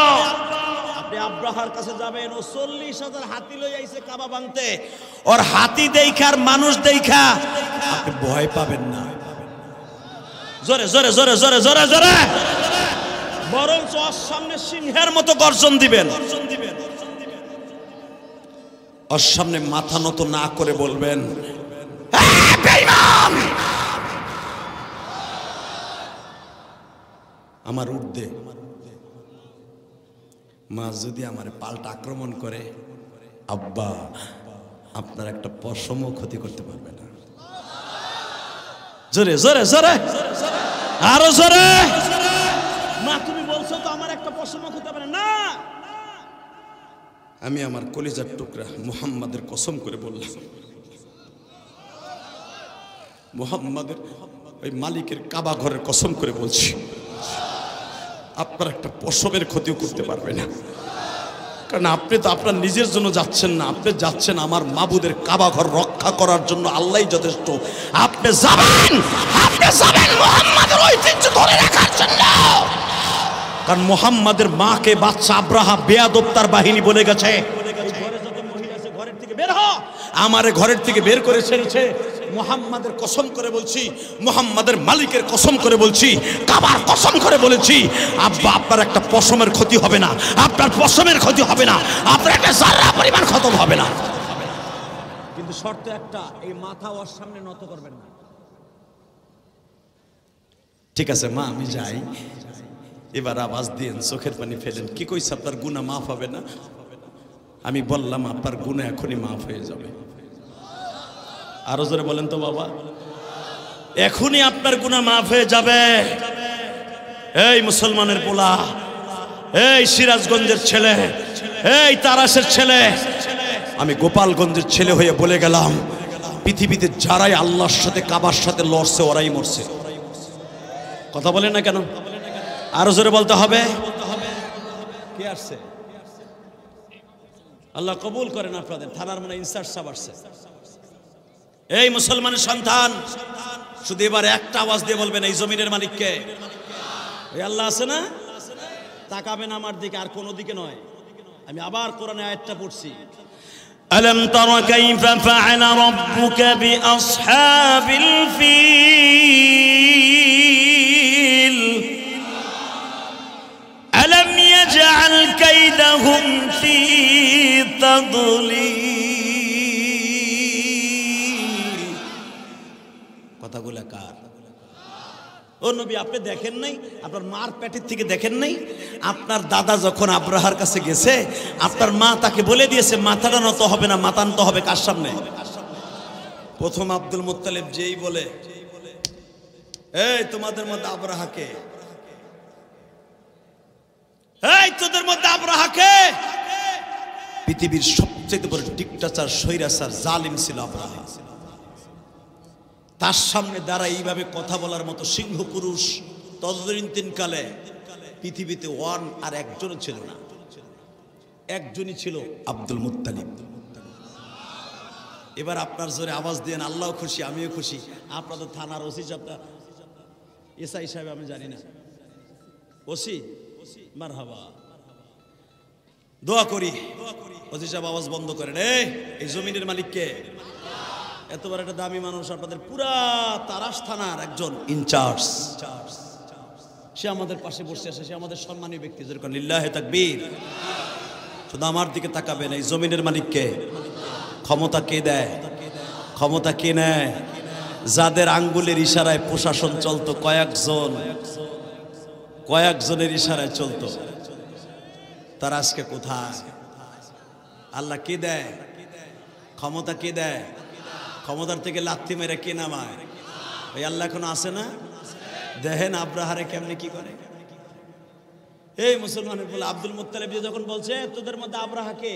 আপনি আব্রাহার কাছে যাবেন, ও 40,000 হাতি লই আইছে কাবা ভাঙতে। ওর হাতি দেখা আর মানুষ দেখা আপনি ভয় পাবেন না। জোরে জোরে জোরে জোরে জোরে জোরে, বরঞ্চ ওর সামনে সিংহের মতো গর্জন দিবেন। ওর সামনে মাথা নত না করে বলবেন, আমার ঊর্ধ্বে মা যদি আমার পাল্টা আক্রমণ করে, আব্বা আপনার একটা পশমও ক্ষতি করতে পারবে না। জোরে জোরে জোরে, আরো জোরে। মা তুমি বলছো তো আমার একটা পশমও ক্ষতি হবে না। আমি আমার কলিজার টুকরা মুহাম্মাদের কসম করে বললাম, মুহাম্মাদের ওই মালিকের কাবা ঘরের কসম করে বলছি, আপনার একটা পশমের ক্ষতিও করতে পারবে না। কারণ আপনি তো আপনার নিজের জন্য যাচ্ছেন না, আপনি যাচ্ছেন আমার মাবুদের কাবা ঘর রক্ষা করার জন্য। আল্লাহই যথেষ্ট। আপনি যাবেন মুহাম্মাদের ঐতিহ্য ধরে রাখার জন্য। কারণ মুহাম্মাদের মাকে বাদশা আব্রাহা বেয়াদব তার বাহিনী বলে গেছে, ঘরে যত মহিলা আছে ঘরের থেকে বের হ। আমারে ঘরের থেকে বের করে ছেড়েছে। মুহাম্মাদের কসম করে বলছি, মুহাম্মাদের মালিকের কসম করে বলছি, কাবার কসম করে বলেছি, আব্বা আপনার একটা পশমের ক্ষতি হবে না, আপনার পশমের ক্ষতি হবে না, আপনার একটা জাররা পরিমাণ খতম হবে না। কিন্তু শর্ত একটা, এই মাথা ওর সামনে নত করবেন না। ঠিক আছে মা আমি যাই। এবার আওয়াজ দিয়েন, চোখের পানি ফেলেন। কি কইছে, আপনার গুনাহ মাফ হবে না? আমি বললাম আপনার গুনাহ এখনই মাফ হয়ে যাবে। আরো জোরে বলেন তো বাবা, এখনই আপনার গুনাহ মাফ হয়ে যাবে। এই মুসলমানের পোলা, এই সিরাজগঞ্জের ছেলে, এই তারাশের ছেলে, আমি গোপালগঞ্জের ছেলে হয়ে বলে গেলাম, পৃথিবীতে যারাই আল্লাহর সাথে কাবার সাথে লড়ছে ওরাই মরছে। কথা বলেন না কেন? আরো জোরে বলতে হবে। কে আসছে? আল্লাহ কবুল করেন আপনাদের। থানার মানে ইনসার্ট সাহেব আসছে। এই মুসলমানের সন্তান, শুধু এবার একটা আওয়াজ দিয়ে বলবেন, এই জমিনের মালিককে। ওই আল্লাহ আছে না, তাকাবেন আমার দিকে, আর কোনো দিকে নয়। আমি আবার কোরআনে আয়াতটা পড়ছি, আলম তারা কাইফা ফাআলা রাব্বুকা বিআসহাবিল ফিল আলম ইয়াজআল কাইদাহুম ফি তাদলিল। কথাগুলো কার? ও নবী আপনি দেখেন নাই, আপনার মার পেটের থেকে দেখেন নাই? আপনার দাদা যখন আব্রাহার কাছে গেছে, আপনার মা তাকে বলে দিয়েছে মাথাটা নত হবে না, মাথা নত হবে কার সামনে? প্রথম আব্দুল মুত্তালিব যেই বলে, এই তোমাদের মধ্যে আব্রাহাকে, এই তোদের মধ্যে আব্রাহাকে, পৃথিবীর সবচেয়ে বড় ডিক্টেটর স্বৈরাচার জালিম ছিল আব্রাহা। তার সামনে দাঁড়ায় এইভাবে কথা বলার মতো সিংহ পুরুষ তদরিন কালে পৃথিবীতে আর একজনও ছিল না। একজনই ছিল আব্দুল মুত্তালিব। এবার আপনার জোরে আওয়াজ দেন, আল্লাহ খুশি, আমিও খুশি। আপনাদের থানার ওসি সাহেবটা, এসআই সাহেব আমি জানি না, ওসি মারহাবা, দোয়া করি ওসি সাহেব আওয়াজ বন্ধ করেন। এই জমিনের মালিককে, এত বড় একটা দামি মানুষ, আপনাদের পুরা তারাস থানার একজন ইনচার্জ, সে আমাদের পাশে বসে আছে, সে আমাদের সম্মানীয় ব্যক্তি। যেরকম লিল্লাহে তাকবীর। শুধু আমার দিকে তাকাবেন। এই জমিনের মালিককে, ক্ষমতা কে দেয়, ক্ষমতা কে নেয়? যাদের আঙ্গুলের ইশারায় প্রশাসন চলতো, কয়েকজনের ইশারায় চলতো, তারা আজকে কোথায়? আল্লাহ কে দেয় ক্ষমতা? কে দেয় ক্ষমতার থেকে লাথি মেরে কে নামায়? ওই আল্লাহ এখনো আছে না? দেখেন আব্রাহারে কেমনে কি করে। এই মুসলমানের বলে আব্দুল মুত্তালিব যখন বলছে তোদের মধ্যে আব্রাহাকে,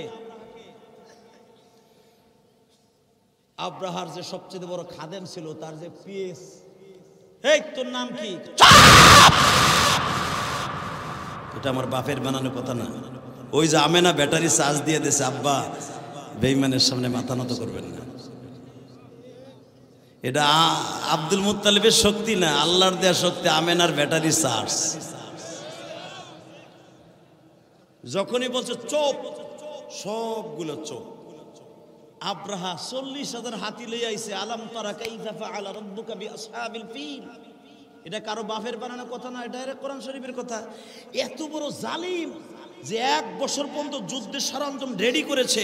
আব্রাহার যে সবচেয়ে বড় খাদেম ছিল, তার যে পিএস, এই তোর নাম কি? এটা আমার বাপের বানানো কথা না। ওই যে আমেনা ব্যাটারি চার্জ দিয়ে দিয়েছে, আব্বা বেঈমানের সামনে মাথা নত করবেন না। এটা আব্দুল মুত্তালিবের শক্তি না, আল্লাহর দেয়া শক্তি। আমেনার ব্যাটারি চার্জ। যখনই বলছে চোপ, সবগুলো চোপ। আব্রাহা 40,000 হাতি লই আইছে। আলাম তারা কাইফা ফাআলা রাব্বুকা বিআসহাবিল ফিল। এটা কারো বাপের বানানো কথা না, এটা কোরআন শরীফের কথা। এত বড় জালিম যে 1 বছর পর্যন্ত যুদ্ধের সরঞ্জাম রেডি করেছে,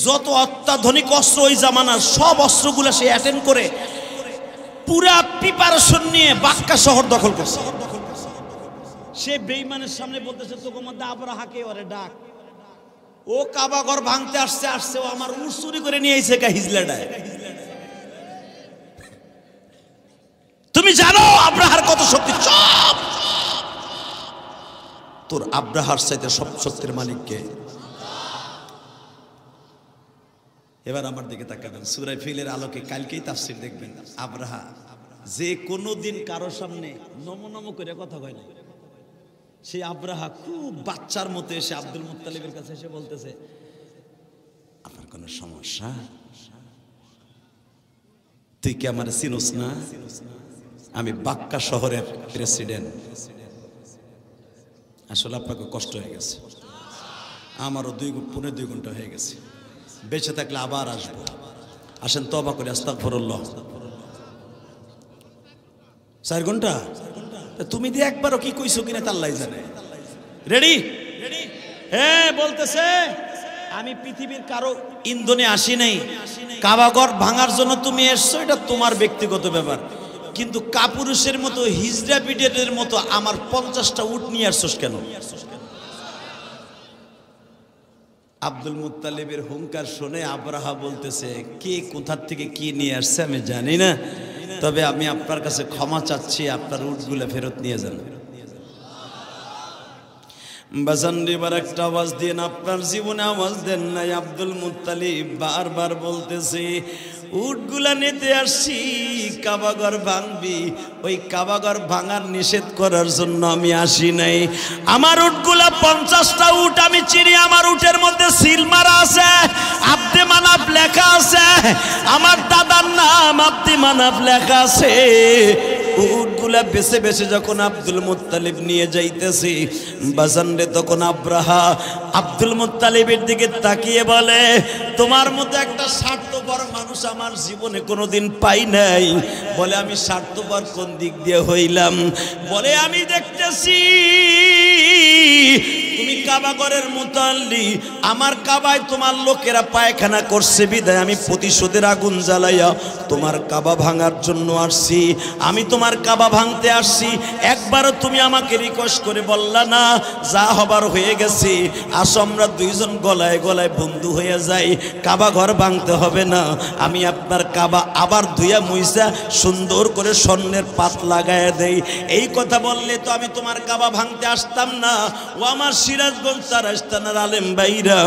যত অত্যাধুনিক অস্ত্র ওই জামানার সব অস্ত্রগুলো সে অ্যাটেন্ড করে পুরা প্রিপারেশন নিয়ে বাক্কা শহর দখল করছে। সে বেঈমানের সামনে বলতেছে তোর মধ্যে আব্রাহাকে ওরে ডাক। ও কাবাঘর ভাঙতে আসছে, ও আমার উট চুরি করে নিয়ে আইছে কা হিজলাটায়। তুমি জানো আব্রাহার কত শক্তি? চুপ! তোর আব্রাহার চাইতে সব শক্তির মালিককে। এবার আমার দিকে তাকাবেন, সূরা ফিলের আলোকে কালকেই তাফসীর দেখবেন। আব্রাহা যে কোনো দিন কারো সামনে নমনম করে কথা কয় না, সে আব্রাহা খুব বাচ্চার মতো এসে আব্দুল মুত্তালিবের কাছে এসে বলতেছে, আপনার কোনো সমস্যা? তুই কি আমার চিনোস না? আমি বাক্কা শহরের প্রেসিডেন্ট। আসলে আপনাকে কষ্ট হয়ে গেছে, আমারও 2 ঘন্টা হয়ে গেছে। বেঁচে থাকলে আবার আসবো। আসেন তওবা করে আস্তাগফিরুল্লাহ। 4 ঘন্টা তুমি দিয়ে একবারও কি কইছো কিনা তা আল্লাহই জানে। রেডি? হ্যাঁ, বলতেছে আমি পৃথিবীর কারো ইন্ধনে আসি নাই। কাবাঘর ভাঙার জন্য তুমি এসছো, এটা তোমার ব্যক্তিগত ব্যাপার, কিন্তু কাপুরুষের মতো হিজড়া পিটের মতো আমার 50টা উট নিয়ে আসছোস কেন? আব্দুল মুত্তালিবের হুঙ্কার শুনে আব্রাহা বলতেছে, কে কোথা থেকে কি নিয়ে আসছে আমি জানি না, তবে আমি আপনার কাছে ক্ষমা চাচ্ছি, আপনার উটগুলো ফেরত নিয়ে যান। বাজান এবার একটা আওয়াজ দিন, আপনার জীবনে আওয়াজ দেন নাই। আব্দুল মুত্তালিব বারবার বলতেছে উটগুলা নিতে আসছি, কাবাঘর ভাঙবি। ওই কাবাঘর ভাঙার নিষেধ করার জন্য আমি আসি নাই। আমার উটগুলা 50টা উট আমি চিনি। আমার উটের মধ্যে সিল মারা আছে, আব্দে মানাফ লেখা আছে, আমার দাদার নাম আব্দে মানাফ লেখা আছে। উটগুলা বেছে বেছে যখন আব্দুল মুত্তালিব নিয়ে যাইতেছি বাজান রে, তখন আব্রাহা আব্দুল মুত্তালিবের দিকে তাকিয়ে বলে, তোমার মতো একটা স্বার্থপর মানুষ আমার জীবনে কোনোদিন পাই নাই। বলে আমি স্বার্থপর কোন দিক দিয়ে হইলাম? বলে আমি দেখতেছি তুমি কাবাগরের মুতাল্লি, আমার কাবায় তোমার লোকেরা পায়খানা করছে বিদায় আমি প্রতিশোধের আগুন জ্বালাইয়া তোমার কাবা ভাঙার জন্য আসছি। আমি তোমার কাবা ভাঙতে আসছি। একবারও তুমি আমাকে রিকোয়েস্ট করে বললা না, যা হবার হয়ে গেছে, আসো আমরা দুইজন গলায় গলায় বন্ধু হয়ে যাই, কাবা ঘর ভাঙতে হবে না। আমি আপনার কাবা আবার ধুইয়া মুইসা সুন্দর করে স্বর্ণের পাত লাগায় দেই। এই কথা বললে তো আমি তোমার কাবা ভাঙতে আসতাম না। ও আমার সিরাজগঞ্জ চারাস্তানার আলেম ভাইরা,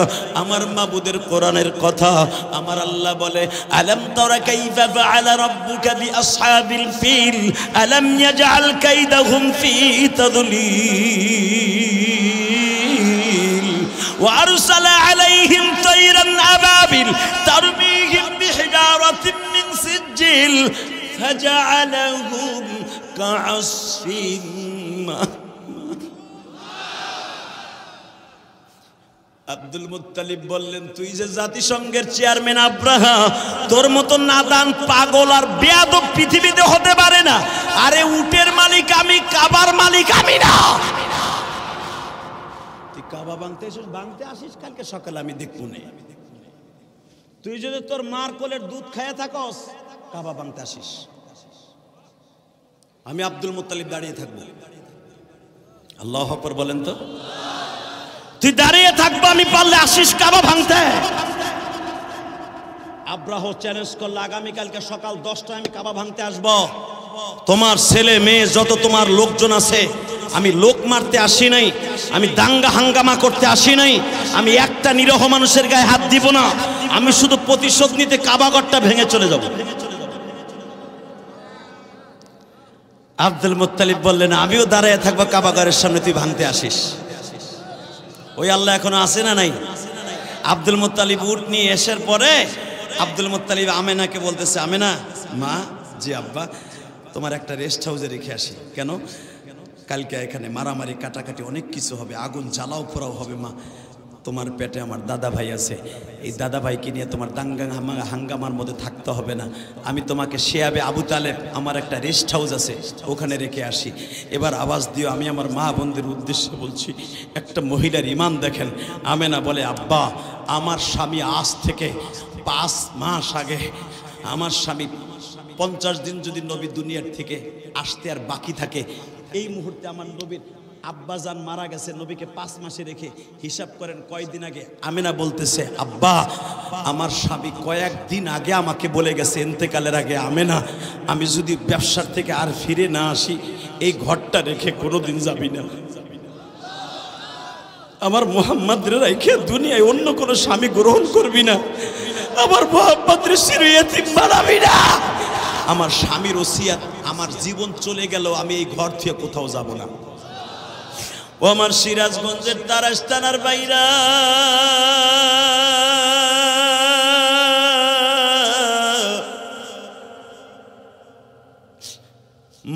আমার মাবুদের কোরআনের কথা। আমার আল্লাহ বলে, আলাম তারা কাইফা ফাআলা রাব্বুকা বিআসহাবিল ফিল আলাম ইয়াজআল কাইদাহুম ফি তাদলিল ওয়া আরসালা আলাইহিম তায়রান আবাবিল তারমিহিম বিহিজারাতিন মিন সিজ্জিল ফাজআলাহুম কাআসফিন মা'কুল। আব্দুল মুত্তালিব বললেন, তুই যে জাতিসংঘের চেয়ারম্যান আব্রাহা, তোর মতো নাদান পাগল আর বেয়াদব পৃথিবীতে হতে পারে না। আরে উটের মালিক আমি, কাবার মালিক আমি না। তুই কাবা ভাঙতে আসিস কালকে সকালে আমি দেখবো না। তুই যদি তোর মার কোলের দুধ খাইয়া থাকস, কাবা ভাঙতে আসিস, আমি আব্দুল মুত্তালিব দাঁড়িয়ে থাকবো। আল্লাহু আকবার বলেন তো। তুই দাঁড়িয়ে থাকবো, আমি পারলে আসিস কাবা ভাঙতে। আব্রাহ চ্যালেঞ্জ করলে, আগামীকালকে সকাল 10টায় আমি কাবা ভাঙতে আসব। তোমার ছেলে মেয়ে যত তোমার লোকজন আছে, আমি লোক মারতে আসি নাই, আমি দাঙ্গা হাঙ্গামা করতে আসি নাই, আমি একটা নিরহ মানুষের গায়ে হাত দিব না, আমি শুধু প্রতিশোধ নিতে কাবাঘরটা ভেঙে চলে যাব। আব্দুল মুত্তালিব বললেন, আমিও দাঁড়িয়ে থাকবো কাবাঘরের সামনে, তুই ভাঙতে আসিস। ওই আল্লাহ এখনো আছে না নাই? আব্দুল মুত্তালিব উট নিয়ে আসার পরে আব্দুল মুত্তালিব আমেনাকে বলতেছে, আমেনা মা, জি আব্বা, তোমার একটা রেস্ট হাউসে রেখে আসি। কেন? কালকে এখানে মারামারি কাটাকাটি অনেক কিছু হবে, আগুন জ্বালাও পোড়াও হবে মা। তোমার পেটে আমার দাদা ভাই আছে, এই দাদা ভাইকে নিয়ে তোমার দাঙ্গা হাঙ্গামার মধ্যে থাকতে হবে না। আমি তোমাকে শেয়াবে আবু তালেব আমার একটা রেস্ট হাউস আছে, ওখানে রেখে আসি। এবার আওয়াজ দিও। আমি আমার মা বোনদের উদ্দেশ্যে বলছি, একটা মহিলার ইমান দেখেন। আমেনা বলে, আব্বা, আমার স্বামী আজ থেকে 5 মাস আগে, আমার স্বামী 50 দিন যদি নবী দুনিয়ার থেকে আসতে আর বাকি থাকে, এই মুহূর্তে আমার নবীর আব্বাজান মারা গেছে, নবীকে 5 মাসে রেখে হিসাব করেন কয়দিন আগে। আমেনা বলতেছে, আব্বা, আমার স্বামী কয়েকদিন আগে আমাকে বলে গেছে ইন্তেকালের আগে, আমেনা, আমি যদি ব্যবসার থেকে আর ফিরে না আসি, এই ঘরটা রেখে কোনোদিন যাবি না। আমার মুহাম্মাদের রেখে দুনিয়ায় অন্য কোনো স্বামী গ্রহণ করবি না। আমার মুহাম্মাদের শিরু ইয়তীম বানাবি না। আমার স্বামীর ওসিয়াত, আমার জীবন চলে গেল, আমি এই ঘর থেকে কোথাও যাব না। ও আমার সিরাজগঞ্জের তারাস্তানার বাইরা,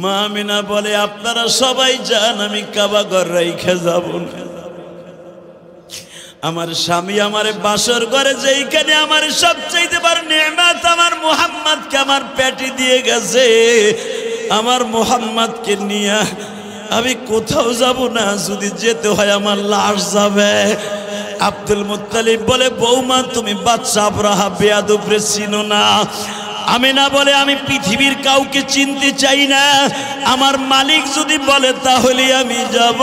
মা আমিনা বলে, আপনারা সবাই যান, আমি কাবা ঘর রাইখা যাব না। আমার স্বামী আমার বাসর ঘরে, যেইখানে আমার সবচাইতে বড় নেয়ামত আমার মুহাম্মদকে আমার পেটে দিয়ে গেছে, আমার মুহাম্মদকে নিয়ে আমি কোথাও যাব না। যদি যেতে হয় আমার লাশ যাবে। আব্দুল মুত্তালিব বলে, বৌমা, তুমি বাচ্চা আব্রাহা বেয়াদবরে চিনো না। আমিনা বলে, আমি পৃথিবীর কাউকে চিনতে চাই না, আমার মালিক যদি বলে তাহলে আমি যাব।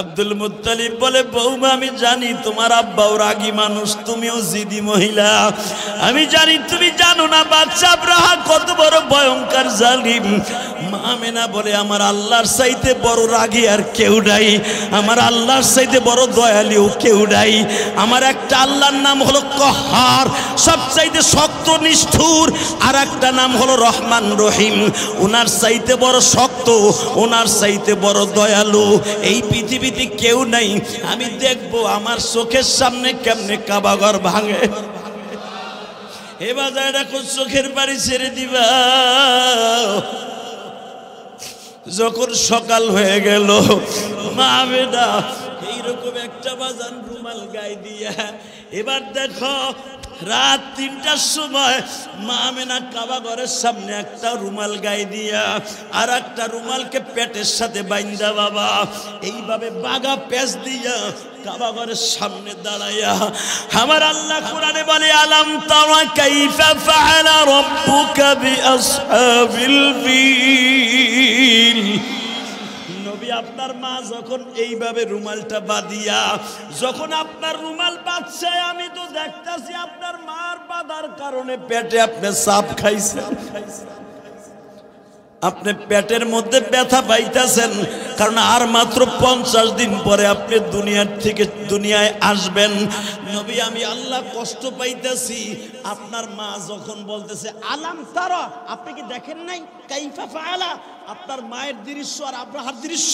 আব্দুল মুত্তালিব বলে, বৌমা, আমি জানি তোমার আব্বাও রাগী মানুষ, তুমিও জিদি মহিলা, আমি জানি তুমি জানো না বাচ্চা আব্রাহা কত বড় ভয়ঙ্কর জালিম। মা আমিনা বলে, আমার আল্লাহর চাইতে বড় রাগী আর কেউ নাই, আমার আল্লাহর চাইতে বড় দয়ালুও কেউ নাই। আমার একটা আল্লাহর নাম হলো কহার, সবচাইতে শক্ত নিষ্ঠুর, আর একটা নাম হলো রহমান রহিম। ওনার চাইতে বড় শক্ত, ওনার চাইতে বড় দয়ালু এই পৃথিবীতে কেউ নাই। আমি দেখবো আমার চোখের সামনে কেমনে কাবাঘর ভাঙে। এবার দেখো, চোখের বাড়ি ছেড়ে দিবা। যখন সকাল হয়ে গেল, মা আমেনা এই এইরকম একটা বাজান রুমাল গায়ে দিয়া। এবার দেখো রাত ৩টার সময় মা আমেনা কাবা ঘরের সামনে একটা রুমাল গায়ে দিয়া আর একটা রুমালকে পেটের সাথে বাইন্দা বাবা এইভাবে বাগা পেঁচ দিয়া কাবা ঘরের সামনে দাঁড়াইয়া আমার আল্লাহ কোরআনে বলে আলাম তারা কাইফা ফাআলা রাব্বুকা বিআসহাবিল ফিল। নবী আপনার মা যখন এইভাবে রুমালটা বাঁধিয়া যখন আপনার রুমাল বাঁধছে আমি তো দেখতাছি আপনার মার বাঁধার কারণে পেটে আপনি চাপ খাইছেন, আপনি পেটের মধ্যে ব্যথা পাইতেছেন, কারণ আর মাত্র 50 দিন পরে আপনি দুনিয়ায় আসবেন। নবী আমি আল্লাহ কষ্ট পাইতেছি। আপনার মা যখন বলতেছে আলাম তারা, আপনি কি দেখেন নাই কাইফা ফাআলা, আপনার মায়ের দৃশ্য আর আব্রাহার দৃশ্য।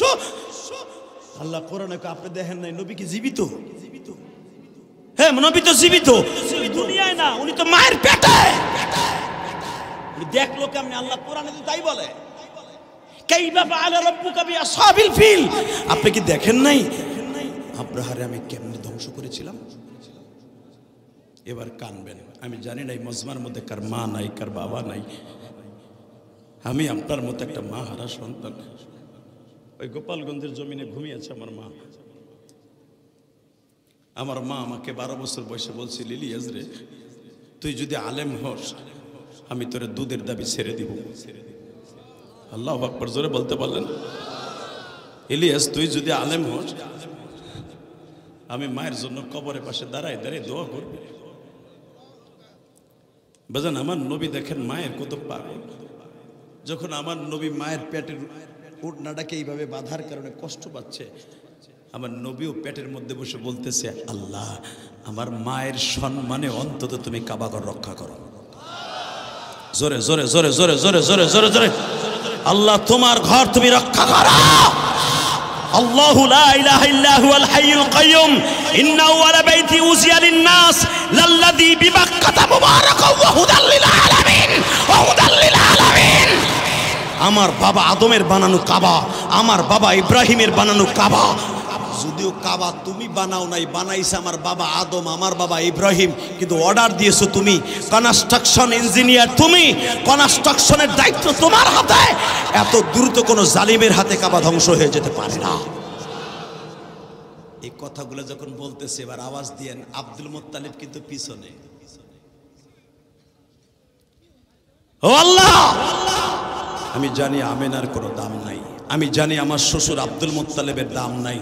আল্লাহ কোরআনে আপনি দেখেন নাই, নবী কি জীবিত? হ্যাঁ নবী তো জীবিত, দুনিয়ায় না, উনি তো মায়ের পেটে। দেখলো কেমনি? আল্লাহ কোরআনে তো তাই বলে কাইফা ফাআলা রাব্বুকা বিআসহাবিল ফিল। আপনি কি দেখেন নাই আব্রাহারে আমি কেমনে ধ্বংস করেছিলাম? এবার কানবেন। আমি জানি না এই মজমার মধ্যে কার মা নাই, কার বাবা নাই। আমি আপনার মতো একটা মা হারা সন্তান। ওই গোপালগঞ্জের জমিনে ঘুমিয়েছে আমার মা। আমার মা আমাকে 12 বছর বয়সে বলছে ইলিয়াস রে তুই যদি আলেম হস আমি তোরে দুধের দাবি ছেড়ে দিব। আল্লাহু আকবার, জোরে বলতে পারলেন? ইলিয়াস তুই যদি আলেম হস আমি মায়ের জন্য কবরের পাশে দাঁড়ায় দাঁড়িয়ে দোয়া করবি। বাজান আমার নবী দেখেন মায়ের কত পাগল। যখন আমার নবী মায়ের পেটের উড়নাটাকে এইভাবে বাঁধার কারণে কষ্ট পাচ্ছে, আমার নবীও পেটের মধ্যে বসে বলতেছে আল্লাহ আমার মায়ের সম্মানে অন্তত তুমি কাবাঘর রক্ষা করো। জোরে জোরে জোরে জোরে জোরে জোরে জোরে জোরে আল্লাহ তোমার ঘর তুমি রক্ষা করো। আল্লাহু লা ইলাহা ইল্লা হুয়াল হাইয়ুল কাইয়ুম ইন্নাহু আলা বাইতি উযিয়া লিন-নাস লাল্লাযী বিবাক্কাতা মুবারাকাও ওয়া হুদাল লিল আলামিন ওয়া হুদাল লিল আলামিন। আমার বাবা আদমের বানানো কাবা, আমার বাবা ইব্রাহিমের বানানো কাবা। যদিও কাবা তুমি বানাও নাই, বানাইছে আমার বাবা আদম, আমার বাবা ইব্রাহিম, কিন্তু অর্ডার দিয়েছো তুমি। কনস্ট্রাকশন ইঞ্জিনিয়ার তুমি, কনস্ট্রাকশনের দায়িত্ব তোমার হাতে। এত দ্রুত কোনো জালিমের হাতে কাবা ধ্বংস হয়ে যেতে পারে না। এই কথাগুলো যখন বলতেছে এবার আওয়াজ দিয়েন আব্দুল মুত্তালিব কিন্তু পিছনে। ও আল্লাহ আমি জানি আমেনার কোনো দাম নাই, আমি জানি আমার শ্বশুর আব্দুল মুত্তালিবের দাম নাই,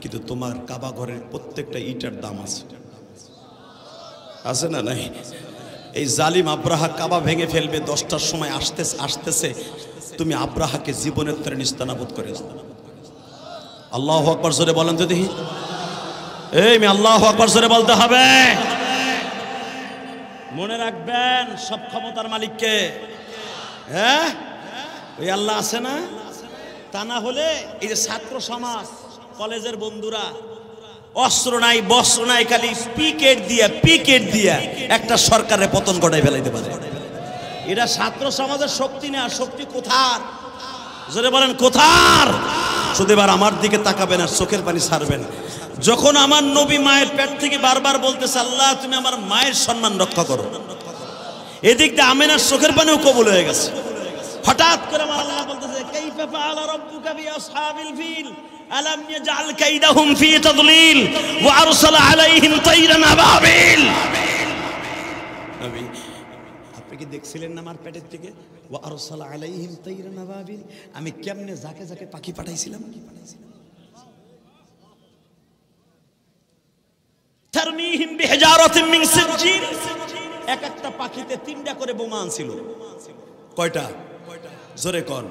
কিন্তু তোমার কাবা ঘরের প্রত্যেকটা ইটার দাম আছে, আছে না নাই? এই জালিম আব্রাহা কাবা ভেঙে ফেলবে 10টার সময় আসতেছে, তুমি আব্রাহাকে জীবনের তরে নিস্তানাবুদ করে দাও। আল্লাহু আকবার জোরে বলেন তো দেখি। এই আমি আল্লাহু আকবার জোরে বলতে হবে। মনে রাখবেন সব ক্ষমতার মালিককে, হ্যাঁ ওই আল্লাহ আছে না? তা না হলে এই যে ছাত্র সমাজ, কলেজের বন্ধুরা অস্ত্র নাই বস্ত্র নাই, খালি পিকেট দিয়া একটা সরকারের পতন ঘটাই ফেলাইতে পারে। এটা ছাত্র সমাজের শক্তি না, শক্তি কোথার? জোরে বলেন কোথার? শুধু এবার আমার দিকে তাকাবেন আর চোখের পানি ছাড়বেন। যখন আমার নবী মায়ের পেট থেকে বারবার বলতেছে আল্লাহ তুমি আমার মায়ের সম্মান রক্ষা করো, এদিক দিয়ে আমেনার চোখের পানিও কবুল হয়ে গেছে। হঠাৎ করে আমার আল্লাহ বলতেছে কাইফা ফাআলা রাব্বুকা বিআসহাবিল ফিল আলাম ইয়াজআল কাইদাহুম ফি তাদলিল ওয়া আরসালা আলাইহিম তায়রান আবাবিল। নবী আপনি কি দেখছিলেন না আমার পেটের থেকে ওয়া আরসালা আলাইহিম তায়রান আবাবিল, আমি কেমনে যাকে যাকে পাখি পাঠাইছিলাম। তারমিহিম বিহিজারাতিন মিন সিজ্জিল, এক একটা পাখিতে 3টা করে বোমা আনছিল। কয়টা? জোরে কোন,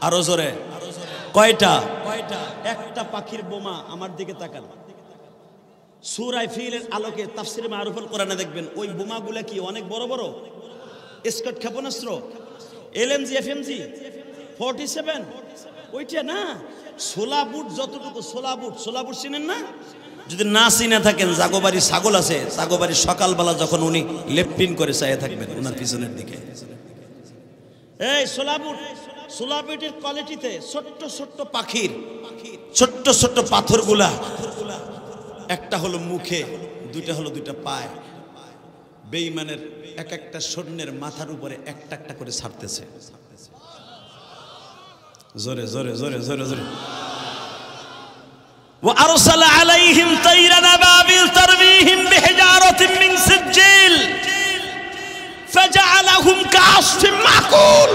আরো জোরে। কয়টা? একটা পাখির বোমা। আমার দিকে তাকান, সূরা ফিলের আলোকে তাফসীরে মারুফুল কোরআনে দেখবেন ওই বোমাগুলা কি অনেক বড় বড় স্কট ক্ষেপণাস্ত্র, এলএমজি এফএমজি 47, ওইটা না। সোলা বুট যতটুকু, সোলা বুট চিনেন না? যদি না চিনে থাকেন, জাগোবাড়ি ছাগল আছে, জাগোবাড়ি সকালবেলা যখন উনি লেফটিন করে চাইয়ে থাকবেন ওনার পিছনের দিকে, এই সোলা সোলাবিটের কোয়ালিটিতে ছোট্ট ছোট্ট পাখির ছোট্ট ছোট্ট পাথরগুলা, একটা হলো মুখে, দুইটা হলো দুইটা পায়। বেঈমানের এক একটা সৈন্যের মাথার উপরে একটা একটা করে ছাড়তেছে। জোরে জোরে জোরে জোরে জোরে। وأرسل عليهم طيرا أبابيل ترميهم بحجارة من سجيل فجعلهم كعصف مأكول।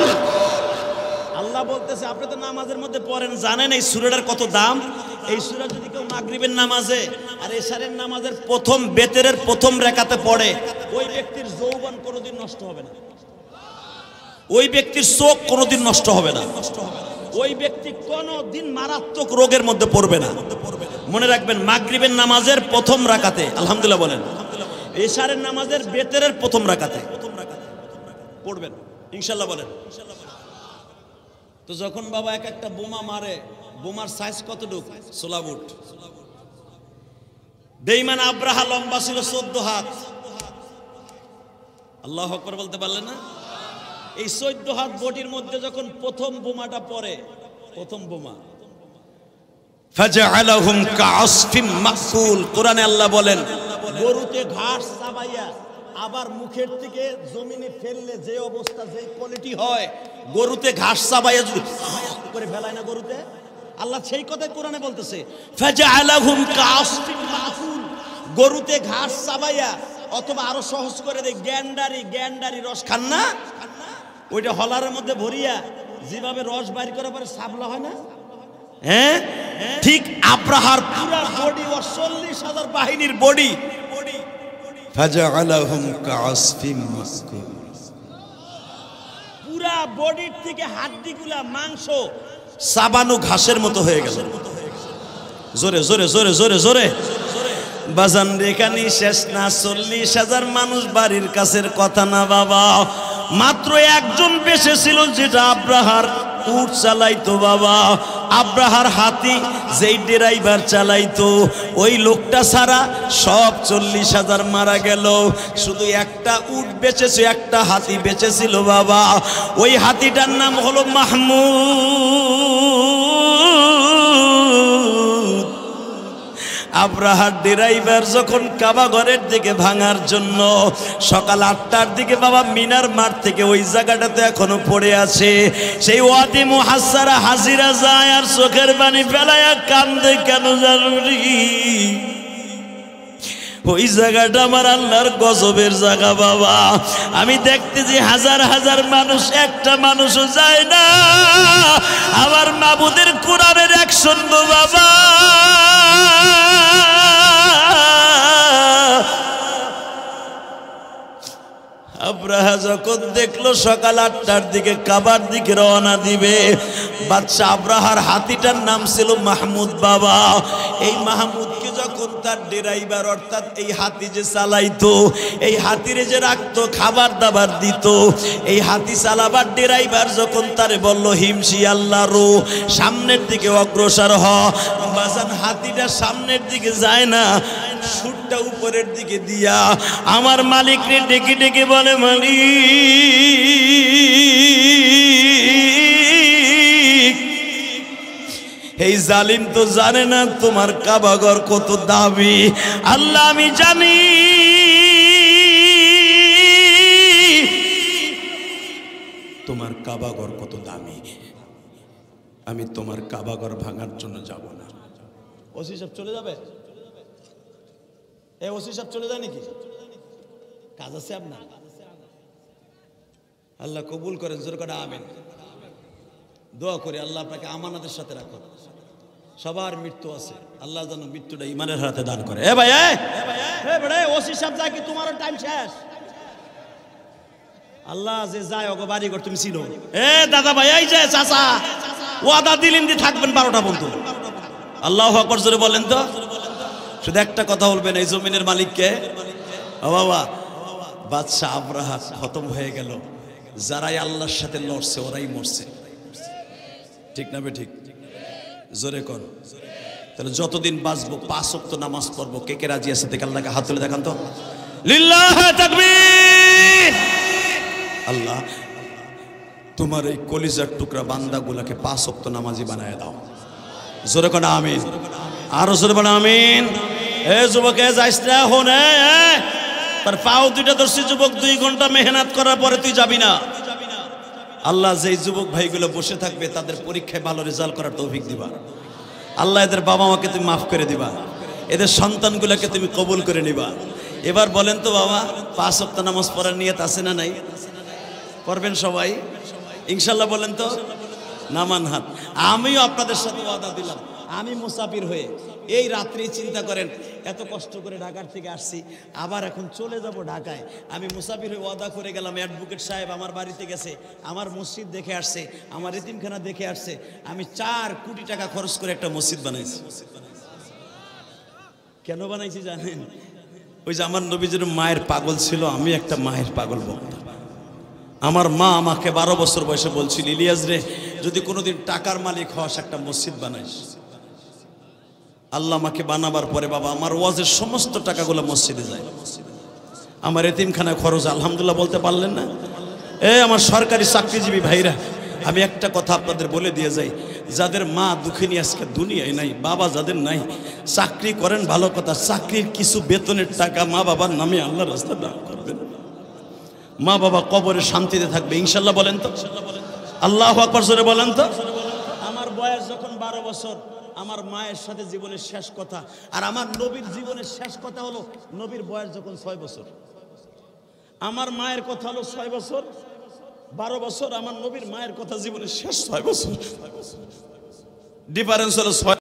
আল্লাহ বলতেছে আপনি তো নামাজের মধ্যে পড়েন, জানেন এই সূরাটার কত দাম? এই সূরা যদি কেউ মাগরিবের নামাজে আর এশারের নামাজের প্রথম বেতেরের প্রথম রাকাতে পড়ে, ওই ব্যক্তির যৌবন কোনোদিন নষ্ট হবে না, ওই ব্যক্তির চোখ কোনোদিন নষ্ট হবে না, ওই ব্যক্তি কোনোদিন মারাত্মক রোগের মধ্যে পড়বে না। মনে রাখবেন, মাগরিবের নামাজের প্রথম রাকাতে আলহামদুলিল্লাহ বলেন, এশারের নামাজের বেতেরের প্রথম রাকাতে পড়বেন ইনশাআল্লাহ বলেন। তো যখন বাবা এক একটা বোমা মারে, বোমার সাইজ কতটুকু? 16 ফুট। বেঈমান আব্রাহা লম্বা ছিল 14 হাত। আল্লাহু আকবার বলতে পারলেন না? এই 14 হাত বডির মধ্যে যখন প্রথম বোমাটা পড়ে, প্রথম বোমা, ফাজআলাহুম কাআসফিম মাকুল। কোরআনে আল্লাহ বলেন, গরুতে ঘাস চাবাইয়া আবার মুখের থেকে জমিনে ফেললে যে অবস্থা, যে কোয়ালিটি হয়, গরুতে ঘাস চাবাইয়া যদি করে ফেলায় না গরুতে, আল্লাহ সেই কথাই কোরআনে বলতেছে, ফাজআলাহুম কাআসফিম মাকুল। গরুতে ঘাস চাবাইয়া, অথবা আরো সহজ করে দেয়, গ্যান্ডারি রস খান না, ওইটা হলারের মধ্যে ভরিয়া যেভাবে রস বাইর করার পরে সাবলা হয় না, হ্যাঁ, ঠিক আব্রাহার পুরা বডি, 40,000 বাহিনীর বডি, ফাজআলাহুম কাআসফিম মাকুল। পুরা বডির থেকে হাড্ডিগুলা, মাংস সাবানো ঘাসের মতো হয়ে গেল। জোরে জোরে জোরে জোরে জোরে। বাজান রেখানি শেষ না, 40,000 মানুষ বাড়ির কাছের কথা না বাবা, মাত্র একজন বেঁচে ছিল, যেটা আব্রাহার উট চালাইতো বাবা, আব্রাহার হাতি যেই ড্রাইভার চালাইতো, ওই লোকটা ছাড়া সব 40,000 মারা গেল। শুধু একটা উট বেঁচেছে, একটা হাতি বেঁচেছিল বাবা, ওই হাতিটার নাম হলো মাহমুদ। আব্রাহার ড্রাইভার যখন কাবা ঘরের দিকে ভাঙার জন্য সকাল 8টার দিকে বাবা মিনার মাঠ থেকে, ওই জায়গাটাতে এখনো পড়ে আছে, সেই ওয়াদি মুহাসসারা হাজিরা যায় আর চোখের পানি ফেলায়া কান্দে। কেন জানুরি? ওই জায়গাটা আমার আল্লাহর গজবের জায়গা বাবা। আমি দেখতেছি হাজার হাজার মানুষ, একটা মানুষও যায় না। আমার মাবুদের কোরআনের অ্যাকশন গো বাবা। আব্রাহা যখন দেখলো সকাল 8টার দিকে কাবার দিকে রওনা দিবে, বাদশা আব্রাহার হাতিটার নাম ছিল মাহমুদ বাবা। এই মাহমুদকে যখন তার ড্রাইভার, অর্থাৎ এই হাতি যে চালাইতো, এই হাতিরে যে রাখতো, খাবার দাবার দিত, এই হাতি চালাবার ড্রাইভার যখন তারে বলল, হিমশি আল্লাহ রো, সামনের দিকে অগ্রসর হ, বাজান হাতিটা সামনের দিকে যায় না, সুরটা উপরের দিকে দিয়া আমার মালিককে ডেকে ডেকে বলে, মালিক, এই জালিম তো জানে না তোমার কাবাঘর কত দামি। আল্লাহ আমি জানি, তোমার কাবাঘর কত দামি, আমি তোমার কাবাঘর ভাঙার জন্য যাব না। ওসি সাহেব চলে যাবে? এ ওসি সাহেব চলে যায় নাকি? কাজ আছে আপনার? আল্লাহ কবুল করেন, জোর করে আমিন। দোয়া করি আল্লাহ আপনাকে আমানতের সাথে রাখুন। সবার মৃত্যু আছে, আল্লাহ যেন মৃত্যুটা ইমানের হাতে দান করে। এ ভাই, ওসি সাহেব যায় কি? তোমারও টাইম শেষ। আল্লাহ যে যায় ওকে বাড়ি ঘর তুমি চিনো। এ দাদা ভাই, এই যে চাচা, ওয়াদা দিলেন যে থাকবেন 12টা পর্যন্ত। আল্লাহু আকবার জোরে বলেন তো। শুধু একটা কথা বলবেন, এই জমিনের মালিককে। ও বাবা, বাদশা আব্রাহা খতম হয়ে গেল, যারাই আল্লাহর সাথে লড়ছে ওরাই মরছে। ঠিক না বে ঠিক? জোরে কর। তাহলে যতদিন বাঁচবো 5 ওয়াক্ত নামাজ পড়বো। কে কে রাজি আছে? দেখে আল্লাহকে হাত তুলে দেখান তো। লিল্লাহি তাকবীর। আল্লাহ তোমার এই কলিজার টুকরা বান্দাগুলাকে 5 ওয়াক্ত নামাজি বানায় দাও। জোরে কোন আমিন, আরো জোরে বলো আমিন। এ যুবক, যাইস না হন, তার পাও দুইটা ধরছি যুবক, 2 ঘন্টা মেহনত করার পরে তুই যাবি না। আল্লাহ যেই যুবক ভাইগুলো বসে থাকবে তাদের পরীক্ষায় ভালো রেজাল্ট করার তৌফিক দিবা। আল্লাহ এদের বাবা মাকে তুমি মাফ করে দিবা, এদের সন্তানগুলোকে তুমি কবুল করে নিবা। এবার বলেন তো বাবা, 5 ওয়াক্ত নামাজ পড়ার নিয়ত আছে না নাই? পড়বেন সবাই ইনশাল্লাহ, বলেন তো নামান হাত। আমিও আপনাদের সাথে ওয়াদা দিলাম, আমি মুসাফির হয়ে এই রাত্রি চিন্তা করেন এত কষ্ট করে ঢাকার থেকে আসছি, আবার এখন চলে যাব ঢাকায়। আমি মুসাফির হয়ে ওয়াদা করে গেলাম, অ্যাডভোকেট সাহেব আমার বাড়িতে গেছে, আমার মসজিদ দেখে আসছে, আমার এতিমখানা দেখে আসছে, আমি 4 কোটি টাকা খরচ করে একটা মসজিদ বানাইছি। কেন বানাইছি জানেন? ওই যে আমার নবীজির মায়ের পাগল ছিল, আমি একটা মায়ের পাগল ভক্ত। আমার মা আমাকে 12 বছর বয়সে বলছিল, ইলিয়াস রে, যদি কোনোদিন টাকার মালিক হস একটা মসজিদ বানাইস। আল্লাহ আমাকে বানাবার পরে বাবা আমার ওয়াজের সমস্ত টাকাগুলো মসজিদে যায়। আমার এতিমখানায় খরচ আলহামদুলিল্লাহ বলতে পারলেন না? আমার সরকারি চাকরিজীবী ভাইরা, আমি একটা কথা আপনাদের বলে দিয়ে যাই, যাদের মা দুঃখিনী আজকে দুনিয়ায় নাই, বাবা যাদের নাই, চাকরি করেন ভালো কথা, চাকরির কিছু বেতনের টাকা মা বাবার নামে আল্লাহর রাস্তায় দান করবেন। মা বাবা কবরে শান্তিতে থাকবে ইনশাল্লাহ, বলেন তো আল্লাহু আকবার জোরে বলেন তো। আমার বয়স যখন 12 বছর, আমার মায়ের সাথে জীবনের শেষ কথা, আর আমার নবীর জীবনের শেষ কথা হলো নবীর বয়স যখন 6 বছর। আমার মায়ের কথা হলো 6 বছর, 12 বছর। আমার নবীর মায়ের কথা জীবনের শেষ 6 বছর। ডিফারেন্স হলো 6